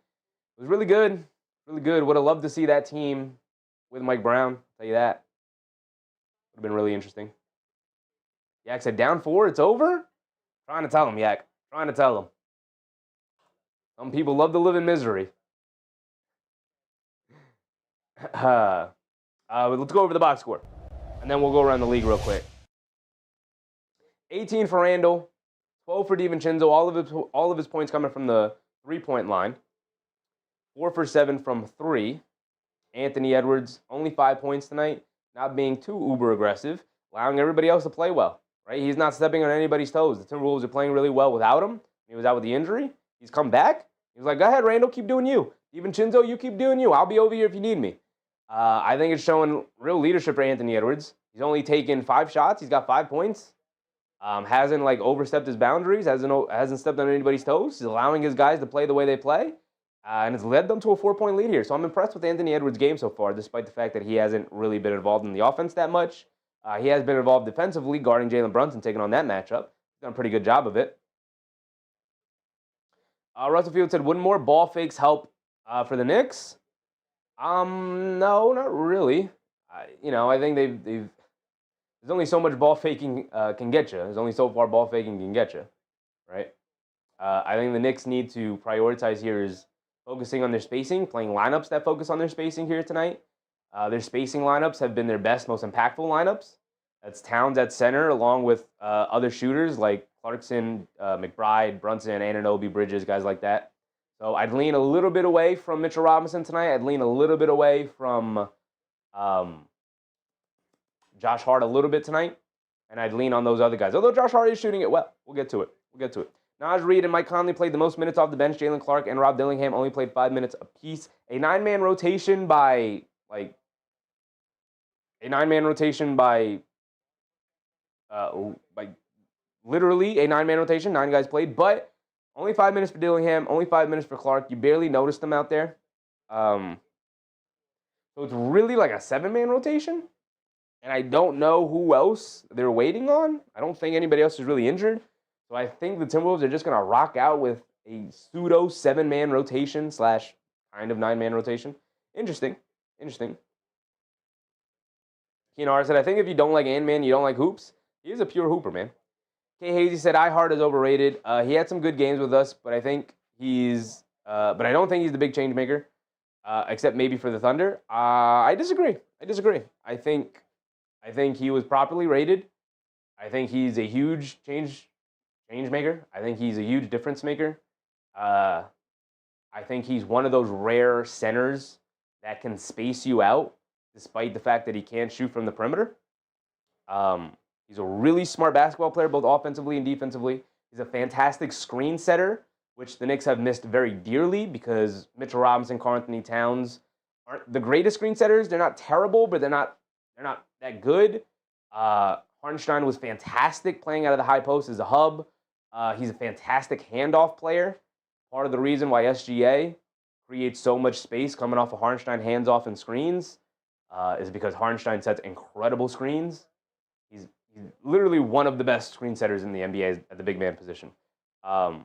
It was really good. Really good. Would have loved to see that team with Mike Brown. I'll tell you that. Would have been really interesting. Yak said, down 4, it's over? Trying to tell him, Yak. Trying to tell him. Some people love to live in misery. Let's go over the box score. And then we'll go around the league real quick. 18 for Randall. 12 for DiVincenzo. All of his points coming from the three-point line. 4 for 7 from 3. Anthony Edwards, only 5 points tonight. Not being too uber aggressive. Allowing everybody else to play well. Right? He's not stepping on anybody's toes. The Timberwolves are playing really well without him. He was out with the injury. He's come back. He was like, go ahead, Randall, keep doing you. DiVincenzo, you keep doing you. I'll be over here if you need me. I think it's showing real leadership for Anthony Edwards. He's only taken 5 shots. He's got 5 points. Hasn't overstepped his boundaries. Hasn't stepped on anybody's toes. He's allowing his guys to play the way they play. And it's led them to a 4-point lead here. So I'm impressed with Anthony Edwards' game so far, despite the fact that he hasn't really been involved in the offense that much. He has been involved defensively, guarding Jalen Brunson, taking on that matchup. He's done a pretty good job of it. Russell Field said, wouldn't more ball fakes help for the Knicks? No, not really. I think they've there's only so much ball faking can get you. There's only so far ball faking can get you, right? I think the Knicks need to prioritize here is focusing on their spacing, playing lineups that focus on their spacing here tonight. Their spacing lineups have been their best, most impactful lineups. That's Towns at center, along with other shooters like Clarkson, McBride, Brunson, Anunoby, Bridges, guys like that. So I'd lean a little bit away from Mitchell Robinson tonight. I'd lean a little bit away from Josh Hart a little bit tonight. and I'd lean on those other guys. Although Josh Hart is shooting it well. We'll get to it. Naj Reid and Mike Conley played the most minutes off the bench. Jalen Clark and Rob Dillingham only played 5 minutes apiece. A 9-man rotation by literally a 9-man rotation. 9 guys played, but only 5 minutes for Dillingham, only 5 minutes for Clark. You barely noticed them out there. So it's really like a 7-man rotation. And I don't know who else they're waiting on. I don't think anybody else is really injured. So I think the Timberwolves are just going to rock out with a pseudo 7-man rotation / kind of 9-man rotation. Interesting. Keenar said, I think if you don't like Ant-Man, you don't like hoops. He is a pure hooper, man. K. Hazy said, I Hart is overrated. He had some good games with us, but I think but I don't think he's the big change maker, except maybe for the Thunder. I disagree. I think he was properly rated. I think he's a huge change maker. I think he's a huge difference maker. I think he's one of those rare centers that can space you out, despite the fact that he can't shoot from the perimeter. He's a really smart basketball player, both offensively and defensively. He's a fantastic screen setter, which the Knicks have missed very dearly because Mitchell Robinson, Karl-Anthony Towns aren't the greatest screen setters. They're not terrible, but they're not that good. Hartenstein was fantastic playing out of the high post as a hub. He's a fantastic handoff player. Part of the reason why SGA creates so much space coming off of Hartenstein hands off and screens is because Hartenstein sets incredible screens. He's literally one of the best screen setters in the NBA at the big man position. And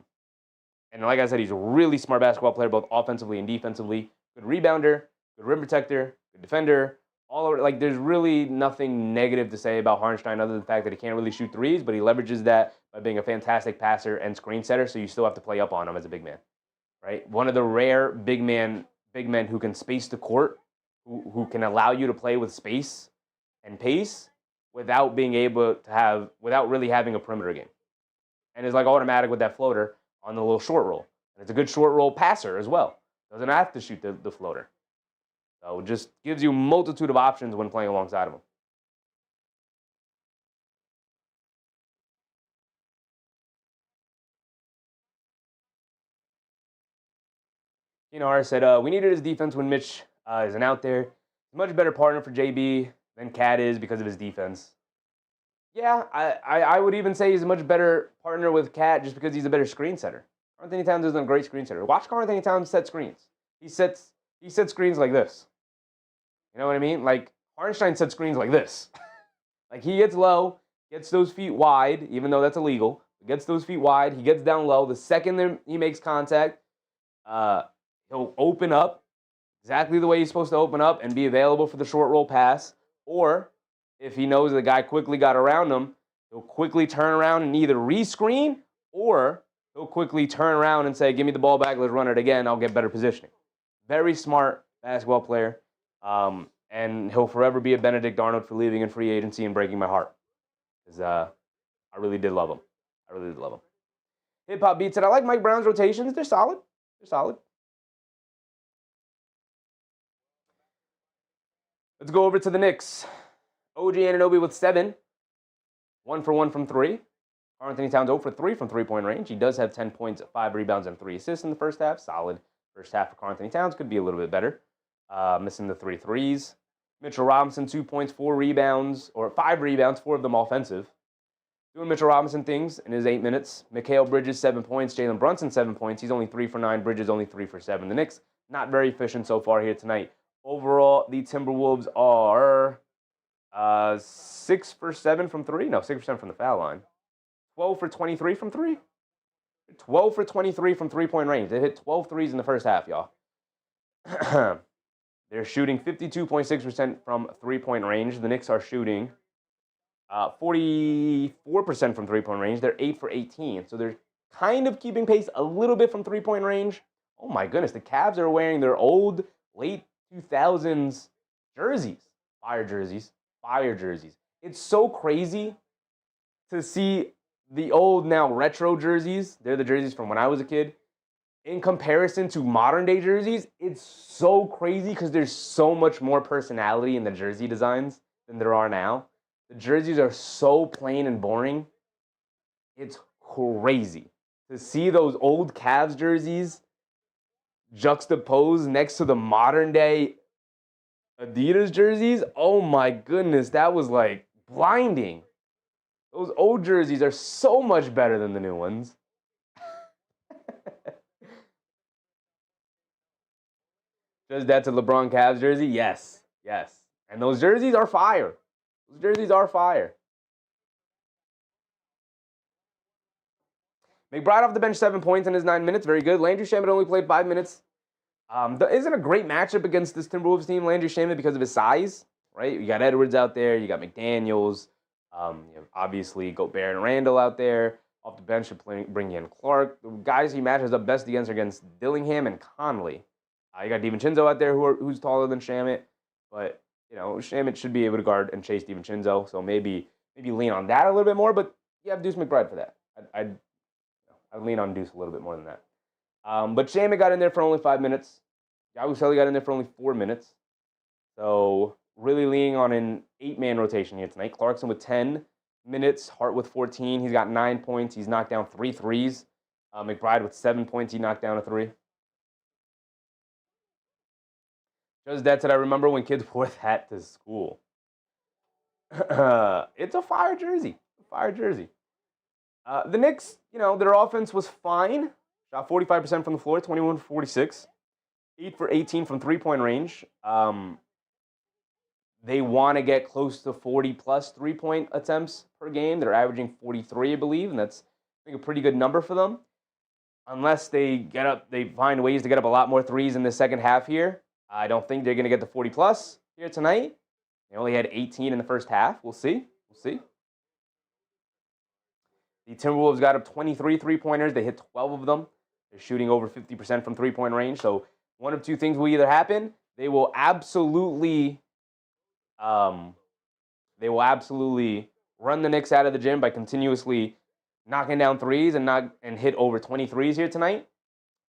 like I said, he's a really smart basketball player, both offensively and defensively. Good rebounder, good rim protector, good defender. All over, there's really nothing negative to say about Hartenstein other than the fact that he can't really shoot threes, but he leverages that by being a fantastic passer and screen setter, so you still have to play up on him as a big man, right? One of the rare big men who can space the court, who can allow you to play with space and pace without really having a perimeter game. And is automatic with that floater on the little short roll. And it's a good short roll passer as well. Doesn't have to shoot the floater. So it just gives you a multitude of options when playing alongside of him. Said, we needed his defense when Mitch isn't out there. He's a much better partner for JB than Cat is because of his defense. Yeah, I would even say he's a much better partner with Cat just because he's a better screen setter. Karl-Anthony Towns isn't a great screen setter. Watch Karl-Anthony Towns set screens. He sets screens like this. You know what I mean? Hartenstein sets screens like this. He gets low, gets those feet wide, even though that's illegal. He gets those feet wide. He gets down low. The second he makes contact, he'll open up exactly the way he's supposed to open up and be available for the short roll pass. Or if he knows the guy quickly got around him, he'll quickly turn around and either re-screen or he'll quickly turn around and say, give me the ball back, let's run it again, I'll get better positioning. Very smart basketball player. And he'll forever be a Benedict Arnold for leaving in free agency and breaking my heart. Because I really did love him. Hip Hop Beat said, I like Mike Brown's rotations. They're solid. Let's go over to the Knicks. OG Anunoby with 7. 1 for 1 from 3. Karl-Anthony Towns 0 for 3 from three-point range. He does have 10 points, 5 rebounds, and 3 assists in the first half. Solid first half for Karl-Anthony Towns. Could be a little bit better. Missing the 3 threes. Mitchell Robinson, 2 points, 4 rebounds, or 5 rebounds, 4 of them offensive. Doing Mitchell Robinson things in his 8 minutes. Mikal Bridges, 7 points. Jalen Brunson, 7 points. He's only 3 for 9. Bridges only 3 for 7. The Knicks, not very efficient so far here tonight. Overall, the Timberwolves are 6 for 7 from 3. No, 6 for 7 from the foul line. 12 for 23 from 3. 12 for 23 from three-point range. They hit 12 threes in the first half, y'all. They're shooting 52.6% from three-point range. The Knicks are shooting 44% from three-point range. They're 8 for 18. So they're kind of keeping pace a little bit from three-point range. Oh, my goodness. The Cavs are wearing their old, late 2000s jerseys. Fire jerseys. It's so crazy to see the old, now retro jerseys. They're the jerseys from when I was a kid. In comparison to modern-day jerseys, it's so crazy because there's so much more personality in the jersey designs than there are now. The jerseys are so plain and boring. It's crazy to see those old Cavs jerseys juxtaposed next to the modern day Adidas jerseys. Oh my goodness, that was like blinding. Those old jerseys are so much better than the new ones. Does that to LeBron Cavs jersey? Yes, yes. And those jerseys are fire. Those jerseys are fire. McBride off the bench, 7 points in his 9 minutes. Very good. Landry Shamet only played 5 minutes. Isn't a great matchup against this Timberwolves team, Landry Shamet, because of his size, right? You got Edwards out there. You got McDaniels. You have obviously Gobert and Randall out there. Off the bench, to bring in Clark. The guys he matches up best against are against Dillingham and Conley. You got DiVincenzo out there who's taller than Shamet. But, Shamet should be able to guard and chase DiVincenzo. So maybe lean on that a little bit more. But you have Deuce McBride for that. I'd lean on Deuce a little bit more than that. But Shamet got in there for only 5 minutes. Yabusele got in there for only 4 minutes. So really leaning on an 8-man rotation here tonight. Clarkson with 10 minutes. Hart with 14. He's got 9 points. He's knocked down 3 threes. McBride with 7 points. He knocked down a 3. Just that I remember when kids wore that to school. It's a fire jersey. Fire jersey. The Knicks, their offense was fine. Shot 45% from the floor, 21 for 46. 8 for 18 from three-point range. They want to get close to 40-plus three-point attempts per game. They're averaging 43, I believe, and that's, I think, a pretty good number for them. Unless they find ways to get up a lot more threes in the second half here. I don't think they're going to get the 40-plus here tonight. They only had 18 in the first half. We'll see. The Timberwolves got up 23 three-pointers. They hit 12 of them. They're shooting over 50% from three-point range. So one of two things will either happen. They will absolutely run the Knicks out of the gym by continuously knocking down threes and hit over 20 threes here tonight.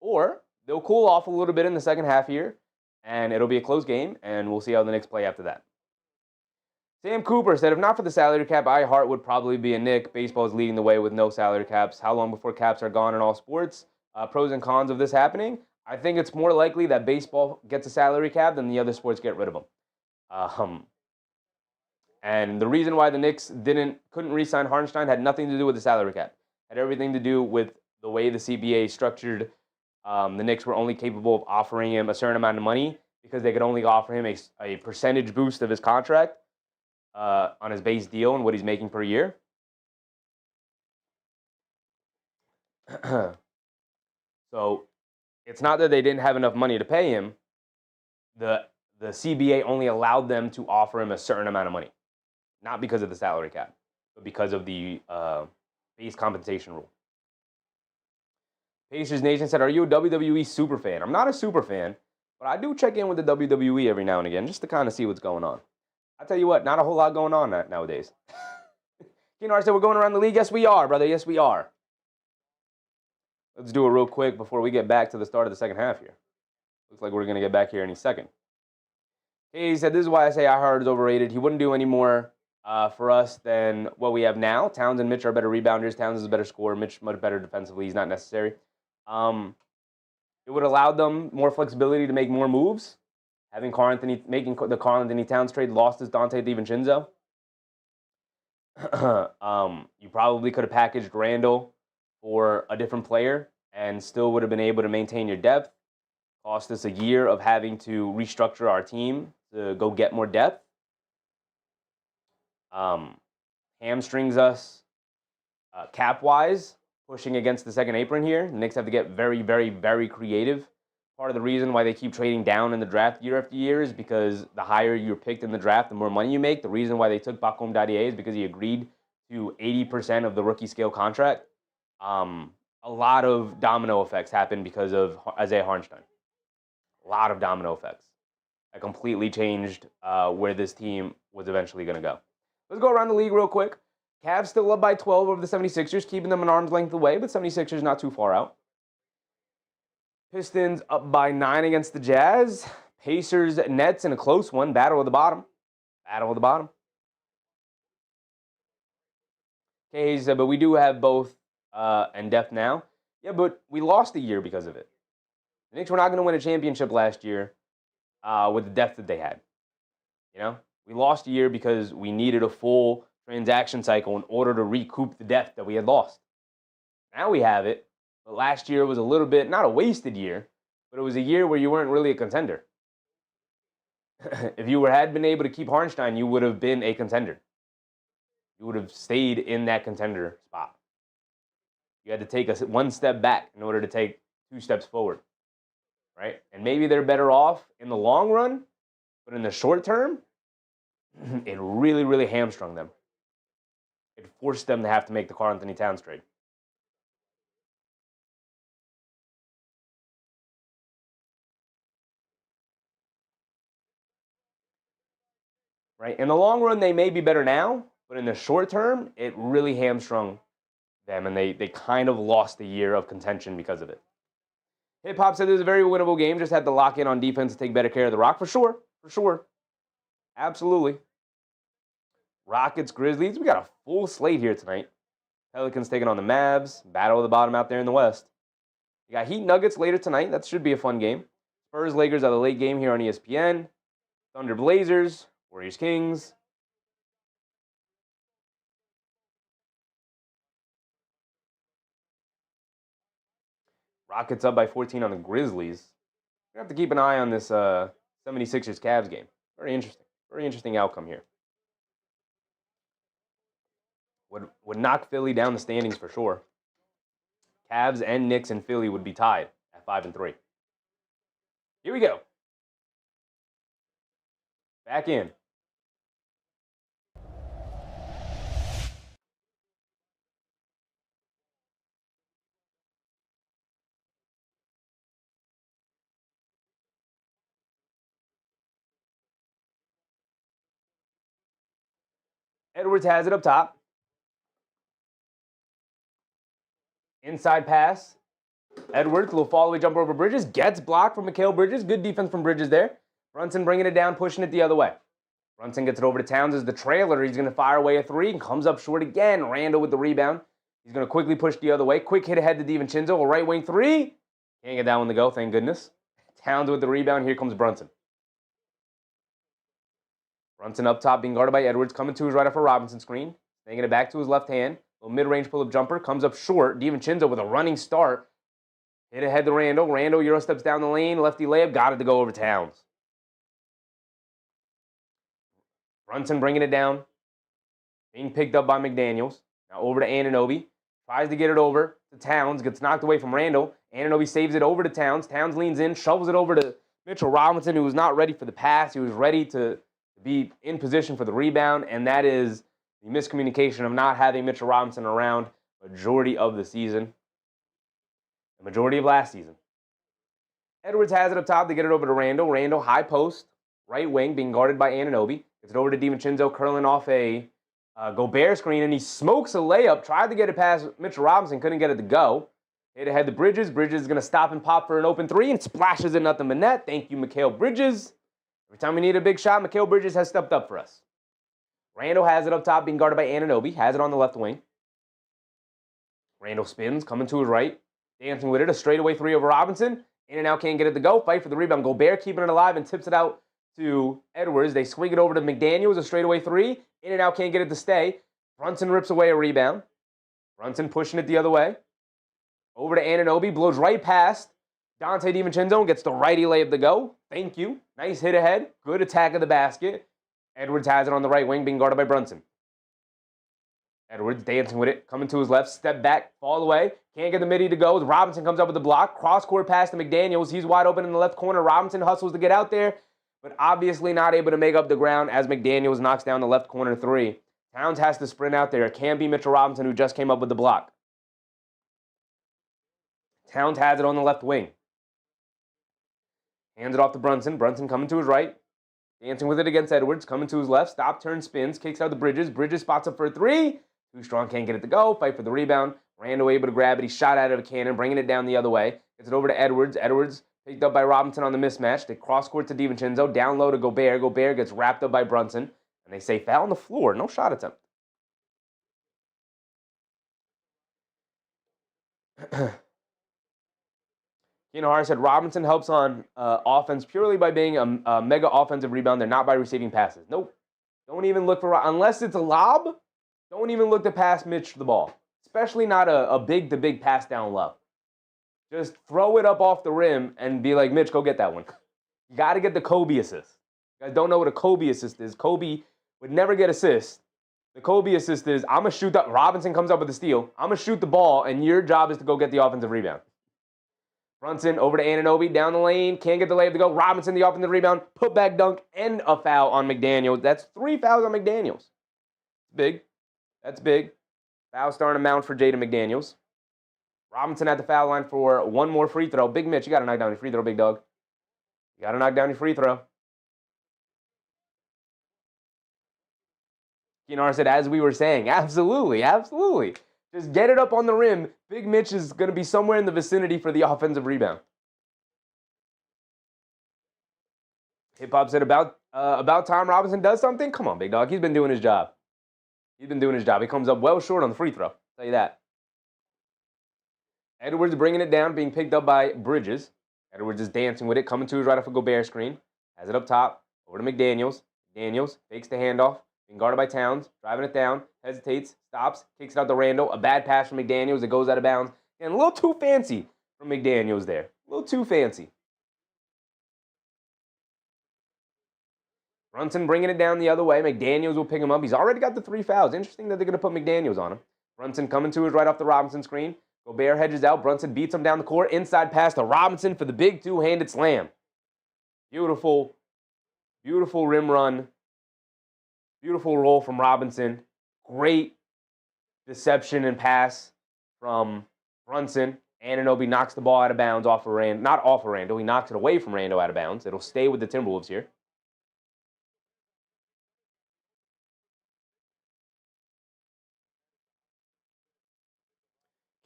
Or they'll cool off a little bit in the second half here, and it'll be a close game, and we'll see how the Knicks play after that. Sam Cooper said, if not for the salary cap, Hart would probably be a Knick. Baseball is leading the way with no salary caps. How long before caps are gone in all sports? Pros and cons of this happening. I think it's more likely that baseball gets a salary cap than the other sports get rid of them. And the reason why the Knicks couldn't re-sign Hartenstein had nothing to do with the salary cap. It had everything to do with the way the CBA structured. The Knicks were only capable of offering him a certain amount of money because they could only offer him a percentage boost of his contract on his base deal and what he's making per year. So it's not that they didn't have enough money to pay him. The CBA only allowed them to offer him a certain amount of money. Not because of the salary cap, but because of the base compensation rule. Pacers Nation said, are you a WWE super fan? I'm not a super fan, but I do check in with the WWE every now and again just to kind of see what's going on. I tell you what, not a whole lot going on nowadays. Keenar said, we're going around the league. Yes, we are, brother. Yes, we are. Let's do it real quick before we get back to the start of the second half here. Looks like we're going to get back here any second. He said, this is why I say Hart is overrated. He wouldn't do any more for us than what we have now. Towns and Mitch are better rebounders. Towns is a better scorer. Mitch much better defensively. He's not necessary. It would allow them more flexibility to make more moves. Having making the Karl-Anthony Towns trade lost his Dante DiVincenzo. You probably could have packaged Randall for a different player and still would have been able to maintain your depth. Cost us a year of having to restructure our team to go get more depth. Hamstrings us cap-wise, pushing against the second apron here. The Knicks have to get very, very, very creative. Part of the reason why they keep trading down in the draft year after year is because the higher you're picked in the draft, the more money you make. The reason why they took Bakum Dadie is because he agreed to 80% of the rookie scale contract. A lot of domino effects happened because of Isaiah Hartenstein. A lot of domino effects that completely changed where this team was eventually going to go. Let's go around the league real quick. Cavs still up by 12 over the 76ers, keeping them an arm's length away, but 76ers not too far out. Pistons up by 9 against the Jazz. Pacers, Nets in a close one. Battle of the bottom. Okay, said, but we do have both and depth now. Yeah, but we lost a year because of it. The Knicks were not going to win a championship last year with the depth that they had. You know, we lost a year because we needed a full transaction cycle in order to recoup the depth that we had lost. Now we have it, but last year was a little bit, not a wasted year, but it was a year where you weren't really a contender. If you had been able to keep Hartenstein, you would have been a contender. You would have stayed in that contender spot. You had to take one step back in order to take 2 steps forward, right? And maybe they're better off in the long run, but in the short term, it really, really hamstrung them. It forced them to have to make the Karl-Anthony Towns trade. Right? In the long run, they may be better now, but in the short term, it really hamstrung them, and they kind of lost a year of contention because of it. Hip Hop said it was a very winnable game. Just had to lock in on defense to take better care of the rock. For sure. Absolutely. Rockets, Grizzlies. We got a full slate here tonight. Pelicans taking on the Mavs. Battle of the bottom out there in the West. You got Heat Nuggets later tonight. That should be a fun game. Spurs, Lakers are the late game here on ESPN. Thunder, Blazers. Warriors, Kings. Rockets up by 14 on the Grizzlies. We have to keep an eye on this 76ers Cavs game. Very interesting. Very interesting outcome here. Would knock Philly down the standings for sure. Cavs and Knicks and Philly would be tied at 5-3. Here we go. Back in. Edwards has it up top. Inside pass. Edwards, little fall away jumper over Bridges. Gets blocked from Mikal Bridges. Good defense from Bridges there. Brunson bringing it down, pushing it the other way. Brunson gets it over to Towns as the trailer. He's going to fire away a 3 and comes up short again. Randall with the rebound. He's going to quickly push the other way. Quick hit ahead to DiVincenzo. A right wing 3. Can't get that one to go, thank goodness. Towns with the rebound. Here comes Brunson. Brunson up top being guarded by Edwards. Coming to his right off a Robinson screen. Taking it back to his left hand. Little mid-range pull-up jumper. Comes up short. DiVincenzo with a running start. Hit ahead to Randall. Randall Euro steps down the lane. Lefty layup. Got it to go over Towns. Brunson bringing it down. Being picked up by McDaniels. Now over to Anunoby. Tries to get it over to Towns. Gets knocked away from Randall. Anunoby saves it over to Towns. Towns leans in. Shovels it over to Mitchell Robinson, who was not ready for the pass. He was ready to be in position for the rebound. And that is the miscommunication of not having Mitchell Robinson around majority of the season. The majority of last season. Edwards has it up top to get it over to Randall. Randall, high post, right wing, being guarded by Anunoby. Gets it over to DiVincenzo, curling off a Gobert screen, and he smokes a layup. Tried to get it past Mitchell Robinson, couldn't get it to go. Hit ahead to Bridges. Bridges is going to stop and pop for an open 3 and splashes it nothing but net. Thank you, Mikal Bridges. Every time we need a big shot, Mikal Bridges has stepped up for us. Randall has it up top, being guarded by Anunoby. Has it on the left wing. Randall spins, coming to his right. Dancing with it, a straightaway 3 over Robinson. In and out, can't get it to go. Fight for the rebound. Gobert keeping it alive and tips it out to Edwards. They swing it over to McDaniels, a straightaway 3. In and out, can't get it to stay. Brunson rips away a rebound. Brunson pushing it the other way. Over to Anunoby, blows right past Dante DiVincenzo and gets the righty layup to go. Thank you. Nice hit ahead. Good attack of the basket. Edwards has it on the right wing, being guarded by Brunson. Edwards dancing with it, coming to his left, step back, fall away. Can't get the midi to go. Robinson comes up with the block. Cross-court pass to McDaniels. He's wide open in the left corner. Robinson hustles to get out there, but obviously not able to make up the ground as McDaniels knocks down the left corner 3. Towns has to sprint out there. It can't be Mitchell Robinson, who just came up with the block. Towns has it on the left wing. Hands it off to Brunson. Brunson coming to his right. Dancing with it against Edwards. Coming to his left. Stop, turn, spins. Kicks out the Bridges. Bridges spots up for a 3. Too strong, can't get it to go. Fight for the rebound. Randall able to grab it. He shot out of a cannon, bringing it down the other way. Gets it over to Edwards. Edwards picked up by Robinson on the mismatch. They cross-court to DiVincenzo. Down low to Gobert. Gobert gets wrapped up by Brunson. And they say foul on the floor. No shot attempt. Har said Robinson helps on offense purely by being a mega offensive rebounder, not by receiving passes. Nope. Don't even look for, unless it's a lob, don't even look to pass Mitch the ball, especially not a big pass down low. Just throw it up off the rim and be like, Mitch, go get that one. You got to get the Kobe assist. You guys don't know what a Kobe assist is. Kobe would never get assists. The Kobe assist is, I'm going to shoot that. Robinson comes up with a steal. I'm going to shoot the ball, and your job is to go get the offensive rebound. Brunson over to Anunoby, down the lane, can't get the layup to go. Robinson, the offensive rebound, put back dunk, and a foul on McDaniels. That's 3 fouls on McDaniels. Big. That's big. Foul starting to mount for Jaden McDaniels. Robinson at the foul line for one more free throw. Big Mitch, you got to knock down your free throw, big dog. You got to knock down your free throw. Keenar said, as we were saying, absolutely. Just get it up on the rim. Big Mitch is going to be somewhere in the vicinity for the offensive rebound. Hip Hop said, about time Robinson does something? Come on, big dog. He's been doing his job. He comes up well short on the free throw. I'll tell you that. Edwards bringing it down, being picked up by Bridges. Edwards is dancing with it, coming to his right off a Gobert screen. Has it up top, over to McDaniels. McDaniels fakes the handoff, being guarded by Towns, driving it down, hesitates, stops, kicks it out to Randall. A bad pass from McDaniels. It goes out of bounds. And a little too fancy from McDaniels there. A little too fancy. Brunson bringing it down the other way. McDaniels will pick him up. He's already got the 3 fouls. Interesting that they're going to put McDaniels on him. Brunson coming to his right off the Robinson screen. Gobert hedges out. Brunson beats him down the court. Inside pass to Robinson for the big two-handed slam. Beautiful, beautiful rim run. Beautiful roll from Robinson. Great deception and pass from Brunson. Anunoby knocks the ball out of bounds off of Randall. Not off of Randall. He knocks it away from Randall out of bounds. It'll stay with the Timberwolves here.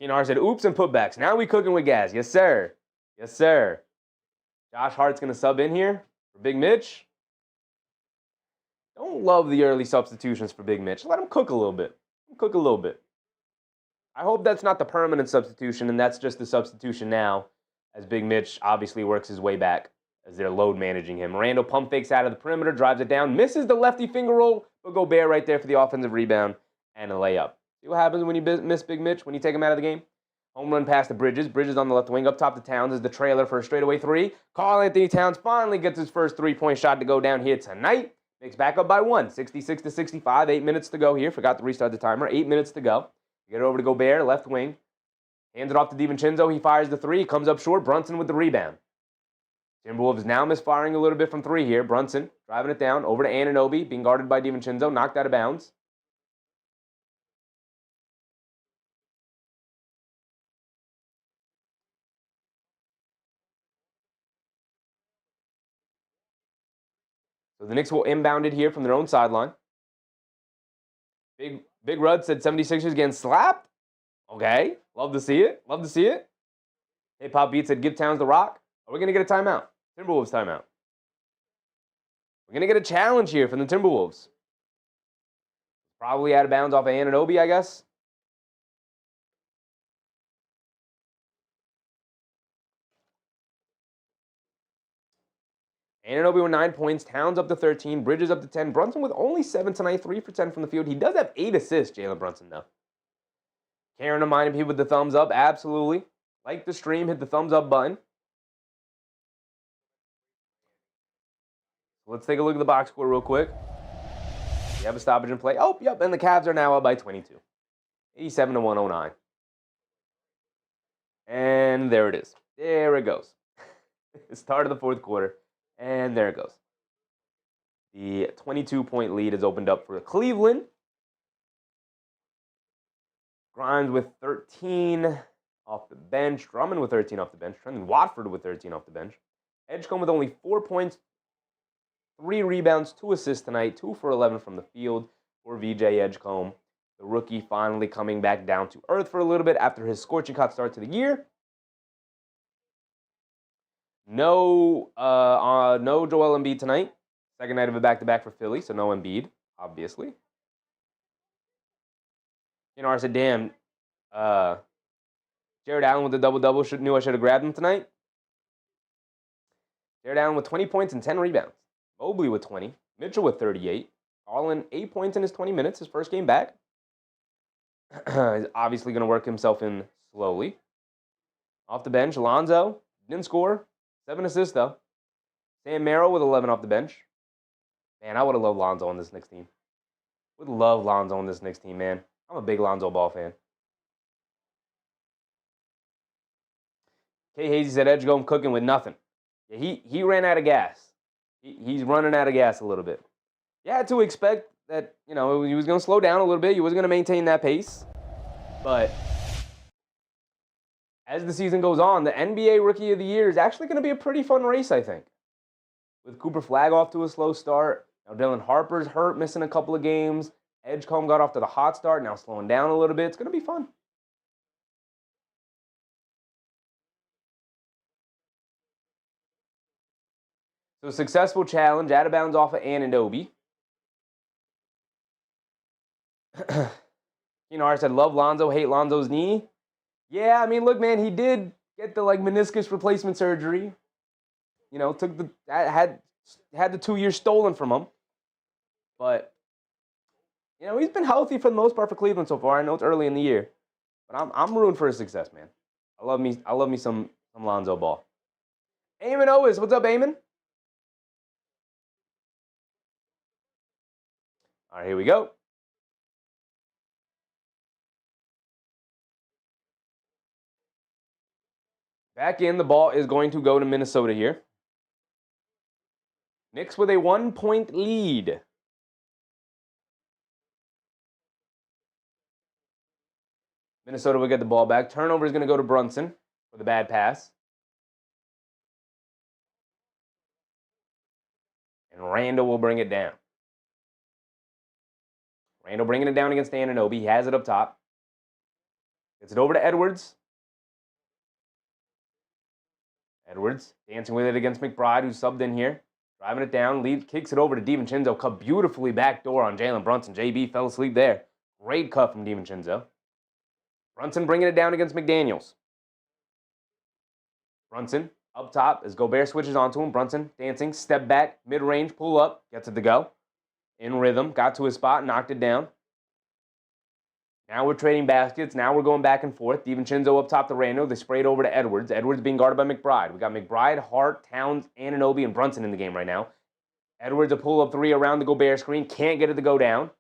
Keenar said, oops and putbacks. Now we cooking with gas. Yes, sir. Yes, sir. Josh Hart's going to sub in here for Big Mitch. Don't love the early substitutions for Big Mitch. Let him cook a little bit. I hope that's not the permanent substitution, and that's just the substitution now, as Big Mitch obviously works his way back as they're load managing him. Randall pump fakes out of the perimeter, drives it down, misses the lefty finger roll, but Gobert right there for the offensive rebound and a layup. See what happens when you miss Big Mitch, when you take him out of the game? Home run pass to Bridges. Bridges on the left wing. Up top to Towns is the trailer for a straightaway 3. Karl-Anthony Towns finally gets his first 3-point shot to go down here tonight. Makes back up by 1. 66-65. 8 minutes to go here. Forgot to restart the timer. 8 minutes to go. Get it over to Gobert, left wing. Hands it off to DiVincenzo. He fires the 3. Comes up short. Brunson with the rebound. Timberwolves now misfiring a little bit from 3 here. Brunson driving it down. Over to Anunoby. Being guarded by DiVincenzo. Knocked out of bounds. So the Knicks will inbound it here from their own sideline. Big Rud said 76ers getting slapped. Okay. Love to see it. Hip Hop Beat said give Towns the rock. Are we going to get a timeout? Timberwolves timeout. We're going to get a challenge here from the Timberwolves. Probably out of bounds off of Anunoby, I guess. Anunoby with 9 points. Towns up to 13. Bridges up to 10. Brunson with only 7 tonight. 3 for 10 from the field. He does have 8 assists, Jalen Brunson, though. Karen reminding people with the thumbs up. Absolutely. Like the stream. Hit the thumbs up button. Let's take a look at the box score real quick. We have a stoppage in play. Oh, yep. And the Cavs are now up by 22. 87-109. And there it is. There it goes. Start of the fourth quarter. And there it goes. The 22-point lead is opened up for Cleveland. Grimes with 13 off the bench. Drummond with 13 off the bench. Trendon Watford with 13 off the bench. Edgecombe with only 4 points, 3 rebounds, 2 assists tonight. 2 for 11 from the field for VJ Edgecombe. The rookie finally coming back down to earth for a little bit after his scorching hot start to the year. No Joel Embiid tonight. Second night of a back-to-back for Philly, so no Embiid, obviously. I said, damn, Jared Allen with the double-double. Knew I should have grabbed him tonight. Jared Allen with 20 points and 10 rebounds. Mobley with 20. Mitchell with 38. Garland, 8 points in his 20 minutes, his first game back. He's obviously going to work himself in slowly. Off the bench, Lonzo didn't score. 7 assists, though. Sam Merrill with 11 off the bench. Man, I would have loved Lonzo on this Knicks team. Would love Lonzo on this Knicks team, man. I'm a big Lonzo Ball fan. K. Hazy said Edge going cooking with nothing. Yeah, he ran out of gas. He's running out of gas a little bit. You had to expect that, he was going to slow down a little bit. He wasn't going to maintain that pace. But as the season goes on, the NBA Rookie of the Year is actually going to be a pretty fun race, I think. With Cooper Flagg off to a slow start. Now Dylan Harper's hurt, missing a couple of games. Edgecombe got off to the hot start, now slowing down a little bit. It's going to be fun. So successful challenge, out of bounds off of Anunoby. I said, love Lonzo, hate Lonzo's knee. Yeah, I mean, look, man, he did get the meniscus replacement surgery. Had the 2 years stolen from him. But he's been healthy for the most part for Cleveland so far. I know it's early in the year, but I'm rooting for his success, man. I love me some Lonzo Ball. Eamon Owens, what's up, Eamon? All right, here we go. Back in, the ball is going to go to Minnesota here. Knicks with a 1-point lead. Minnesota will get the ball back. Turnover is going to go to Brunson for the bad pass. And Randall will bring it down. Randall bringing it down against Anunoby. He has it up top. Gets it over to Edwards. Edwards dancing with it against McBride, who's subbed in here. Driving it down, kicks it over to DiVincenzo. Cut beautifully backdoor on Jalen Brunson. JB fell asleep there. Great cut from DiVincenzo. Brunson bringing it down against McDaniels. Brunson up top as Gobert switches onto him. Brunson dancing, step back, mid-range, pull up, gets it to go. In rhythm, got to his spot, knocked it down. Now we're trading baskets. Now we're going back and forth. DiVincenzo up top to Randall. They sprayed over to Edwards. Edwards being guarded by McBride. We got McBride, Hart, Towns, Anunoby, and Brunson in the game right now. Edwards a pull-up three around the Gobert screen. Can't get it to go down.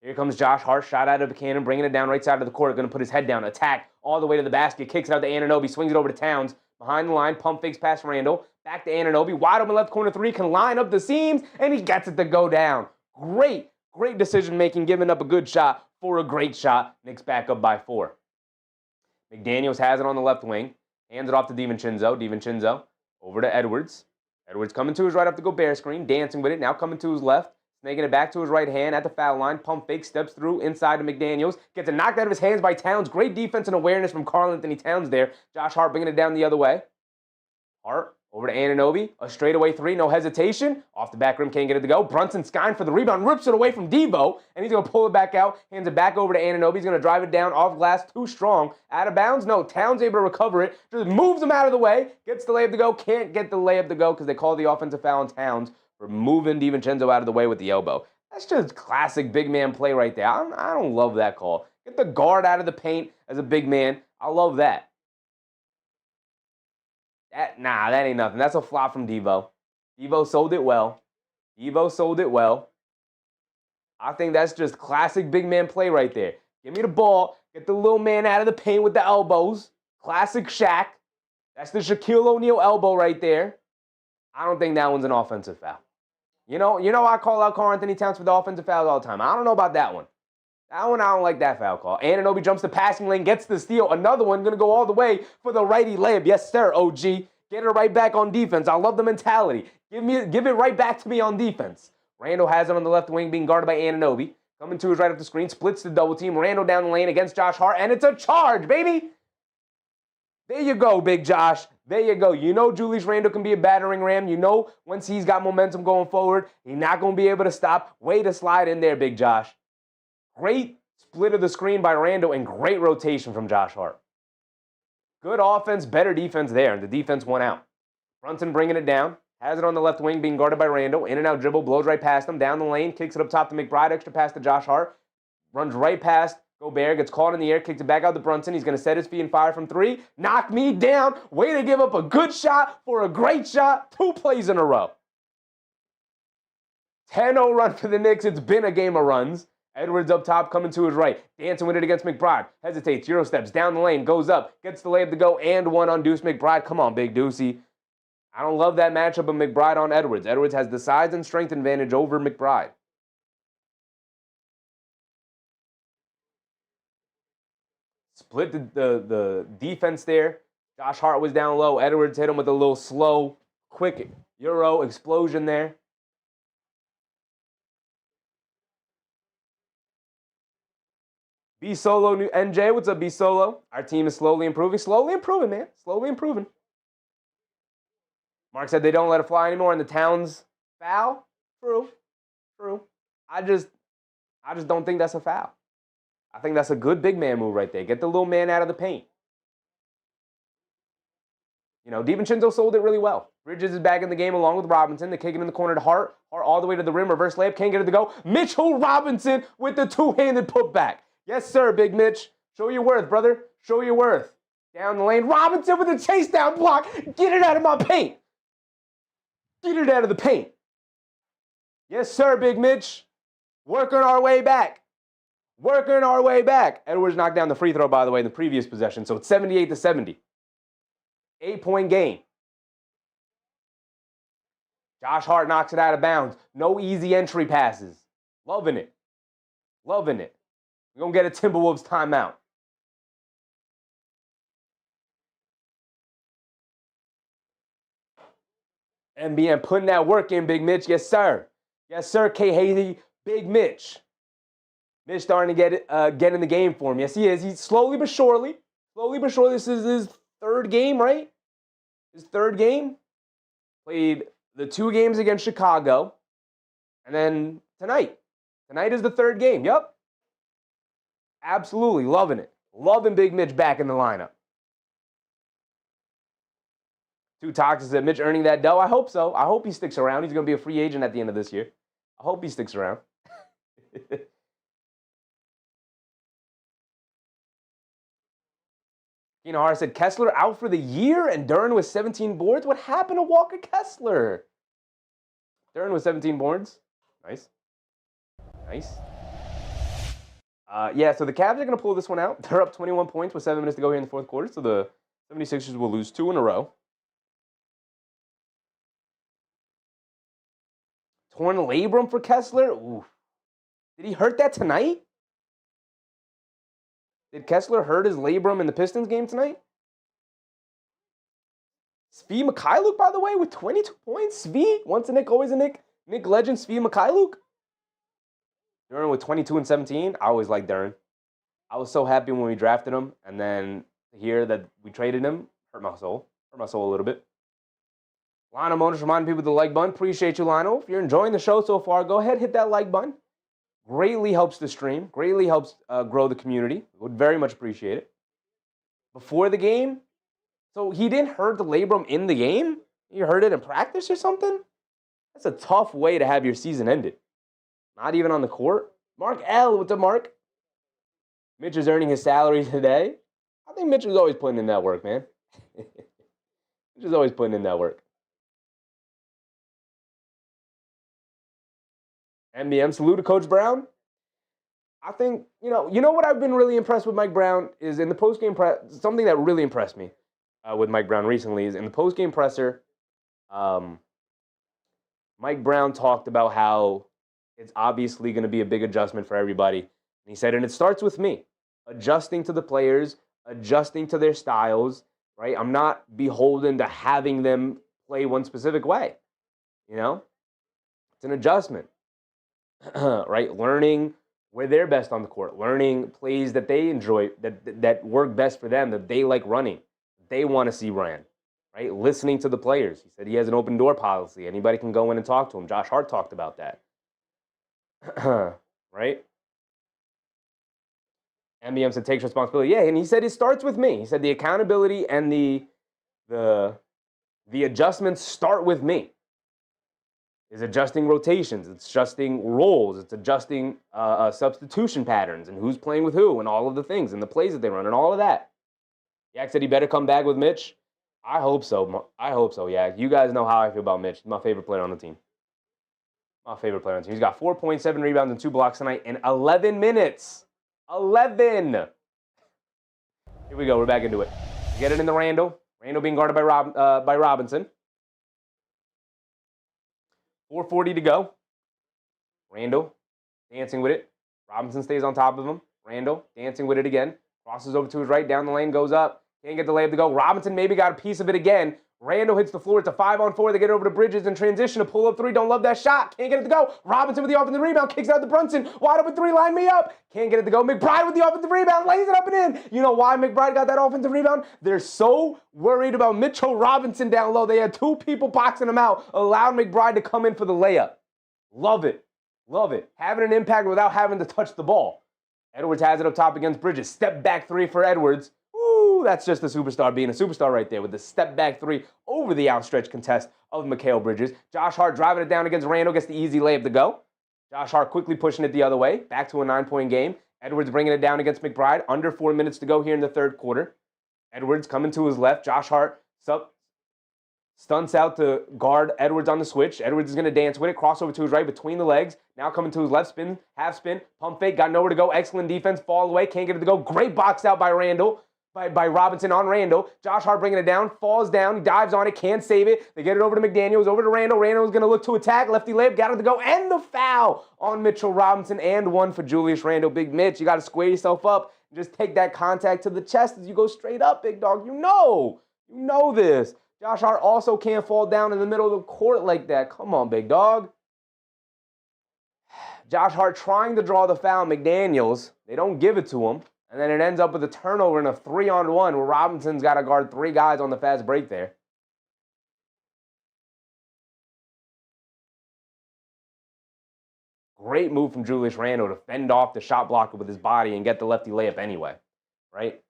Here comes Josh Hart, shot out of a cannon, bringing it down right side of the court. Going to put his head down, attack all the way to the basket. Kicks it out to Anunoby, swings it over to Towns. Behind the line, pump fakes past Randall. Back to Anunoby. Wide open left corner three. Can line up the seams, and he gets it to go down. Great decision-making, giving up a good shot for a great shot. Knicks back up by 4. McDaniels has it on the left wing. Hands it off to DiVincenzo. DiVincenzo over to Edwards. Edwards coming to his right off the Gobert screen. Dancing with it. Now coming to his left. Snaking it back to his right hand at the foul line. Pump fake. Steps through inside to McDaniels. Gets it knocked out of his hands by Towns. Great defense and awareness from Karl-Anthony Towns there. Josh Hart bringing it down the other way. Hart over to Anunoby. A straightaway three. No hesitation. Off the back rim. Can't get it to go. Brunson skying for the rebound. Rips it away from Devo. And he's going to pull it back out. Hands it back over to Anunoby. He's going to drive it down off glass. Too strong. Out of bounds. No. Towns able to recover it. Just moves him out of the way. Gets the layup to go. Can't get the layup to go because they call the offensive foul on Towns for moving DiVincenzo out of the way with the elbow. That's just classic big man play right there. I don't love that call. Get the guard out of the paint as a big man. I love that. That ain't nothing. That's a flop from Devo. Devo sold it well. I think that's just classic big man play right there. Give me the ball. Get the little man out of the paint with the elbows. Classic Shaq. That's the Shaquille O'Neal elbow right there. I don't think that one's an offensive foul. You know I call out Karl-Anthony Towns for the offensive fouls all the time. I don't know about that one. That one, I don't like that foul call. Anunoby jumps the passing lane, gets the steal. Another one going to go all the way for the righty layup. Yes, sir, OG. Get it right back on defense. I love the mentality. Give it right back to me on defense. Randall has it on the left wing, being guarded by Anunoby. Coming to his right up the screen, splits the double team. Randall down the lane against Josh Hart, and it's a charge, baby. There you go, Big Josh. There you go. You know Julius Randle can be a battering ram. You know once he's got momentum going forward, he's not going to be able to stop. Way to slide in there, Big Josh. Great split of the screen by Randle and great rotation from Josh Hart. Good offense, better defense there, and the defense won out. Brunson bringing it down. Has it on the left wing, being guarded by Randall. In and out dribble, blows right past him. Down the lane, kicks it up top to McBride. Extra pass to Josh Hart. Runs right past Gobert. Gets caught in the air. Kicks it back out to Brunson. He's going to set his feet and fire from three. Knock me down. Way to give up a good shot for a great shot. 2 plays in a row. 10-0 run for the Knicks. It's been a game of runs. Edwards up top, coming to his right. Dancing with it against McBride. Hesitates, Euro steps, down the lane, goes up, gets the layup to go, and one on Deuce McBride. Come on, Big Deucey. I don't love that matchup of McBride on Edwards. Edwards has the size and strength advantage over McBride. Split the defense there. Josh Hart was down low. Edwards hit him with a little slow, quick Euro explosion there. B Solo NJ, what's up, B Solo? Our team is slowly improving. Slowly improving, man. Slowly improving. Mark said they don't let it fly anymore in the Towns foul. True. I just don't think that's a foul. I think that's a good big man move right there. Get the little man out of the paint. You know, DiVincenzo sold it really well. Bridges is back in the game along with Robinson. They're kicking in the corner to Hart. Hart all the way to the rim. Reverse layup. Can't get it to go. Mitchell Robinson with the two-handed putback. Yes, sir, Big Mitch. Show your worth, brother. Show your worth. Down the lane. Robinson with a chase down block. Get it out of my paint. Get it out of the paint. Yes, sir, Big Mitch. Working our way back. Working our way back. Edwards knocked down the free throw, by the way, in the previous possession. So it's 78-70. 8-point game. Josh Hart knocks it out of bounds. No easy entry passes. Loving it. Loving it. We're going to get a Timberwolves timeout. NBM putting that work in, Big Mitch. Yes, sir. Yes, sir, K. Haley. Big Mitch. Mitch starting to get in the game for him. Yes, he is. He's slowly but surely. This is his 3rd game, right? His 3rd game. Played the 2 games against Chicago. And then tonight. Tonight is the 3rd game. Yep. Absolutely loving it. Loving Big Mitch back in the lineup. 2 Toxics said Mitch earning that dough. I hope so. I hope he sticks around. He's going to be a free agent at the end of this year. I hope he sticks around. Hart said Kessler out for the year and Duren with 17 boards. What happened to Walker Kessler? Duren with 17 boards. Nice. Yeah, so the Cavs are going to pull this one out. They're up 21 points with 7 minutes to go here in the 4th quarter, so the 76ers will lose 2 in a row. Torn labrum for Kessler? Ooh. Did he hurt that tonight? Did Kessler hurt his labrum in the Pistons game tonight? Svi Mikhailuk, by the way, with 22 points. Svi, once a Nick, always a Nick. Nick legend, Svi Mikhailuk. Duren with 22 and 17. I always liked Duren. I was so happy when we drafted him, and then to hear that we traded him hurt my soul. Hurt my soul a little bit. Lionel Monish reminding people of the like button. Appreciate you, Lionel. If you're enjoying the show so far, go ahead, hit that like button. Greatly helps the stream. Greatly helps grow the community. Would very much appreciate it. Before the game, so he didn't hurt the labrum in the game? He hurt it in practice or something? That's a tough way to have your season ended. Not even on the court. Mark L, what's up, Mark? Mitch is earning his salary today. I think Mitch is always putting in that work, man. Mitch is always putting in that work. NBM, salute to Coach Brown. I think, you know what I've been really impressed with Mike Brown is in the postgame press. Something that really impressed me with Mike Brown recently is in the postgame presser. Mike Brown talked about how it's obviously going to be a big adjustment for everybody. And he said, and it starts with me, adjusting to the players, adjusting to their styles, right? I'm not beholden to having them play one specific way, It's an adjustment, right? Learning where they're best on the court, learning plays that they enjoy, that work best for them, that they like running, they want to see ran, right? Listening to the players. He said he has an open door policy. Anybody can go in and talk to him. Josh Hart talked about that. Right? MBM said takes responsibility. Yeah, and he said it starts with me. He said the accountability and the adjustments start with me. It's adjusting rotations, it's adjusting roles, it's adjusting substitution patterns and who's playing with who and all of the things and the plays that they run and all of that. Yak said he better come back with Mitch. I hope so. I hope so, Yak. You guys know how I feel about Mitch. He's my favorite player on the team. My favorite player on the team. He's got 4.7 rebounds and 2 blocks tonight in 11 minutes. 11! Here we go. We're back into it. Get it into Randall. Randall being guarded by Robinson. 4:40 to go. Randall dancing with it. Robinson stays on top of him. Randall dancing with it again. Crosses over to his right. Down the lane. Goes up. Can't get the layup to go. Robinson maybe got a piece of it again. Randall hits the floor. It's a 5-on-4. They get it over to Bridges in transition. A pull-up three. Don't love that shot. Can't get it to go. Robinson with the offensive rebound. Kicks it out to Brunson. Wide open three. Line me up. Can't get it to go. McBride with the offensive rebound. Lays it up and in. You know why McBride got that offensive rebound? They're so worried about Mitchell Robinson down low. They had 2 people boxing him out. Allowed McBride to come in for the layup. Love it. Love it. Having an impact without having to touch the ball. Edwards has it up top against Bridges. Step back three for Edwards. Ooh, that's just a superstar being a superstar right there with the step back three over the outstretched contest of Mikal Bridges. Josh Hart driving it down against Randall, gets the easy layup to go. Josh Hart quickly pushing it the other way, back to a 9-point game. Edwards bringing it down against McBride. Under 4 minutes to go here in the third quarter. Edwards coming to his left. Josh Hart stunts out to guard Edwards on the switch. Edwards is going to dance with it. Crossover to his right between the legs. Now coming to his left, spin, half spin, pump fake, got nowhere to go. Excellent defense, fall away, can't get it to go. Great box out by Randall, by Robinson on Randall. Josh Hart bringing it down, falls down, he dives on it, can't save it. They get it over to McDaniels, over to Randall. Randall's going to look to attack, lefty layup, got it to go, and the foul on Mitchell Robinson, and one for Julius Randle. Big Mitch, you got to square yourself up and just take that contact to the chest as you go straight up, big dog. You know this. Josh Hart also can't fall down in the middle of the court like that. Come on, big dog. Josh Hart trying to draw the foul. McDaniels, they don't give it to him. And then it ends up with a turnover and a 3-on-1 where Robinson's got to guard 3 guys on the fast break there. Great move from Julius Randle to fend off the shot blocker with his body and get the lefty layup anyway, right?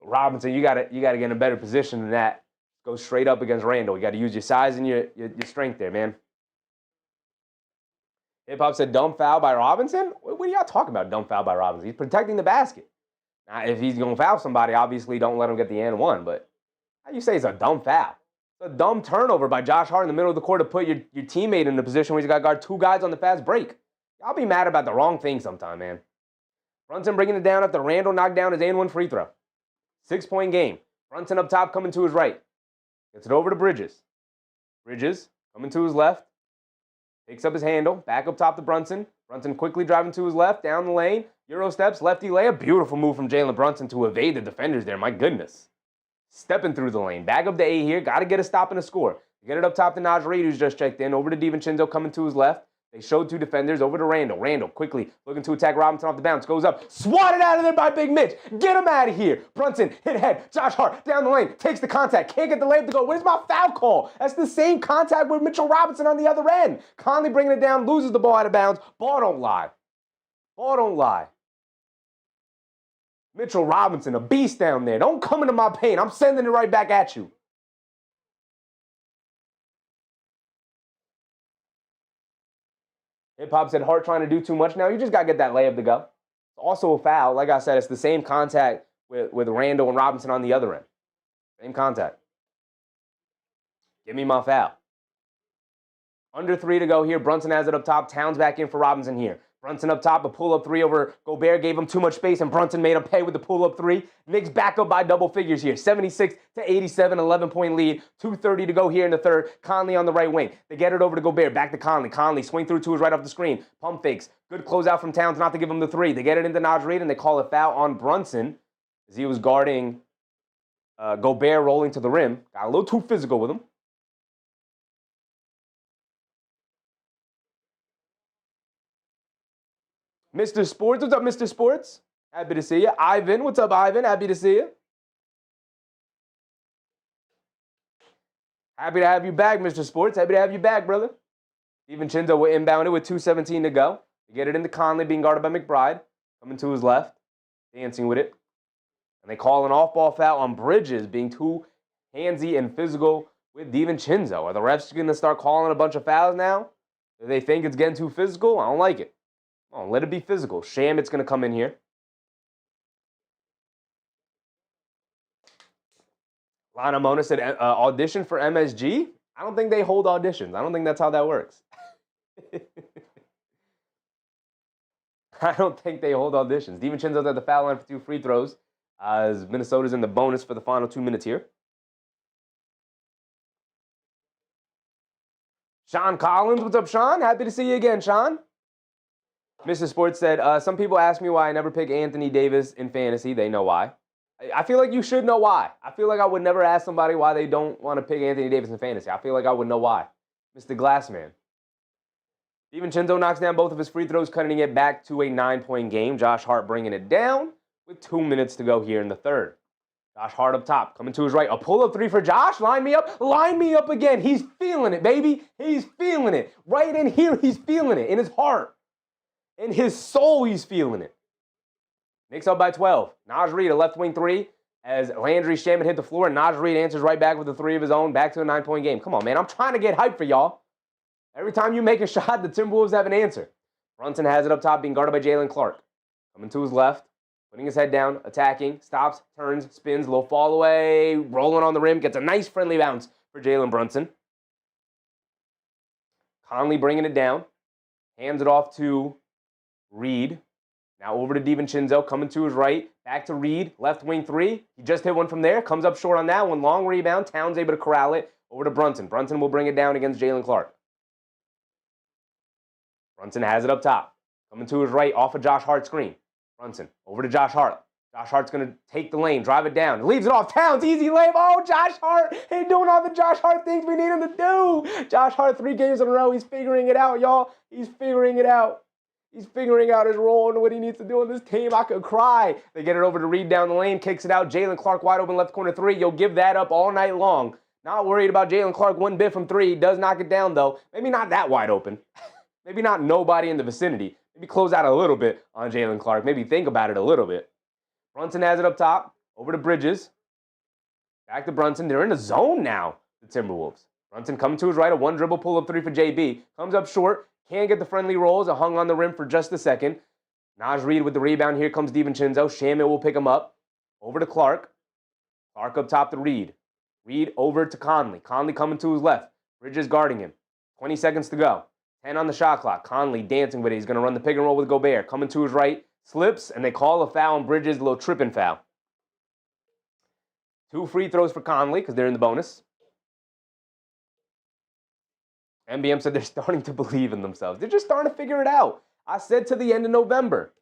Robinson, you gotta get in a better position than that. Go straight up against Randall. You got to use your size and your strength there, man. Hip Hop said dumb foul by Robinson? What are y'all talking about, dumb foul by Robinson? He's protecting the basket. Now, if he's going to foul somebody, obviously don't let him get the and one. But how you say it's a dumb foul? It's a dumb turnover by Josh Hart in the middle of the court to put your teammate in a position where he's got to guard 2 guys on the fast break. Y'all be mad about the wrong thing sometime, man. Brunson bringing it down after Randall knocked down his and one free throw. 6-point game. Brunson up top coming to his right. Gets it over to Bridges. Bridges coming to his left. Takes up his handle. Back up top to Brunson. Brunson quickly driving to his left. Down the lane. Euro steps. Lefty layup. Beautiful move from Jalen Brunson to evade the defenders there. My goodness. Stepping through the lane. Back up to A here. Got to get a stop and a score. Get it up top to Naj Reid, who's just checked in. Over to DiVincenzo coming to his left. They showed 2 defenders. Over to Randall. Randall quickly looking to attack Robinson off the bounce. Goes up. Swatted out of there by Big Mitch. Get him out of here. Brunson hit head. Josh Hart down the lane. Takes the contact. Can't get the layup to go. Where's my foul call? That's the same contact with Mitchell Robinson on the other end. Conley bringing it down. Loses the ball out of bounds. Ball don't lie. Ball don't lie. Mitchell Robinson, a beast down there. Don't come into my paint. I'm sending it right back at you. Hip Hop said Hart trying to do too much. Now you just got to get that layup to go. It's also a foul. Like I said, it's the same contact with Randall and Robinson on the other end. Same contact. Give me my foul. Under 3 to go here. Brunson has it up top. Towns back in for Robinson here. Brunson up top, a pull-up 3 over Gobert. Gave him too much space, and Brunson made him pay with the pull-up 3. Knicks back up by double figures here. 76-87, 11-point lead. 2:30 to go here in the third. Conley on the right wing. They get it over to Gobert. Back to Conley. Conley swing through to his right off the screen. Pump fakes. Good closeout from Towns not to give him the 3. They get it into Naj Reid, and they call a foul on Brunson as he was guarding Gobert rolling to the rim. Got a little too physical with him. Mr. Sports, what's up, Mr. Sports? Happy to see you. Ivan, what's up, Ivan? Happy to see you. Happy to have you back, Mr. Sports. Happy to have you back, brother. DiVincenzo will inbound it with 2:17 to go. You get it into Conley, being guarded by McBride. Coming to his left. dancing with it. And they call an off-ball foul on Bridges being too handsy and physical with DiVincenzo. Are the refs going to start calling a bunch of fouls now? Do they think it's getting too physical? I don't like it. Come on, let it be physical. Shamit's going to come in here. Lana Mona said, audition for MSG? I don't think they hold auditions. I don't think that's how that works. I don't think they hold auditions. DiVincenzo's at the foul line for 2 free throws. As Minnesota's in the bonus for the final 2 minutes here. Sean Collins, what's up, Sean? Happy to see you again, Sean. Mr. Sports said, some people ask me why I never pick Anthony Davis in fantasy. They know why. I feel like you should know why. I feel like I would never ask somebody why they don't want to pick Anthony Davis in fantasy. I feel like I would know why. Mr. Glassman. DiVincenzo knocks down both of his free throws, cutting it back to a 9-point game. Josh Hart bringing it down with 2 minutes to go here in the third. Josh Hart up top, coming to his right. A pull-up 3 for Josh. Line me up again. He's feeling it, baby. He's feeling it. Right in here, he's feeling it. In his heart. In his soul, he's feeling it. Knicks up by 12. Naj Reid, a left wing 3, as Landry Shamet hit the floor, and Naj Reid answers right back with a 3 of his own, back to a 9-point game. Come on, man. I'm trying to get hype for y'all. Every time you make a shot, the Timberwolves have an answer. Brunson has it up top, being guarded by Jalen Clark. Coming to his left, putting his head down, attacking, stops, turns, spins, low fall away, rolling on the rim, gets a nice friendly bounce for Jalen Brunson. Conley bringing it down, hands it off to Reid. Now over to DiVincenzo, coming to his right, back to Reid, left wing 3. He just hit one from there, comes up short on that one, long rebound. Towns able to corral it, over to Brunson. Brunson will bring it down against Jalen Clark. Brunson has it up top, coming to his right, off of Josh Hart's screen. Brunson, over to Josh Hart. Josh Hart's going to take the lane, drive it down. Leaves it off. Towns, easy layup. Oh, Josh Hart. He's doing all the Josh Hart things we need him to do. Josh Hart, 3 games in a row. He's figuring it out, y'all. He's figuring it out. He's figuring out his role and what he needs to do on this team. I could cry. They get it over to Reid down the lane, kicks it out. Jalen Clark wide open left corner 3. You'll give that up all night long. Not worried about Jalen Clark one bit from 3. He does knock it down, though. Maybe not that wide open. Maybe not nobody in the vicinity. Maybe close out a little bit on Jalen Clark. Maybe think about it a little bit. Brunson has it up top. Over to Bridges. Back to Brunson. They're in the zone now, the Timberwolves. Brunson coming to his right. A 1-dribble pull-up 3 for JB. Comes up short. Can't get the friendly rolls. Hung on the rim for just a second. Naj Reid with the rebound. Here comes DiVincenzo. Shamet will pick him up. Over to Clark. Clark up top to Reid. Reid over to Conley. Conley coming to his left. Bridges guarding him. 20 seconds to go. 10 on the shot clock. Conley dancing with it. He's going to run the pick and roll with Gobert. Coming to his right. Slips, and they call a foul on Bridges. A little tripping foul. 2 free throws for Conley because they're in the bonus. NBM said they're starting to believe in themselves. They're just starting to figure it out. I said to the end of November.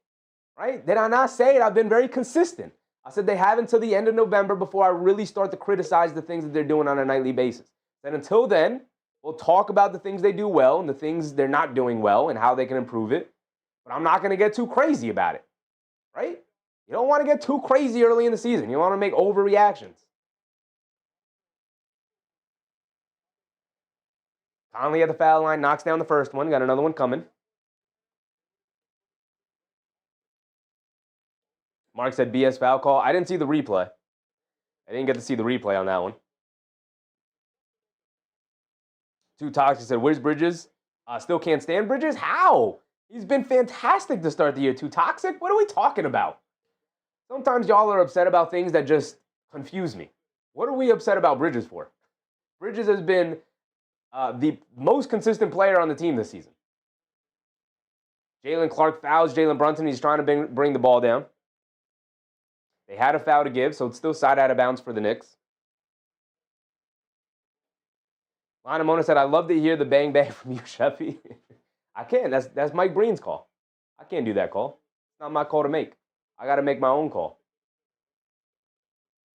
Right? Did I not say it? I've been very consistent. I said they have until the end of November before I really start to criticize the things that they're doing on a nightly basis. Then until then, we'll talk about the things they do well and the things they're not doing well and how they can improve it. But I'm not going to get too crazy about it, right? You don't want to get too crazy early in the season. You want to make overreactions. Conley at the foul line, knocks down the first one. Got another one coming. Mark said BS foul call. I didn't see the replay. I didn't get to see the replay on that one. Too Toxic said, where's Bridges? Still can't stand Bridges? How? He's been fantastic to start the year. Too Toxic? What are we talking about? Sometimes y'all are upset about things that just confuse me. What are we upset about Bridges for? Bridges has been the most consistent player on the team this season. Jalen Clark fouls Jalen Brunson. He's trying to bring the ball down. They had a foul to give, so it's still side out of bounds for the Knicks. Lana Mona said, I love to hear the bang bang from you, Sheffy. I can't. That's Mike Breen's call. I can't do that call. It's not my call to make. I got to make my own call.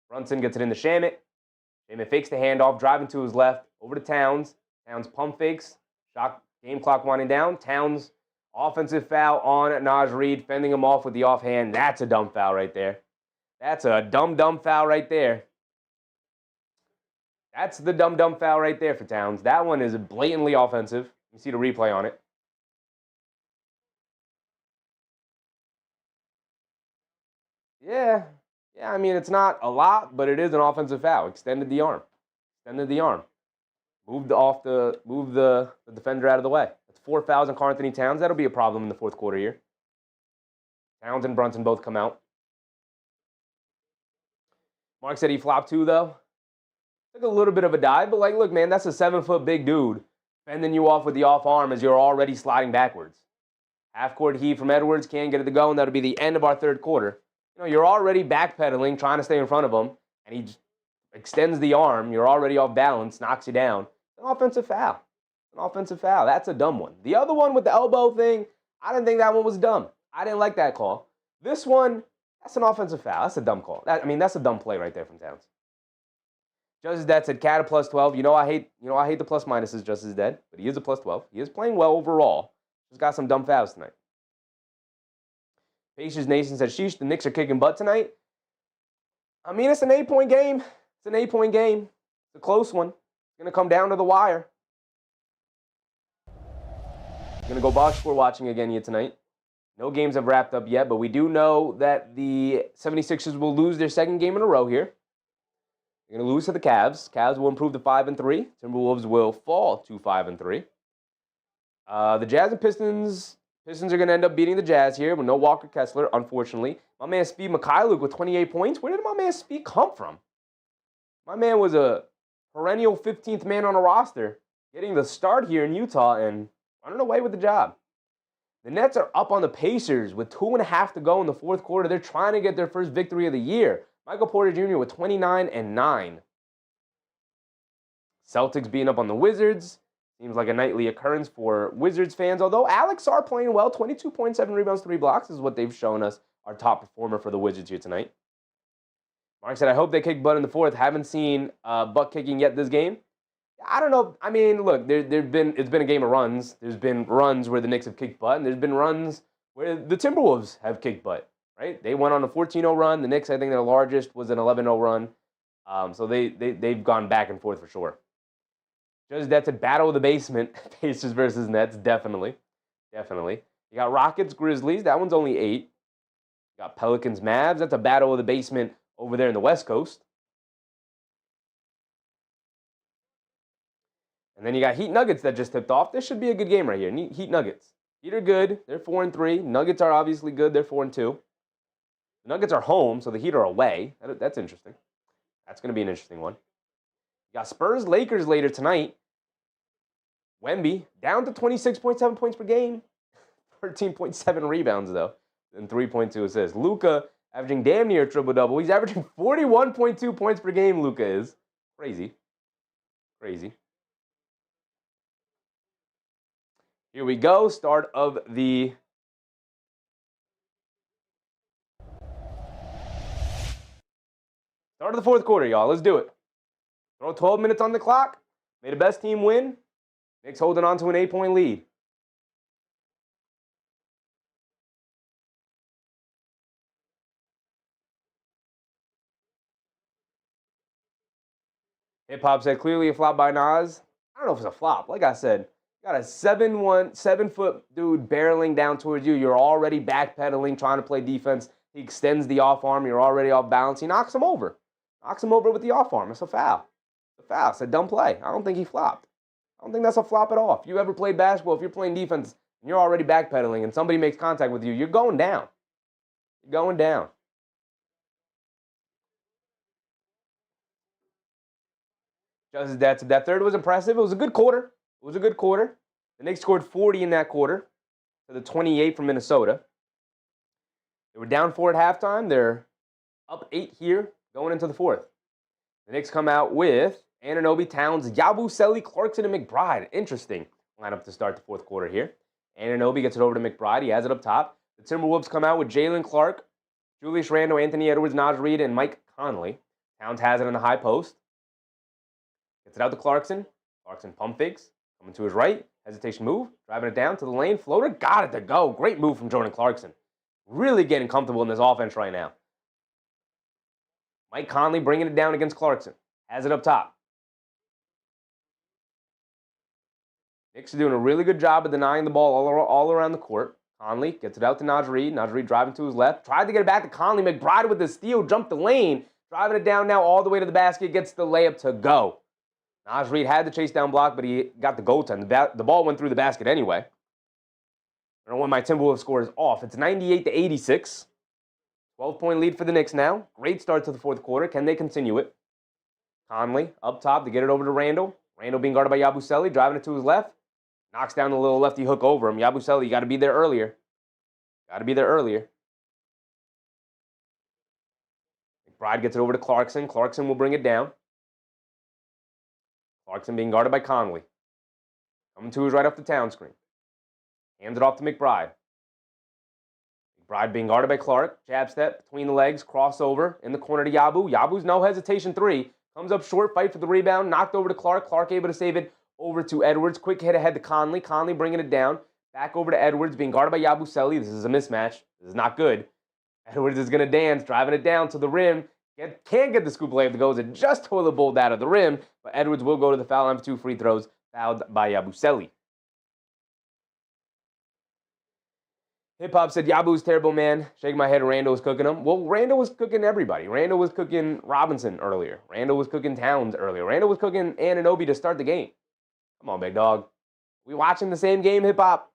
Brunson gets it into Shamet. Shamet fakes the handoff, driving to his left, over to Towns. Towns pump fakes. Shot, game clock winding down. Towns, offensive foul on Naj Reid, fending him off with the offhand. That's a dumb foul right there. That's a dumb foul right there. That's the dumb foul right there for Towns. That one is blatantly offensive. You see the replay on it. Yeah. Yeah, I mean, it's not a lot, but it is an offensive foul. Extended the arm. Extended the arm. Moved the defender out of the way. That's 4 fouls on Karl Anthony Towns. That'll be a problem in the fourth quarter here. Towns and Brunson both come out. Mark said he flopped too, though. Took a little bit of a dive, but look, man, that's a 7-foot big dude fending you off with the off arm as you're already sliding backwards. Half-court heave from Edwards, can't get it to go, and that'll be the end of our third quarter. You're already backpedaling, trying to stay in front of him, and he just extends the arm. You're already off balance, knocks you down. An offensive foul. An offensive foul. That's a dumb one. The other one with the elbow thing, I didn't think that one was dumb. I didn't like that call. This one, that's an offensive foul. That's a dumb call. That's a dumb play right there from Towns. Just as Dead said, Cat a plus 12. I hate the plus minuses. Just as Dead, but he is a plus 12. He is playing well overall. Just got some dumb fouls tonight. Patience Nation said, sheesh, the Knicks are kicking butt tonight. I mean, it's an 8-point game. It's an 8-point game. It's a close one. It's going to come down to the wire. Going to go box score watching again here tonight. No games have wrapped up yet, but we do know that the 76ers will lose their second game in a row here. They're going to lose to the Cavs. Cavs will improve to 5-3. Timberwolves will fall to 5-3. The Jazz and Pistons are going to end up beating the Jazz here with no Walker Kessler, unfortunately. My man Speed Mikhailuk with 28 points. Where did my man Speed come from? My man was a perennial 15th man on a roster, getting the start here in Utah and running away with the job. The Nets are up on the Pacers with 2.5 to go in the fourth quarter. They're trying to get their first victory of the year. Michael Porter Jr. with 29-9. Celtics beating up on the Wizards. Seems like a nightly occurrence for Wizards fans, although Alex are playing well. 22.7 rebounds, 3 blocks is what they've shown us, our top performer for the Wizards here tonight. Mark said, I hope they kick butt in the fourth. Haven't seen butt kicking yet this game. I don't know. I mean, look, it's been a game of runs. There's been runs where the Knicks have kicked butt, and there's been runs where the Timberwolves have kicked butt, right? They went on a 14-0 run. The Knicks, I think their largest was an 11-0 run. So they've gone back and forth for sure. Just that's a battle of the basement. Pacers versus Nets, definitely. You got Rockets, Grizzlies. That one's only 8. You got Pelicans, Mavs. That's a battle of the basement over there in the West Coast. And then you got Heat Nuggets that just tipped off. This should be a good game right here. Heat Nuggets. Heat are good. They're 4-3. Nuggets are obviously good. They're 4-2. The Nuggets are home, so the Heat are away. That's interesting. That's going to be an interesting one. You got Spurs, Lakers later tonight. Wemby down to 26.7 points per game. 13.7 rebounds, though, and 3.2 assists. Luka averaging damn near triple-double. He's averaging 41.2 points per game, Luka is. Crazy. Here we go. Start of the fourth quarter, y'all. Let's do it. Throw 12 minutes on the clock. May the best team win. Knicks holding on to an 8-point lead. Hip Hop said clearly a flop by Nas. I don't know if it's a flop. Like I said, got a 7-foot dude barreling down towards you. You're already backpedaling, trying to play defense. He extends the off arm. You're already off balance. He knocks him over. Knocks him over with the off arm. It's a foul. It's a dumb play. I don't think he flopped. I don't think that's a flop at all. If you ever played basketball, if you're playing defense and you're already backpedaling and somebody makes contact with you, you're going down. Just as that third was impressive. It was a good quarter. The Knicks scored 40 in that quarter to the 28 from Minnesota. They were down 4 at halftime. They're up 8 here going into the fourth. The Knicks come out with Anunoby, Towns, Yabusele, Clarkson, and McBride. Interesting lineup to start the fourth quarter here. Anunoby gets it over to McBride. He has it up top. The Timberwolves come out with Jalen Clark, Julius Randle, Anthony Edwards, Naj Reid, and Mike Conley. Towns has it in the high post. Gets it out to Clarkson. Clarkson pump fakes. Coming to his right. Hesitation move. Driving it down to the lane. Floater. Got it to go. Great move from Jordan Clarkson. Really getting comfortable in this offense right now. Mike Conley bringing it down against Clarkson. Has it up top. Knicks are doing a really good job of denying the ball all around the court. Conley gets it out to Naj Reid. Naj Reid driving to his left. Tried to get it back to Conley. McBride with the steal. Jumped the lane. Driving it down now all the way to the basket. Gets the layup to go. Naj Reid had the chase down block, but he got the goaltend. The ball went through the basket anyway. I don't know when my Timberwolves score is off. It's 98-86. 12-point lead for the Knicks now. Great start to the fourth quarter. Can they continue it? Conley up top to get it over to Randall. Randall being guarded by Yabusele. Driving it to his left. Knocks down the little lefty hook over him. Yabusele, you got to be there earlier. Got to be there earlier. McBride gets it over to Clarkson. Clarkson will bring it down. Clarkson being guarded by Conley. Coming to his right off the town screen. Hands it off to McBride. McBride being guarded by Clark. Jab step between the legs. Crossover in the corner to Yabu. Yabu's no hesitation three. Comes up short. Fight for the rebound. Knocked over to Clark. Clark able to save it over to Edwards. Quick hit ahead to Conley. Conley bringing it down. Back over to Edwards. Being guarded by Yabusele. This is a mismatch. This is not good. Edwards is going to dance. Driving it down to the rim. Can't get the scoop layup to go. It just toilet bowled out of the rim. But Edwards will go to the foul line for 2 free throws. Fouled by Yabusele. Hip Hop said, Yabu's terrible, man. Shake my head, Randall was cooking him. Well, Randall was cooking everybody. Randall was cooking Robinson earlier. Randall was cooking Towns earlier. Randall was cooking Anunoby to start the game. Come on, big dog. We watching the same game, Hip Hop?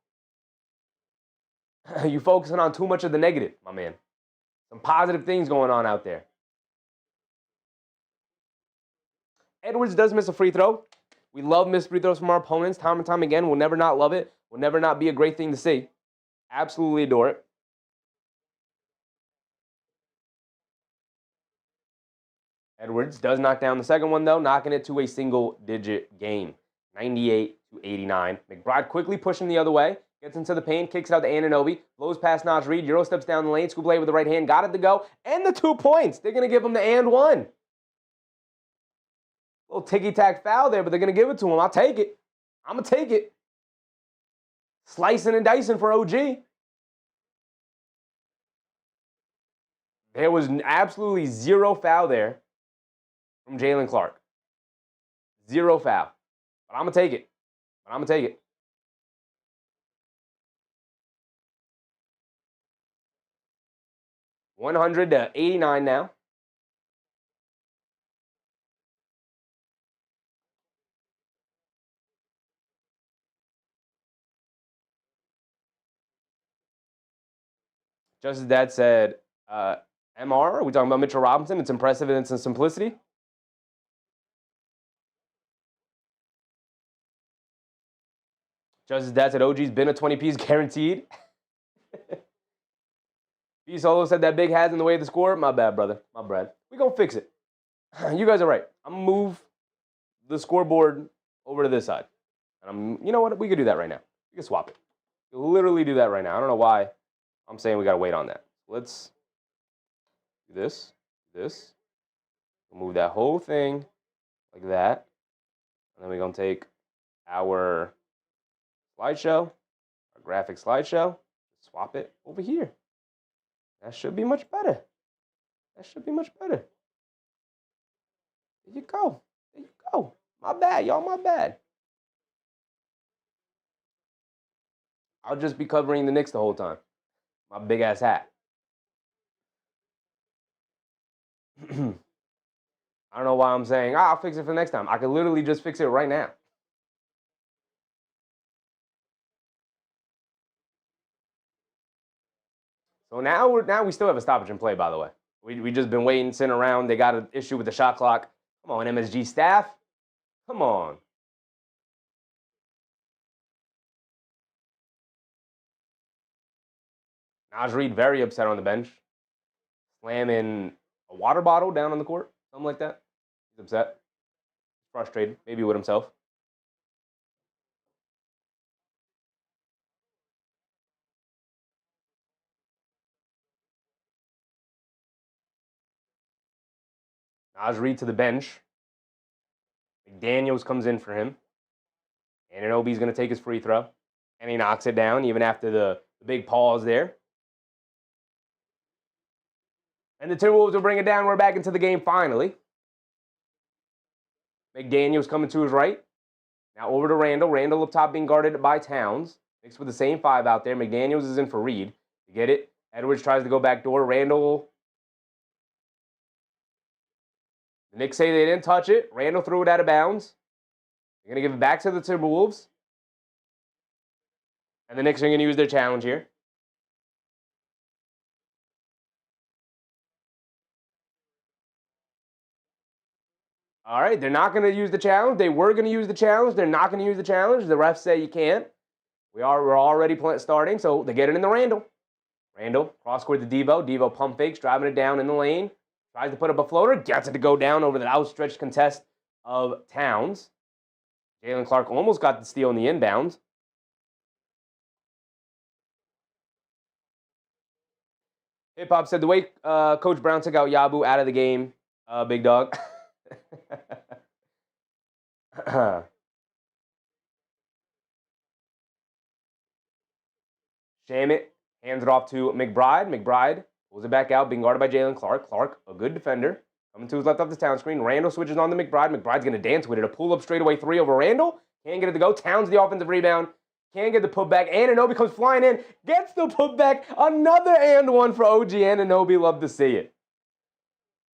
You focusing on too much of the negative, my man. Some positive things going on out there. Edwards does miss a free throw. We love missed free throws from our opponents time and time again. We'll never not love it. Will never not be a great thing to see. Absolutely adore it. Edwards does knock down the second one, though, knocking it to a single-digit game. 98-89. McBride quickly pushing the other way. Gets into the paint, kicks it out to Anunoby. Blows past Naj Reid. Euro steps down the lane. Scoop lay with the right hand. Got it to go. And the 2 points. They're going to give him the and one. Little ticky-tack foul there, but they're going to give it to him. I'll take it. I'm going to take it. Slicing and dicing for OG. There was absolutely zero foul there from Jalen Clark. Zero foul. But I'm going to take it. 100-89 now. Just as Dad said, MR, are we talking about Mitchell Robinson? It's impressive in its simplicity. Just as Dad said, OG's been a 20-piece guaranteed. B Solo said that big has in the way of the score. My bad, brother. My bad. We gonna fix it. You guys are right. I'm gonna move the scoreboard over to this side. And you know what? We could do that right now. We can swap it. We can literally do that right now. I don't know why I'm saying we gotta wait on that. Let's do this. We'll move that whole thing like that. And then we're gonna take our slideshow, our graphic slideshow, swap it over here. That should be much better. There you go. My bad, y'all, my bad. I'll just be covering the Knicks the whole time. My big-ass hat. I don't know why I'm saying, I'll fix it for next time. I could literally just fix it right now. So now we still have a stoppage in play, by the way. We just been waiting, sitting around. They got an issue with the shot clock. Come on, MSG staff. Come on. Naj Reid very upset on the bench. Slamming a water bottle down on the court. Something like that. He's upset. Frustrated. Maybe with himself. Naj Reid to the bench. McDaniels comes in for him. Anunoby's going to take his free throw. And he knocks it down even after the big pause there. And the Timberwolves will bring it down. We're back into the game finally. McDaniels coming to his right. Now over to Randall. Randall up top being guarded by Towns. Knicks with the same 5 out there. McDaniels is in for Reed. You get it? Edwards tries to go back door. Randall. The Knicks say they didn't touch it. Randall threw it out of bounds. They're going to give it back to the Timberwolves. And the Knicks are going to use their challenge here. All right, they're not going to use the challenge. They were going to use the challenge. They're not going to use the challenge. The refs say you can't. We're already starting, so they get it in the Randall. Randall, cross-court to Devo. Devo pump fakes, driving it down in the lane. Tries to put up a floater. Gets it to go down over the outstretched contest of Towns. Jalen Clark almost got the steal in the inbounds. Hip-Hop said the way Coach Brown took out Yabu out of the game, big dog. Shamit hands it off to McBride. McBride pulls it back out, being guarded by Jalen Clark. Clark, a good defender, coming to his left off the Town screen. Randall switches on to McBride. McBride's going to dance with it. A pull-up straightaway 3 over Randall. Can't get it to go. Towns the offensive rebound. Can't get the putback. Anunoby comes flying in. Gets the putback. Another and one for OG Anunoby. Love to see it.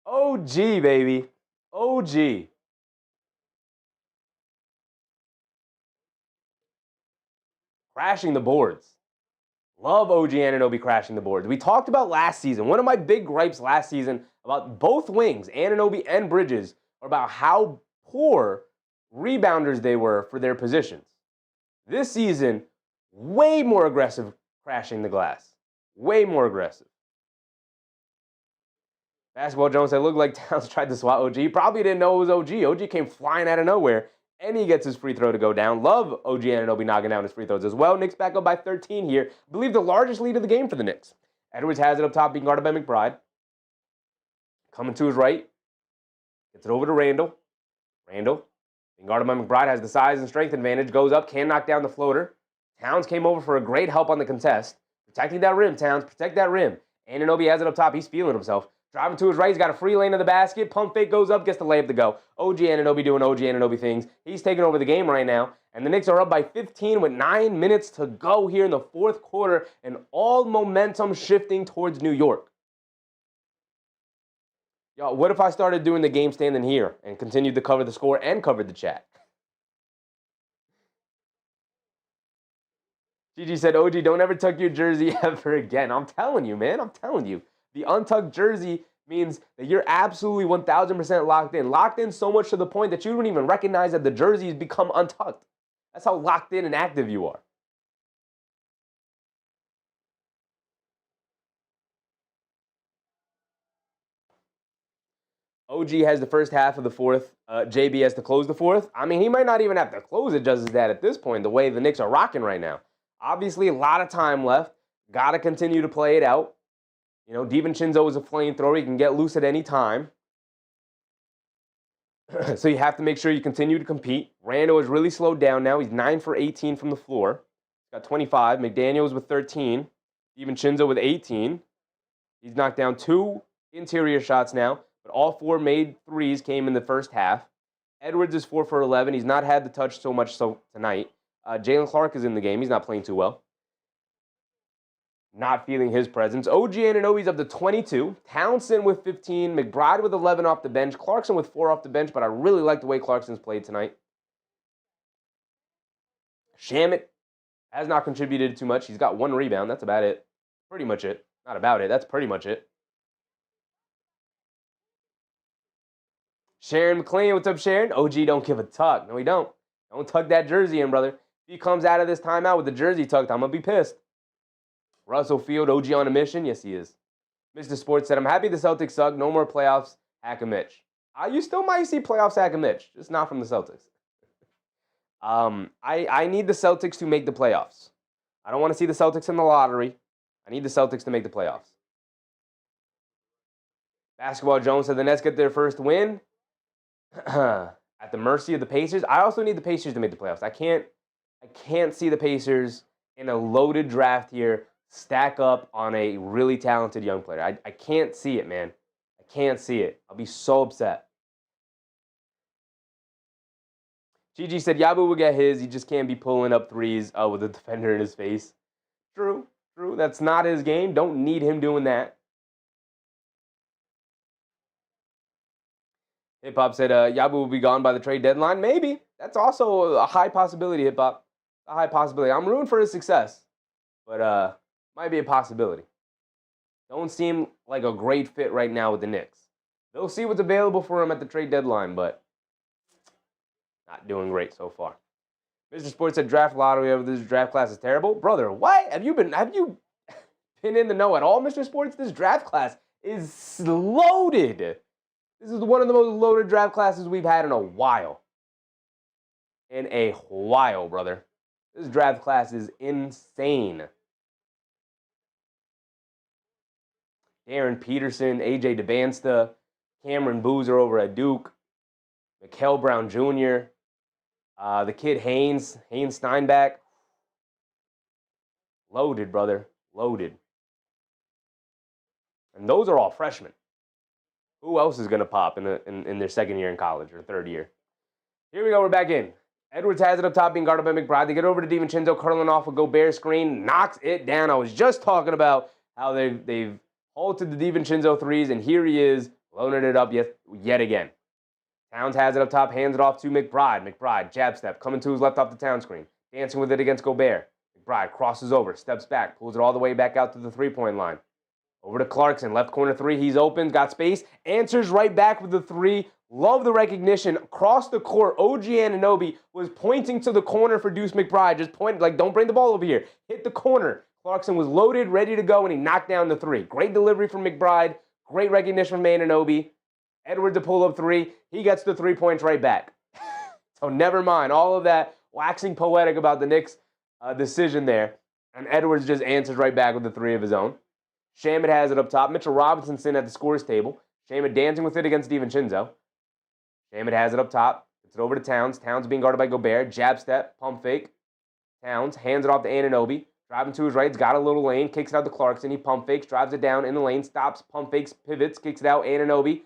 OG, baby. OG. Crashing the boards. Love OG Anunoby crashing the boards. We talked about last season. One of my big gripes last season about both wings, Anunoby and Bridges, are about how poor rebounders they were for their positions. This season, way more aggressive crashing the glass. Way more aggressive. Basketball Jones said, looked like Towns tried to swat OG. He probably didn't know it was OG. OG came flying out of nowhere, and he gets his free throw to go down. Love OG Anunoby knocking down his free throws as well. Knicks back up by 13 here. I believe the largest lead of the game for the Knicks. Edwards has it up top, being guarded by McBride. Coming to his right. Gets it over to Randall. Randall, being guarded by McBride, has the size and strength advantage. Goes up, can knock down the floater. Towns came over for a great help on the contest. Protecting that rim, Towns. Protect that rim. Anunoby has it up top. He's feeling himself. Driving to his right. He's got a free lane to the basket. Pump fake goes up, gets the layup to go. OG Anunoby doing OG Anunoby things. He's taking over the game right now. And the Knicks are up by 15 with 9 minutes to go here in the fourth quarter. And all momentum shifting towards New York. Yo, what if I started doing the game standing here and continued to cover the score and covered the chat? Gigi said, OG, don't ever tuck your jersey ever again. I'm telling you, man. I'm telling you. The untucked jersey means that you're absolutely 1,000% locked in. Locked in so much to the point that you don't even recognize that the jersey has become untucked. That's how locked in and active you are. OG has the first half of the fourth. JB has to close the fourth. I mean, he might not even have to close it just as that at this point, the way the Knicks are rocking right now. Obviously, a lot of time left. Got to continue to play it out. You know, DiVincenzo is a flamethrower. He can get loose at any time. So you have to make sure you continue to compete. Randall is really slowed down now. He's 9 for 18 from the floor. He's got 25. McDaniels with 13. DiVincenzo with 18. He's knocked down 2 interior shots now, but all 4 made threes came in the first half. Edwards is 4 for 11. He's not had the touch so much tonight. Jalen Clark is in the game. He's not playing too well. Not feeling his presence. OG Anunoby's up to 22. Townsend with 15. McBride with 11 off the bench. Clarkson with 4 off the bench, but I really like the way Clarkson's played tonight. Shamit has not contributed too much. He's got 1 rebound. That's about it. Pretty much it. Not about it. That's pretty much it. Sharon McLean, what's up, Sharon? OG don't give a tuck. No, he don't. Don't tuck that jersey in, brother. If he comes out of this timeout with the jersey tucked, I'm going to be pissed. Russell Field, OG on a mission? Yes, he is. Mr. Sports said, I'm happy the Celtics suck. No more playoffs. Hack a Mitch. You still might see playoffs hack a Mitch. Just not from the Celtics. I need the Celtics to make the playoffs. I don't want to see the Celtics in the lottery. I need the Celtics to make the playoffs. Basketball Jones said the Nets get their first win at the mercy of the Pacers. I also need the Pacers to make the playoffs. I can't see the Pacers in a loaded draft here stack up on a really talented young player. I can't see it, man. I can't see it. I'll be so upset. Gigi said Yabu will get his. He just can't be pulling up threes with a defender in his face. True. That's not his game. Don't need him doing that. Hip Hop said Yabu will be gone by the trade deadline. Maybe. That's also a high possibility, Hip Hop. A high possibility. I'm rooting for his success, but might be a possibility. Don't seem like a great fit right now with the Knicks. They'll see what's available for him at the trade deadline, but not doing great so far. Mr. Sports said draft lottery over this draft class is terrible. Brother, what? Have you been in the know at all, Mr. Sports? This draft class is loaded. This is one of the most loaded draft classes we've had in a while. Brother. This draft class is insane. Darren Peterson, AJ DeBansta, Cameron Boozer over at Duke, Mikal Brown Jr., the kid Haynes Steinbach. Loaded, brother. Loaded. And those are all freshmen. Who else is going to pop in their second year in college or third year? Here we go. We're back in. Edwards has it up top, being guarded by McBride. They get over to DiVincenzo, curling off a Gobert screen, knocks it down. I was just talking about how they've halted the DiVincenzo threes, and here he is, loading it up yet again. Towns has it up top, hands it off to McBride. McBride, jab step, coming to his left off the Town screen, dancing with it against Gobert. McBride crosses over, steps back, pulls it all the way back out to the three-point line. Over to Clarkson, left corner three, he's open, got space, answers right back with the three. Love the recognition. Across the court, OG Anunoby was pointing to the corner for Deuce McBride, just pointed, like, don't bring the ball over here. Hit the corner. Clarkson was loaded, ready to go, and he knocked down the three. Great delivery from McBride. Great recognition from Anunoby. Edwards to pull up three. He gets the 3 points right back. So never mind all of that waxing poetic about the Knicks' decision there. And Edwards just answers right back with the three of his own. Shamet has it up top. Mitchell Robinson sitting at the scores table. Shamet dancing with it against DiVincenzo. Shamet has it up top. Gets it over to Towns. Towns being guarded by Gobert. Jab step. Pump fake. Towns hands it off to Anunoby. Driving to his right. He's got a little lane. Kicks it out to Clarkson. He pump fakes. Drives it down in the lane. Stops. Pump fakes. Pivots. Kicks it out. Anunoby.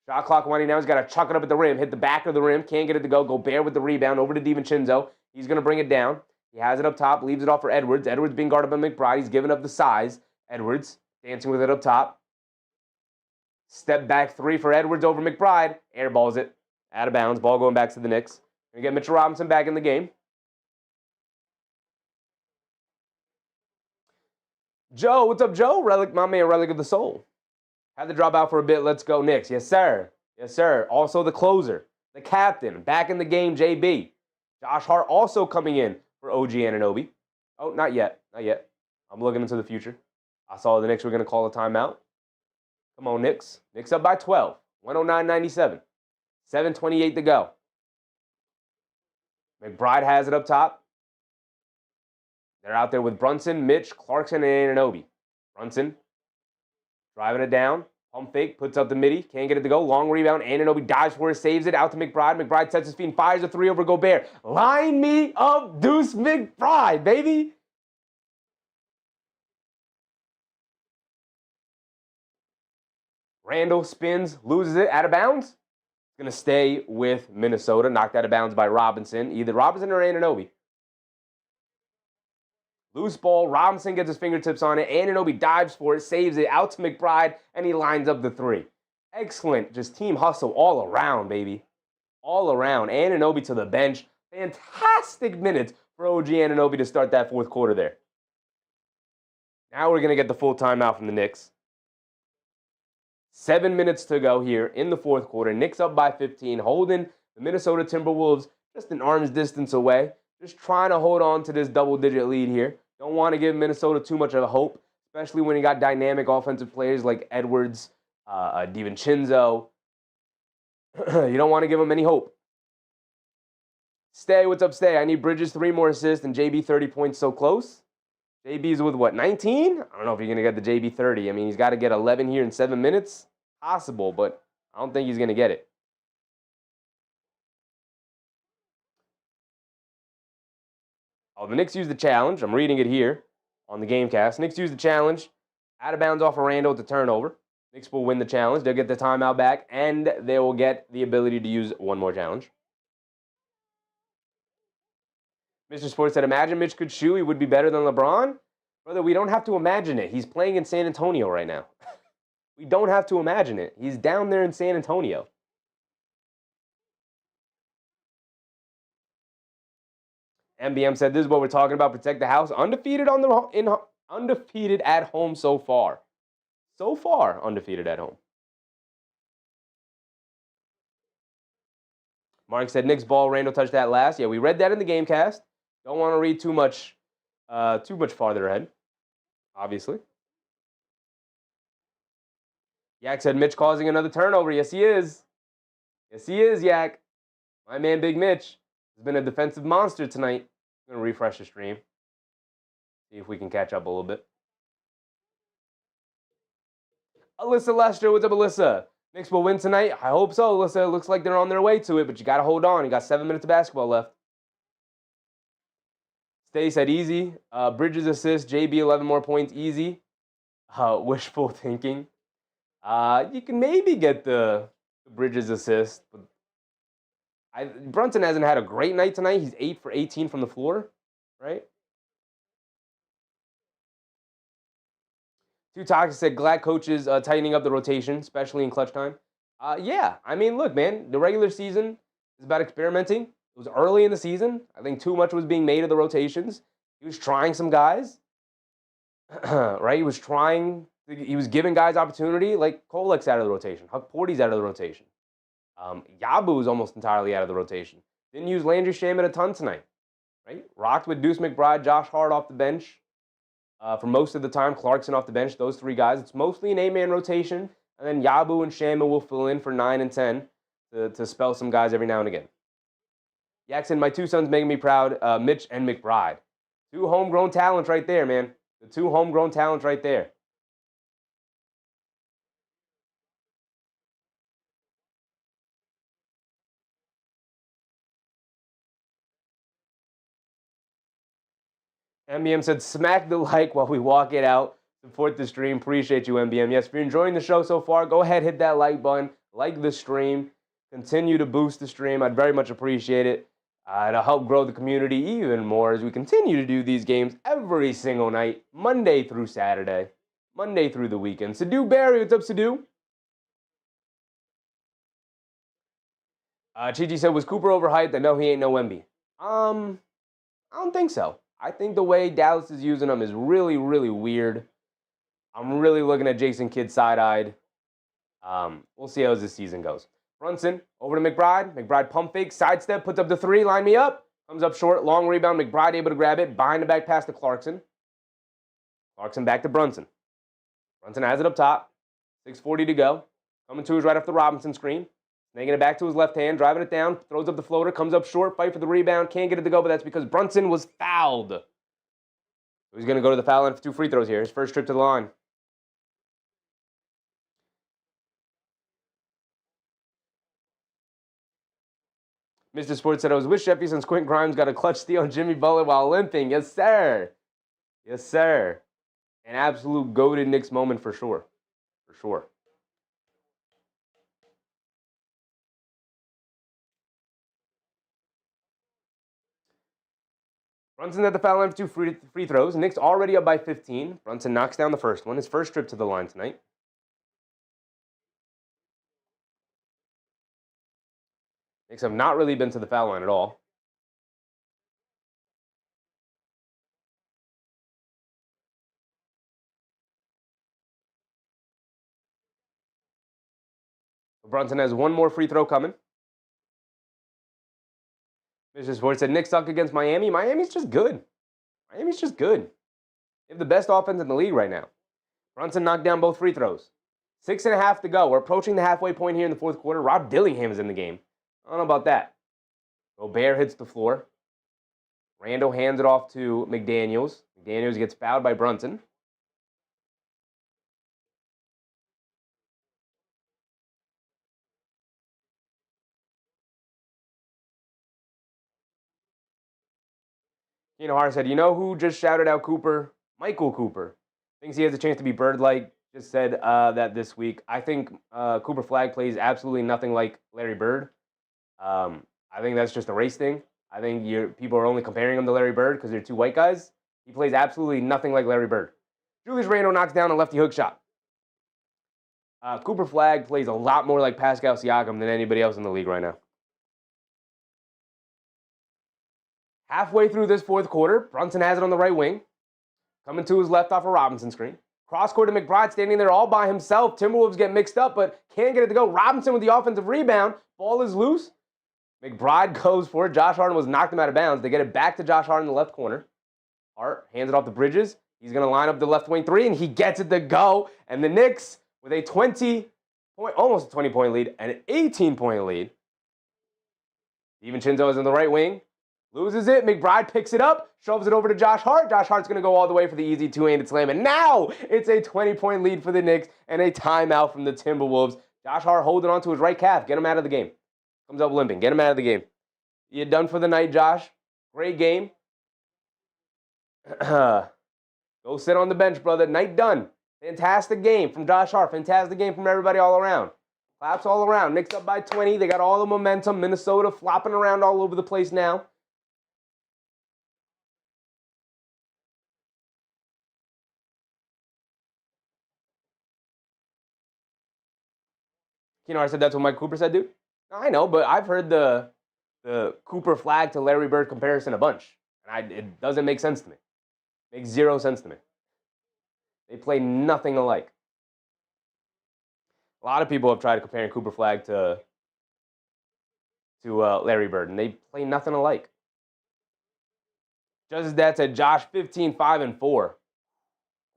Shot clock winding down. He's got to chuck it up at the rim. Hit the back of the rim. Can't get it to go. Gobert with the rebound. Over to DiVincenzo. He's going to bring it down. He has it up top. Leaves it off for Edwards. Edwards being guarded by McBride. He's giving up the size. Edwards dancing with it up top. Step back three for Edwards over McBride. Airballs it. Out of bounds. Ball going back to the Knicks. We get Mitchell Robinson back in the game. Joe, what's up, Joe? Relic, my man, Relic of the Soul. Had to drop out for a bit. Let's go, Knicks. Yes, sir. Yes, sir. Also the closer, the captain, back in the game, JB. Josh Hart also coming in for OG Anunoby. Oh, not yet. Not yet. I'm looking into the future. I saw the Knicks were going to call a timeout. Come on, Knicks. Knicks up by 12. 109-97. 7:28 to go. McBride has it up top. They're out there with Brunson, Mitch, Clarkson, and Anunoby. Brunson driving it down. Pump fake, puts up the midi. Can't get it to go. Long rebound. Anunoby dives for it, saves it. Out to McBride. McBride sets his feet and fires a three over Gobert. Line me up, Deuce McBride, baby. Randall spins, loses it, out of bounds. It's going to stay with Minnesota. Knocked out of bounds by Robinson. Either Robinson or Anunoby. Loose ball. Robinson gets his fingertips on it. Anunoby dives for it, saves it, out to McBride, and he lines up the three. Excellent. Just team hustle all around, baby. All around. Anunoby to the bench. Fantastic minutes for OG Anunoby to start that fourth quarter there. Now we're going to get the full timeout from the Knicks. 7 minutes to go here in the fourth quarter. Knicks up by 15, holding the Minnesota Timberwolves just an arm's distance away. Just trying to hold on to this double-digit lead here. Don't want to give Minnesota too much of a hope, especially when you got dynamic offensive players like Edwards, DiVincenzo. You don't want to give them any hope. Stay, what's up, Stay? I need Bridges 3 more assists and JB 30 points so close. JB's with what, 19? I don't know if you're going to get the JB 30. I mean, he's got to get 11 here in 7 minutes. Possible, but I don't think he's going to get it. Oh, the Knicks use the challenge. I'm reading it here on the Gamecast. Knicks use the challenge. Out of bounds off of Randall to turnover. Knicks will win the challenge. They'll get the timeout back, and they will get the ability to use one more challenge. Mr. Sports said, imagine Mitch could shoot. He would be better than LeBron. Brother, we don't have to imagine it. He's playing in San Antonio right now. We don't have to imagine it. He's down there in San Antonio. MBM said, this is what we're talking about. Protect the house. Undefeated undefeated at home so far. So far, undefeated at home. Mark said, Knicks ball, Randall touched that last. Yeah, we read that in the game cast. Don't want to read too much farther ahead, obviously. Yak said, Mitch causing another turnover. Yes, he is. Yes, he is, Yak. My man, Big Mitch, has been a defensive monster tonight. I'm going to refresh the stream. See if we can catch up a little bit. Alyssa Lester, what's up, Alyssa? Knicks will win tonight. I hope so, Alyssa. It looks like they're on their way to it, but you got to hold on. You got 7 minutes of basketball left. Stay said easy. Bridges assist. JB 11 more points. Easy. Wishful thinking. You can maybe get the Bridges assist, but Brunson hasn't had a great night tonight. He's 8 for 18 from the floor, right? Too Toxic said, glad coaches tightening up the rotation, especially in clutch time. Yeah, I mean, look, man, the regular season is about experimenting. It was early in the season. I think too much was being made of the rotations. He was trying some guys, right? He was giving guys opportunity, like Kolek's out of the rotation. Huck Porty's out of the rotation. Yabu is almost entirely out of the rotation. Didn't use Landry Shamet a ton tonight, right? Rocked with Deuce McBride, Josh Hart off the bench for most of the time. Clarkson off the bench, those three guys. It's mostly an 8-man rotation, and then Yabu and Shamet will fill in for 9 and 10 to spell some guys every now and again. Jackson, my two sons making me proud, Mitch and McBride. 2 homegrown talents right there, man. The 2 homegrown talents right there. MBM said, smack the like while we walk it out. Support the stream. Appreciate you, MBM. Yes, if you're enjoying the show so far, go ahead, hit that like button. Like the stream. Continue to boost the stream. I'd very much appreciate it. To help grow the community even more as we continue to do these games every single night, Monday through Saturday, Monday through the weekend. Sadu Barry, what's up, Sadu? Chichi said, was Cooper overhyped? I know he ain't no Wemby. I don't think so. I think the way Dallas is using him is really, really weird. I'm really looking at Jason Kidd side-eyed. We'll see how this season goes. Brunson, over to McBride. McBride pump fake, sidestep, puts up the 3, line me up. Comes up short, long rebound. McBride able to grab it, behind the back pass to Clarkson. Clarkson back to Brunson. Brunson has it up top. 6:40 to go. Coming to his right off the Robinson screen. Snaking it back to his left hand, driving it down, throws up the floater, comes up short, fight for the rebound, can't get it to go, but that's because Brunson was fouled. He's going to go to the foul line for 2 free throws here. His first trip to the line. Mr. Sports said, I was with Sheffy since Quentin Grimes got a clutch steal on Jimmy Butler while limping. Yes, sir. Yes, sir. An absolute goated Knicks moment for sure. For sure. Brunson at the foul line for 2 free throws. Knicks already up by 15. Brunson knocks down the first one. His first trip to the line tonight. Knicks have not really been to the foul line at all. Brunson has one more free throw coming. Mr. Sports said, Knicks suck against Miami. Miami's just good. Miami's just good. They have the best offense in the league right now. Brunson knocked down both free throws. 6.5 to go. We're approaching the halfway point here in the fourth quarter. Rob Dillingham is in the game. I don't know about that. Gobert hits the floor. Randall hands it off to McDaniels. McDaniels gets fouled by Brunson. Hart said, you know who just shouted out Cooper? Michael Cooper. Thinks he has a chance to be Bird-like. Just said that this week. I think Cooper Flag plays absolutely nothing like Larry Bird. I think that's just a race thing. I think people are only comparing him to Larry Bird because they're two white guys. He plays absolutely nothing like Larry Bird. Julius Randle knocks down a lefty hook shot. Cooper Flagg plays a lot more like Pascal Siakam than anybody else in the league right now. Halfway through this fourth quarter, Brunson has it on the right wing. Coming to his left off a Robinson screen. Cross court to McBride standing there all by himself. Timberwolves get mixed up, but can't get it to go. Robinson with the offensive rebound. Ball is loose. McBride goes for it. Josh Hart was knocked him out of bounds. They get it back to Josh Hart in the left corner. Hart hands it off to Bridges. He's going to line up the left wing three, and he gets it to go. And the Knicks, with a almost 20-point lead, and an 18-point lead. DiVincenzo is in the right wing. Loses it. McBride picks it up, shoves it over to Josh Hart. Josh Hart's going to go all the way for the easy two-handed slam. And now it's a 20-point lead for the Knicks and a timeout from the Timberwolves. Josh Hart holding on to his right calf. Get him out of the game. Comes up limping. Get him out of the game. You're done for the night, Josh. Great game. Go sit on the bench, brother. Night done. Fantastic game from Josh Hart. Fantastic game from everybody all around. Claps all around. Knicks up by 20. They got all the momentum. Minnesota flopping around all over the place now. You know, I said that's what Mike Cooper said, dude. I know, but I've heard the Cooper Flagg to Larry Bird comparison a bunch. And it doesn't make sense to me. Makes zero sense to me. They play nothing alike. A lot of people have tried comparing Cooper Flagg to Larry Bird, and they play nothing alike. Just as that said, Josh 15, 5, and 4.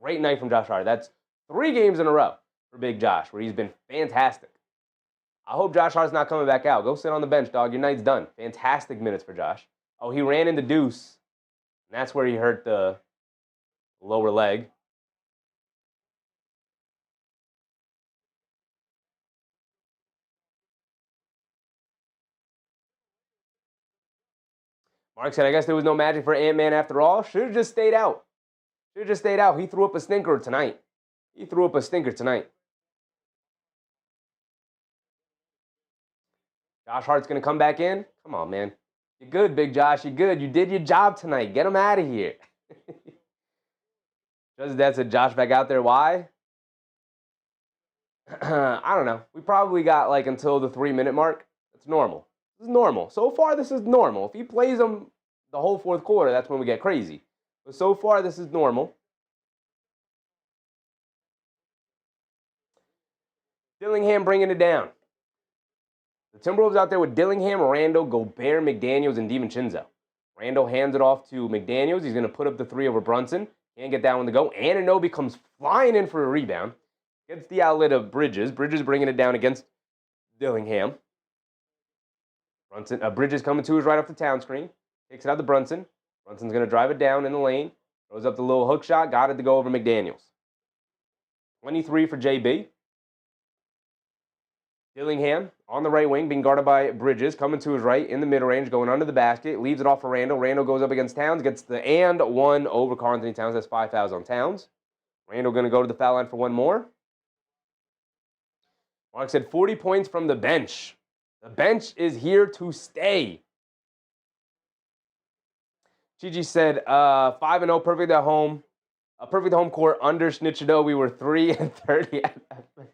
Great night from Josh Hart. That's 3 games in a row for Big Josh, where he's been fantastic. I hope Josh Hart's not coming back out. Go sit on the bench, dog. Your night's done. Fantastic minutes for Josh. Oh, he ran into Deuce, and that's where he hurt the lower leg. Mark said, I guess there was no magic for Ant-Man after all. Should have just stayed out. Should have just stayed out. He threw up a stinker tonight. Josh Hart's going to come back in. Come on, man. You're good, Big Josh. You're good. You did your job tonight. Get him out of here. Just that said, Josh back out there. Why? I don't know. We probably got like until the 3-minute mark. It's normal. This is normal. So far, this is normal. If he plays them the whole fourth quarter, that's when we get crazy. But so far, this is normal. Dillingham bringing it down. The Timberwolves out there with Dillingham, Randle, Gobert, McDaniels, and DiVincenzo. Randle hands it off to McDaniels. He's going to put up the 3 over Brunson. Can't get that one to go. Anunoby comes flying in for a rebound. Gets the outlet of Bridges. Bridges bringing it down against Dillingham. Bridges coming to his right off the town screen. Takes it out to Brunson. Brunson's going to drive it down in the lane. Throws up the little hook shot. Got it to go over McDaniels. 23 for JB. Dillingham on the right wing, being guarded by Bridges, coming to his right in the mid-range, going under the basket, leaves it off for Randle. Randle goes up against Towns, gets the and 1 over Karl-Anthony Towns. That's 5 fouls on Towns. Randle going to go to the foul line for 1 more. Mark said 40 points from the bench. The bench is here to stay. Gigi said 5-0, perfect at home. A perfect home court under Snitchado. We were 3-30 at that point.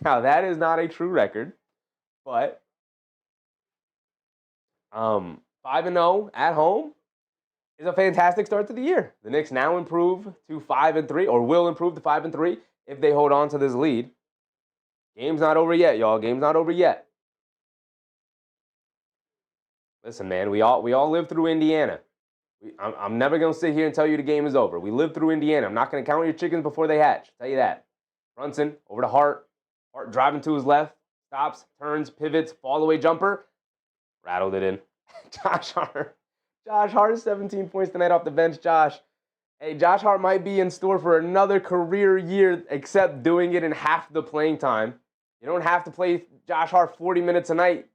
Now, that is not a true record, but 5-0 at home is a fantastic start to the year. The Knicks now improve to 5-3, or will improve to 5-3 if they hold on to this lead. Game's not over yet, y'all. Game's not over yet. Listen, man, we all lived through Indiana. I'm never going to sit here and tell you the game is over. We lived through Indiana. I'm not going to count your chickens before they hatch. I'll tell you that. Brunson over to Hart. Hart driving to his left. Stops, turns, pivots, fall-away jumper. Rattled it in. Josh Hart. Josh Hart, 17 points tonight off the bench. Josh. Hey, Josh Hart might be in store for another career year, except doing it in half the playing time. You don't have to play Josh Hart 40 minutes a night.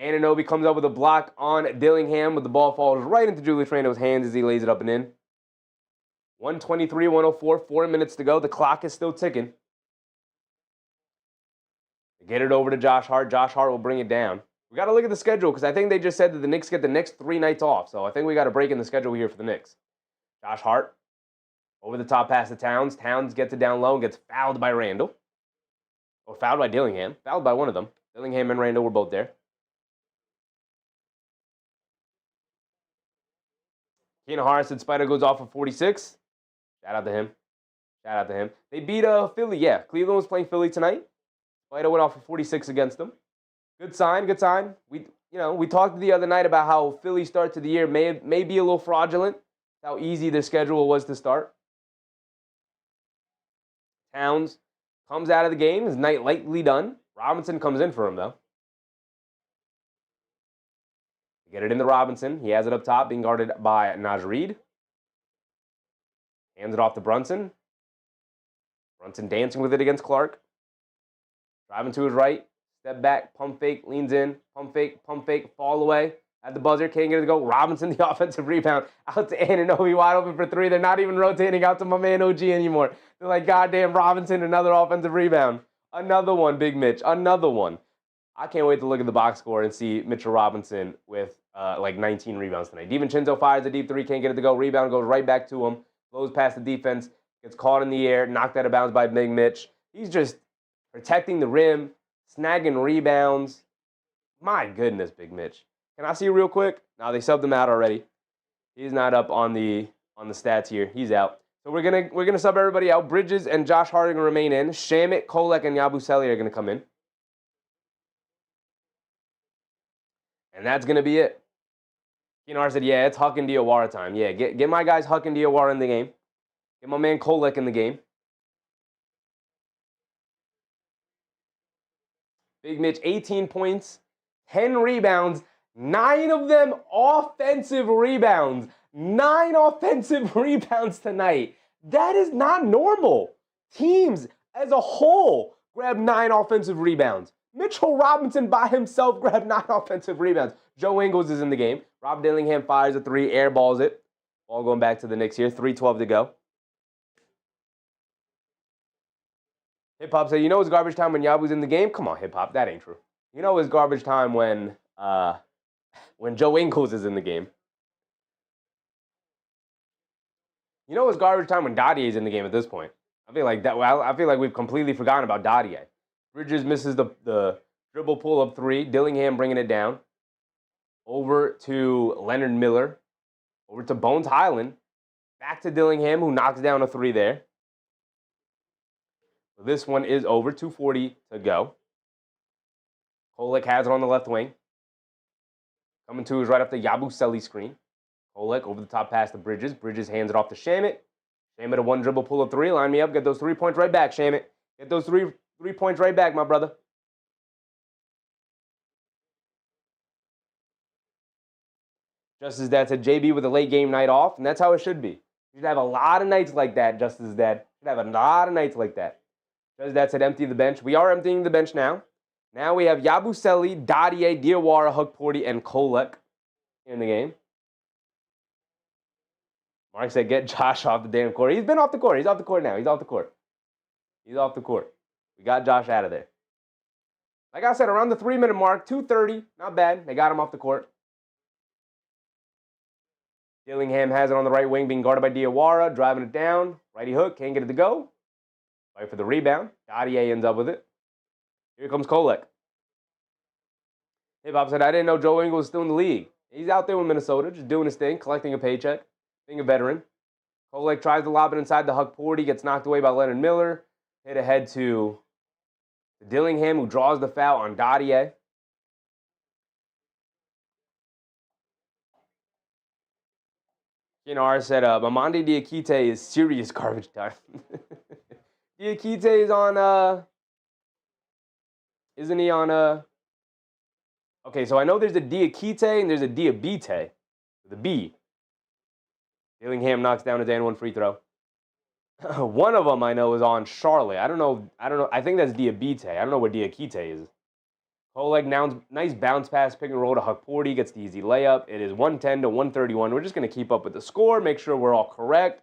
Anunoby comes up with a block on Dillingham, but the ball falls right into Julius Randle's hands as he lays it up and in. 123-104, 4 minutes to go. The clock is still ticking. Get it over to Josh Hart. Josh Hart will bring it down. We got to look at the schedule because I think they just said that the Knicks get the next 3 nights off. So I think we got to break in the schedule here for the Knicks. Josh Hart, over the top pass to Towns. Towns gets it down low and gets fouled by Randall. Or fouled by Dillingham. Fouled by one of them. Dillingham and Randall were both there. Keenan Harrison Spider goes off for 46. Shout out to him. Shout out to him. They beat Philly. Yeah, Cleveland was playing Philly tonight. Spider went off for 46 against them. Good sign. Good sign. We talked the other night about how Philly's start to the year may be a little fraudulent. How easy the schedule was to start. Towns comes out of the game. His night lightly done. Robinson comes in for him, though. Get it into Robinson. He has it up top, being guarded by Naj Reid. Hands it off to Brunson. Brunson dancing with it against Clark. Driving to his right. Step back, pump fake, leans in. Pump fake, fall away. At the buzzer, can't get it to go. Robinson, the offensive rebound. Out to Anunoby, wide open for 3. They're not even rotating out to my man OG anymore. They're like, goddamn, Robinson, another offensive rebound. Another one, Big Mitch. Another one. I can't wait to look at the box score and see Mitchell Robinson with like 19 rebounds tonight. DiVincenzo fires a deep 3, can't get it to go. Rebound goes right back to him. Blows past the defense. Gets caught in the air. Knocked out of bounds by Big Mitch. He's just protecting the rim. Snagging rebounds. My goodness, Big Mitch. Can I see real quick? No, they subbed him out already. He's not up on the stats here. He's out. So we're gonna sub everybody out. Bridges and Josh Hart are gonna remain in. Shamit, Kolek, and Yabusele are gonna come in. And that's gonna be it. Kinar said, yeah, it's Huck and Diawara time. Yeah, get my guys Huck and Diawara in the game. Get my man Kolek in the game. Big Mitch, 18 points, 10 rebounds, 9 of them offensive rebounds. 9 offensive rebounds tonight. That is not normal. Teams as a whole grab 9 offensive rebounds. Mitchell Robinson by himself grabbed 9 offensive rebounds. Joe Ingles is in the game. Rob Dillingham fires a 3, airballs it. Ball going back to the Knicks here. 3:12 to go. Hip Hop said, you know it's garbage time when Yabu's in the game? Come on, Hip Hop, that ain't true. You know it's garbage time when Joe Ingles is in the game. You know it's garbage time when Dadier is in the game at this point. I feel like we've completely forgotten about Dadier. Bridges misses the dribble pull-up 3. Dillingham bringing it down. Over to Leonard Miller. Over to Bones Highland. Back to Dillingham, who knocks down a 3 there. So this one is over. 2:40 to go. Kolek has it on the left wing. Coming to is right off the Yabusele screen. Kolek over the top pass to Bridges. Bridges hands it off to Shamit. Shamit a 1 dribble pull-up 3. Line me up. Get those 3 points right back, Shamit. Get those 3 points right back, my brother. Just as Dad said, JB with a late game night off, and that's how it should be. You should have a lot of nights like that, just as Dad. You should have a lot of nights like that. Just as Dad said, empty the bench. We are emptying the bench now. Now we have Yabusele, Dadier, Diawara, Hukporti, and Kolek in the game. Mark said, get Josh off the damn court. He's been off the court. He's off the court now. He's off the court. He's off the court. We got Josh out of there. Like I said, around the 3-minute mark, 2:30. Not bad. They got him off the court. Dillingham has it on the right wing, being guarded by Diawara, driving it down. Righty hook, can't get it to go. Fight for the rebound. Dadier ends up with it. Here comes Kolek. Hip Hop said, I didn't know Joe Ingles was still in the league. He's out there with Minnesota, just doing his thing, collecting a paycheck, being a veteran. Kolek tries to lob it inside the Hukporti, gets knocked away by Leonard Miller. Hit ahead to Dillingham, who draws the foul on Dadier. Kinar said, Mamadi Diakite is serious garbage time. Diakite is on, isn't he on, okay, so I know there's a Diakite and there's a Diabite, the B. Dillingham knocks down his and 1 free throw. One of them I know is on Charlotte. I don't know. I think that's Diabite. I don't know where Diakite is. Kolek, nice bounce pass, pick and roll to Hukporti, gets the easy layup. It is 110 to 131. We're just going to keep up with the score, make sure we're all correct.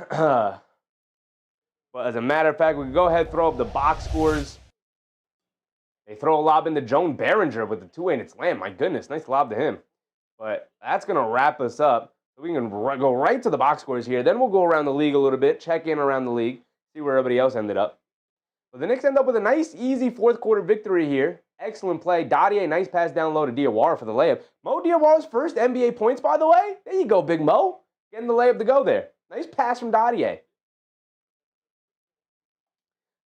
But as a matter of fact, we can go ahead and throw up the box scores. They throw a lob into Joan Behringer with the two-handed slam. My goodness, nice lob to him. But that's going to wrap us up. We can go right to the box scores here. Then we'll go around the league a little bit, check in around the league, see where everybody else ended up. But the Knicks end up with a nice, easy fourth quarter victory here. Excellent play. Dottier, nice pass down low to Diawara for the layup. Mo Diawara's first NBA points, by the way. There you go, Big Mo. Getting the layup to go there. Nice pass from Dottier.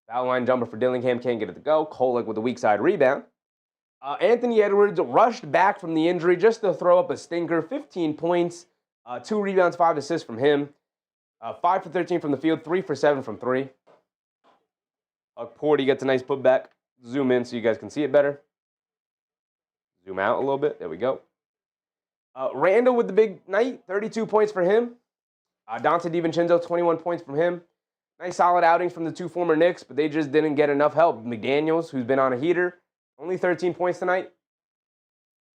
Foul line jumper for Dillingham. Can't get it to go. Kolek with a weak side rebound. Anthony Edwards rushed back from the injury just to throw up a stinker. 15 points, 2 rebounds, 5 assists from him. 5 for 13 from the field, 3 for 7 from 3. Porty gets a nice putback. Zoom in so you guys can see it better. Zoom out a little bit. There we go. Randall with the big night, 32 points for him. Dante DiVincenzo, 21 points from him. Nice solid outings from the two former Knicks, but they just didn't get enough help. McDaniels, who's been on a heater, only 13 points tonight.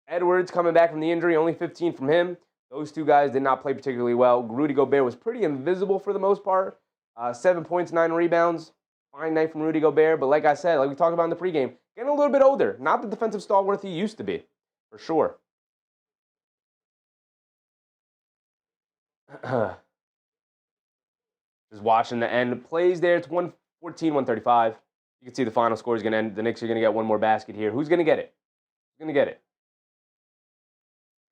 Edwards coming back from the injury, only 15 from him. Those two guys did not play particularly well. Rudy Gobert was pretty invisible for the most part. 7 points, 9 rebounds. Fine night from Rudy Gobert, but like I said, like we talked about in the pregame, getting a little bit older. Not the defensive stalwart he used to be, for sure. Just watching the end plays there. It's 114, 135. You can see the final score is going to end. The Knicks are going to get one more basket here. Who's going to get it? Who's going to get it?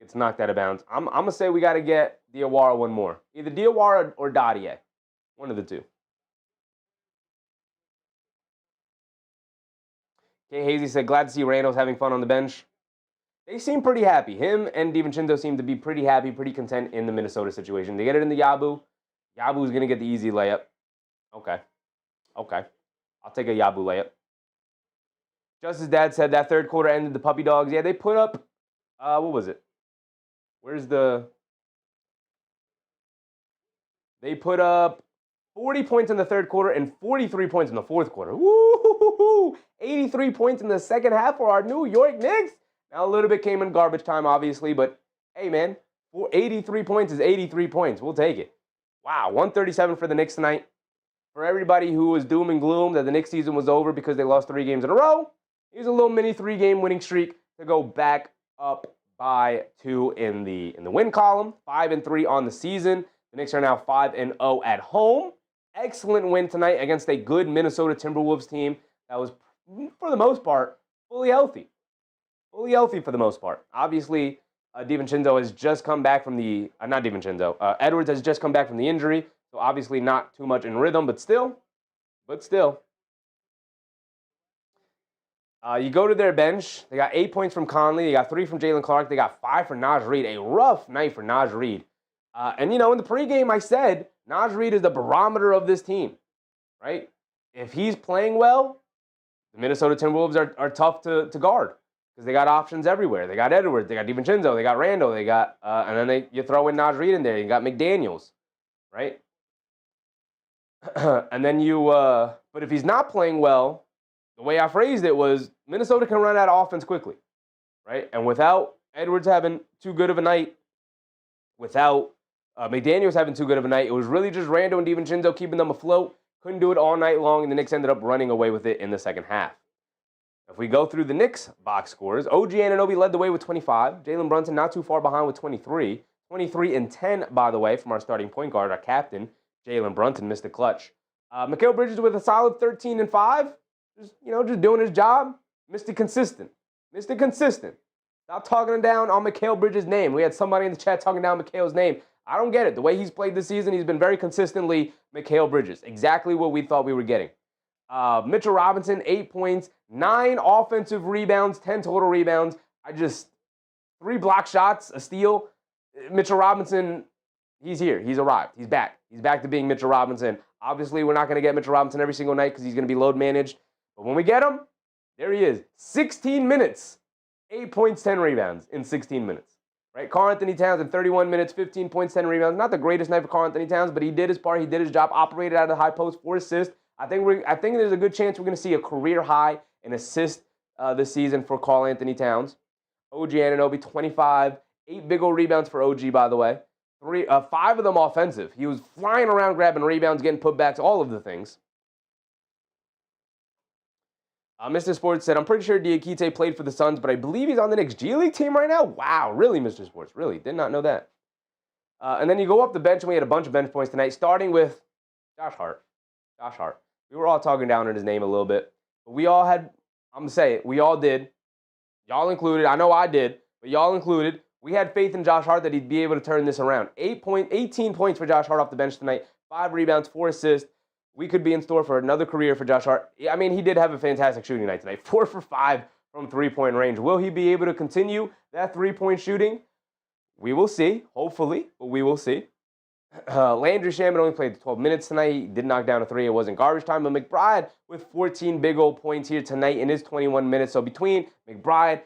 It's knocked out of bounds. I'm going to say we got to get Diawara one more. Either Diawara or Dottier. One of the two. Kay Hazy said, glad to see Randall's having fun on the bench. They seem pretty happy. Him and DiVincenzo seem to be pretty happy, pretty content in the Minnesota situation. They get it in the Yabu. Yabu's going to get the easy layup. Okay. I'll take a Yabu layup. Just as Dad said, that third quarter ended the puppy dogs. Yeah, they put up, what was it? They put up 40 points in the third quarter and 43 points in the fourth quarter. Woo! 83 points in the second half for our New York Knicks. Now, a little bit came in garbage time, obviously, but hey, man, 83 points is 83 points. We'll take it. Wow, 137 for the Knicks tonight. For everybody who was doom and gloom that the Knicks season was over because they lost 3 games in a row, here's a little mini 3-game winning streak to go back up by 2 in the win column. 5-3 on the season. The Knicks are now 5-0 at home. Excellent win tonight against a good Minnesota Timberwolves team that was, for the most part, fully healthy. Fully healthy for the most part. Obviously, DiVincenzo has just come back from the, not DiVincenzo, Edwards has just come back from the injury, so obviously not too much in rhythm, but still. You go to their bench, they got 8 points from Conley, they got 3 from Jalen Clark, they got 5 for Naj Reid, a rough night for Naj Reid. And, you know, in the pregame I said, Naj Reid is the barometer of this team, right? If he's playing well, the Minnesota Timberwolves are tough to guard because they got options everywhere. They got Edwards, they got DiVincenzo, they got Randall, they got, and then you throw in Naj Reid in there, you got McDaniels, right? And then but if he's not playing well, the way I phrased it was Minnesota can run out of offense quickly, right? And without Edwards having too good of a night, without McDaniels having too good of a night, it was really just Randall and DiVincenzo keeping them afloat. Couldn't do it all night long, and the Knicks ended up running away with it in the second half. If we go through the Knicks box scores, OG Anunoby led the way with 25. Jalen Brunson not too far behind with 23. 23 and 10, by the way, from our starting point guard, our captain, Jalen Brunson, missed the clutch. Mikal Bridges with a solid 13 and 5. Just doing his job. Mr. Consistent. Stop talking down on Mikal Bridges' name. We had somebody in the chat talking down Mikal's name. I don't get it. The way he's played this season, he's been very consistently Mikal Bridges. Exactly what we thought we were getting. Mitchell Robinson, 8 points, 9 offensive rebounds, 10 total rebounds. 3 block shots, a steal. Mitchell Robinson, he's here. He's arrived. He's back. He's back to being Mitchell Robinson. Obviously, we're not going to get Mitchell Robinson every single night because he's going to be load managed. But when we get him, there he is. 16 minutes. 8 points, 10 rebounds in 16 minutes. Right? Karl-Anthony Towns in 31 minutes, 15 points, 10 rebounds. Not the greatest night for Karl-Anthony Towns, but he did his part. He did his job, operated out of the high post, 4 assists. I think there's a good chance we're going to see a career high in assists this season for Karl-Anthony Towns. OG Anunoby, 25. 8 big old rebounds for OG, by the way. 5 of them offensive. He was flying around grabbing rebounds, getting putbacks, all of the things. Mr. Sports said, I'm pretty sure Diakite played for the Suns, but I believe he's on the Knicks G League team right now. Wow, really, Mr. Sports? Really? Did not know that. And then you go up the bench, and we had a bunch of bench points tonight, starting with Josh Hart. Josh Hart. We were all talking down on his name a little bit. But we all had, I'm going to say it, we all did. Y'all included. I know I did, but y'all included. We had faith in Josh Hart that he'd be able to turn this around. 18 points for Josh Hart off the bench tonight, 5 rebounds, 4 assists. We could be in store for another career for Josh Hart. I mean, he did have a fantastic shooting night tonight. 4 for 5 from three-point range. Will he be able to continue that three-point shooting? We will see, hopefully, but we will see. Landry Shamet only played 12 minutes tonight. He did knock down a 3. It wasn't garbage time. But McBride with 14 big old points here tonight in his 21 minutes. So between McBride,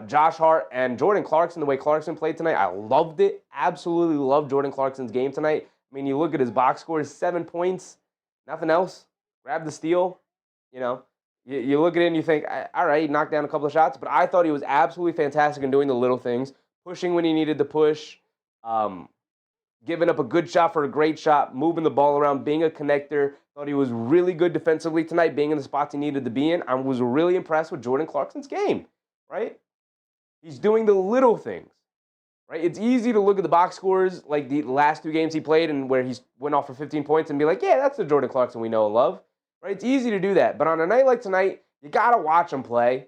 Josh Hart, and Jordan Clarkson, the way Clarkson played tonight, I loved it. Absolutely loved Jordan Clarkson's game tonight. I mean, you look at his box scores, 7 points, nothing else. Grab the steal. You know, you look at it and you think, all right, he knocked down a couple of shots. But I thought he was absolutely fantastic in doing the little things, pushing when he needed to push, giving up a good shot for a great shot, moving the ball around, being a connector. Thought he was really good defensively tonight, being in the spots he needed to be in. I was really impressed with Jordan Clarkson's game, right? He's doing the little things, right? It's easy to look at the box scores like the last 2 games he played and where he went off for 15 points and be like, yeah, that's the Jordan Clarkson we know and love, right? It's easy to do that. But on a night like tonight, you got to watch him play.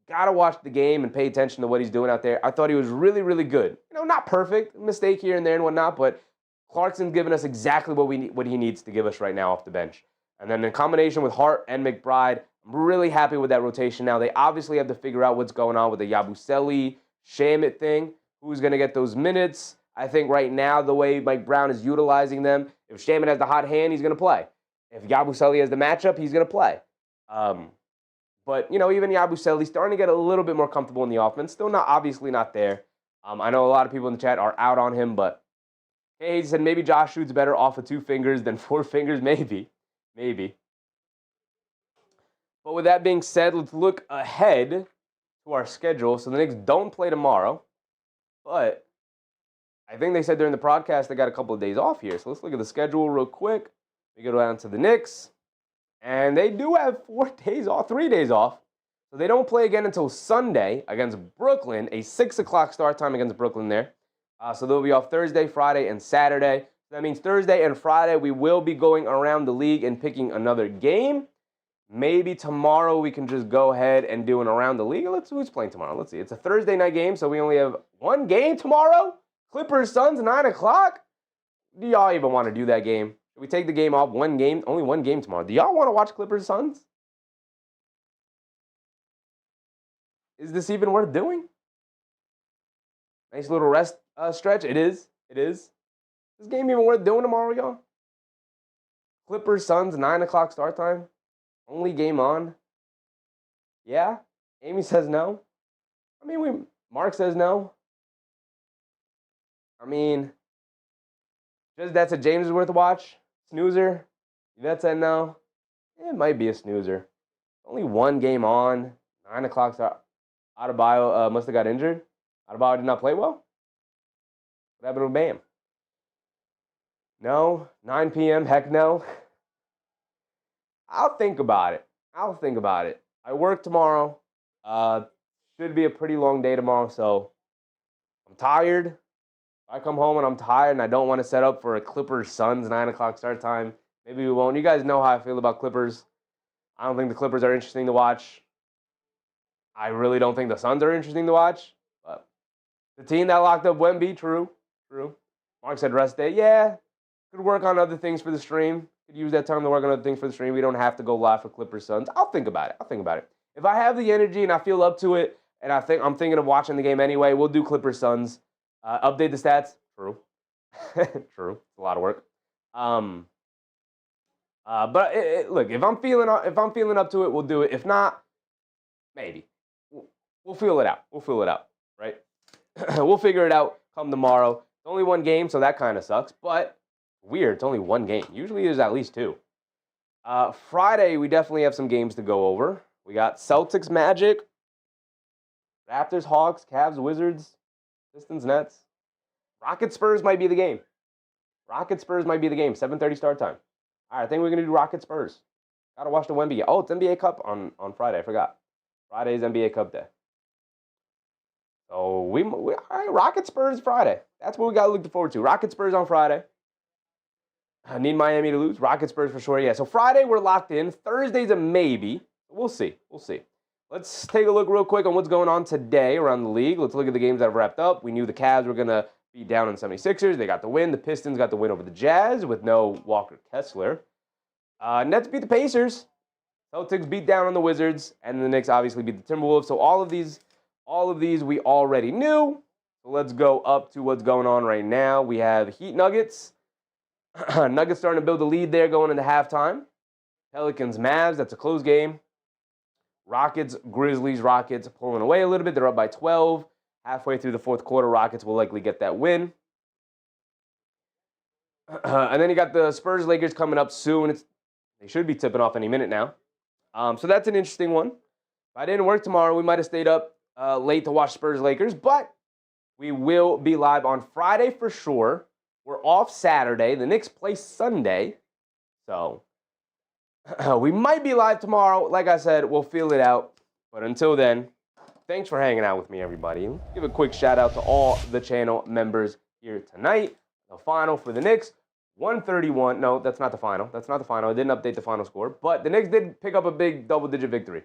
Got to watch the game and pay attention to what he's doing out there. I thought he was really, really good. You know, not perfect, mistake here and there and whatnot, but Clarkson's giving us exactly what he needs to give us right now off the bench. And then in combination with Hart and McBride, I'm really happy with that rotation now. They obviously have to figure out what's going on with the Yabusele, Shamet thing. Who's going to get those minutes? I think right now, the way Mike Brown is utilizing them, if Shamet has the hot hand, he's going to play. If Yabusele has the matchup, he's going to play. But, you know, even Yabusele starting to get a little bit more comfortable in the offense. Still obviously not there. I know a lot of people in the chat are out on him, but he said maybe Josh shoots better off of 2 fingers than 4 fingers. Maybe. But with that being said, let's look ahead to our schedule. So the Knicks don't play tomorrow, but I think they said during the broadcast they got a couple of days off here. So let's look at the schedule real quick. We go down to the Knicks, and they do have 3 days off. So they don't play again until Sunday against Brooklyn, a 6 o'clock start time against Brooklyn there. So they'll be off Thursday, Friday, and Saturday. So that means Thursday and Friday we will be going around the league and picking another game. Maybe tomorrow we can just go ahead and do an around the league. Who's playing tomorrow? Let's see. It's a Thursday night game, so we only have 1 game tomorrow. Clippers, Suns, 9 o'clock. Do y'all even want to do that game? Should we take the game off? 1 game, only 1 game tomorrow. Do y'all want to watch Clippers, Suns? Is this even worth doing? Nice little rest stretch. It is. Is this game even worth doing tomorrow, y'all? Clippers, Suns, 9 o'clock start time. Only game on. Yeah? Amy says no. I mean, Mark says no. I mean, just that's a James is worth a watch. Snoozer. Yvette said no. It might be a snoozer. Only 1 game on. 9 o'clock start. Adebayo must have got injured. Adebayo did not play well. What happened with Bam? No. 9 p.m. Heck no. I'll think about it. I work tomorrow. Should be a pretty long day tomorrow, so I'm tired. If I come home and I'm tired and I don't want to set up for a Clippers Suns 9 o'clock start time, maybe we won't. You guys know how I feel about Clippers. I don't think the Clippers are interesting to watch. I really don't think the Suns are interesting to watch. But the team that locked up Wemby, true. Mark said rest day. Yeah, could work on other things for the stream. Could use that time to work on other things for the stream. We don't have to go live for Clippers Suns. I'll think about it. If I have the energy and I feel up to it, and I'm thinking of watching the game anyway, we'll do Clippers Suns. Update the stats. True. True. It's a lot of work. But look, if I'm feeling up to it, we'll do it. If not, maybe we'll feel it out. Right? We'll figure it out come tomorrow. It's only 1 game, so that kind of sucks. But weird, it's only 1 game. Usually there's at least 2. Friday, we definitely have some games to go over. We got Celtics, Magic, Raptors, Hawks, Cavs, Wizards, Pistons, Nets. Rockets, Spurs might be the game. 7:30 start time. All right, I think we're going to do Rockets, Spurs. Gotta watch the NBA. Oh, it's NBA Cup on Friday. I forgot. Friday's NBA Cup day. So we all right, Rocket Spurs Friday. That's what we got to look forward to. Rocket Spurs on Friday. I need Miami to lose. Rocket Spurs for sure. Yeah. So Friday we're locked in. Thursday's a maybe. We'll see. We'll see. Let's take a look real quick on what's going on today around the league. Let's look at the games that have wrapped up. We knew the Cavs were gonna be down on 76ers. They got the win. The Pistons got the win over the Jazz with no Walker Kessler. Nets beat the Pacers. Celtics beat down on the Wizards, and the Knicks obviously beat the Timberwolves. So all of these we already knew. So let's go up to what's going on right now. We have Heat Nuggets. Nuggets starting to build a lead there going into halftime. Pelicans Mavs, that's a close game. Rockets Grizzlies, Rockets pulling away a little bit. They're up by 12. Halfway through the fourth quarter, Rockets will likely get that win. And then you got the Spurs Lakers coming up soon. They should be tipping off any minute now. So that's an interesting one. If I didn't work tomorrow, we might have stayed up late to watch Spurs Lakers, but we will be live on Friday for sure. We're off Saturday. The Knicks play Sunday. So we might be live tomorrow. Like I said, we'll feel it out. But until then, thanks for hanging out with me, everybody. Give a quick shout out to all the channel members here tonight. The final for the Knicks, 131. No, that's not the final. That's not the final. I didn't update the final score. But the Knicks did pick up a big double-digit victory.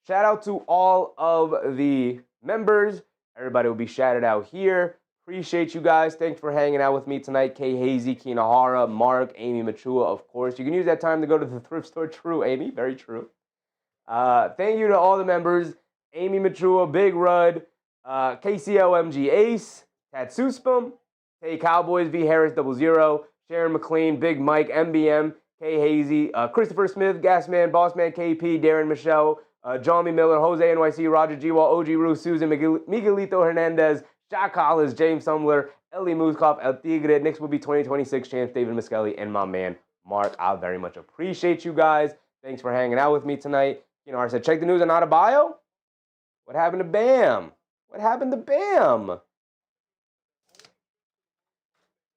Shout out to all of the members. Everybody will be shouted out here. Appreciate you guys. Thanks for hanging out with me tonight. Kay Hazy, Kinahara, Mark, Amy Machua, of course. You can use that time to go to the thrift store. True, Amy. Very true. Thank you to all the members. Amy Machua, Big Rud, KCOMG Ace, Tatsuspum, Tay Cowboys V Harris 00, Sharon McLean, Big Mike, MBM, Kay Hazy, Christopher Smith, Gasman, Bossman KP, Darren Michelle, John B. Miller, Jose NYC, Roger G. Wall, OG Rue, Susan, Miguelito Hernandez, Jack Collins, James Sumler, Ellie Mooskoff, El Tigre, Knicks will be 2026 champs, David Miskelly, and my man, Mark. I very much appreciate you guys. Thanks for hanging out with me tonight. You know, I said, check the news on Adebayo. What happened to Bam? What happened to Bam?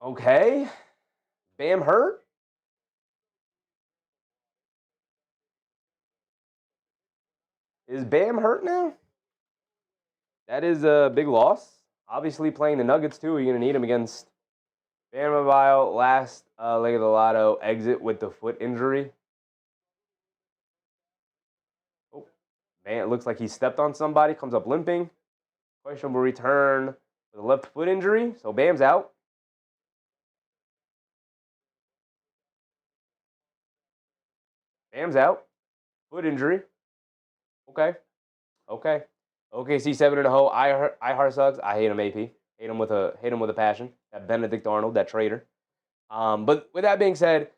Okay. Bam hurt? Is Bam hurt now? That is a big loss. Obviously, playing the Nuggets, too. You're going to need him against Bam Adebayo. Last leg of the lotto, exit with the foot injury. Oh, man, it looks like he stepped on somebody. Comes up limping. Questionable return with a left foot injury. So Bam's out. Bam's out. Foot injury. Okay. OKC 7-0. I heart sucks. I hate him, AP. Hate him with a passion. That Benedict Arnold, that traitor. But with that being said,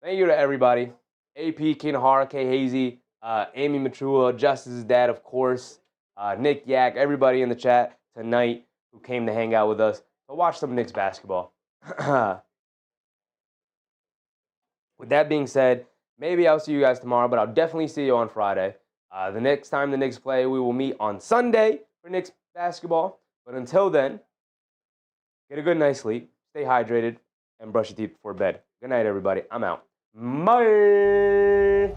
thank you to everybody. AP, Kinahara, K. Hazy, Amy Machua, Justice's dad, of course, Nick Yak, everybody in the chat tonight who came to hang out with us to watch some Knicks basketball. With that being said, maybe I'll see you guys tomorrow, but I'll definitely see you on Friday. The next time the Knicks play, we will meet on Sunday for Knicks basketball. But until then, get a good night's sleep, stay hydrated, and brush your teeth before bed. Good night, everybody. I'm out. Bye.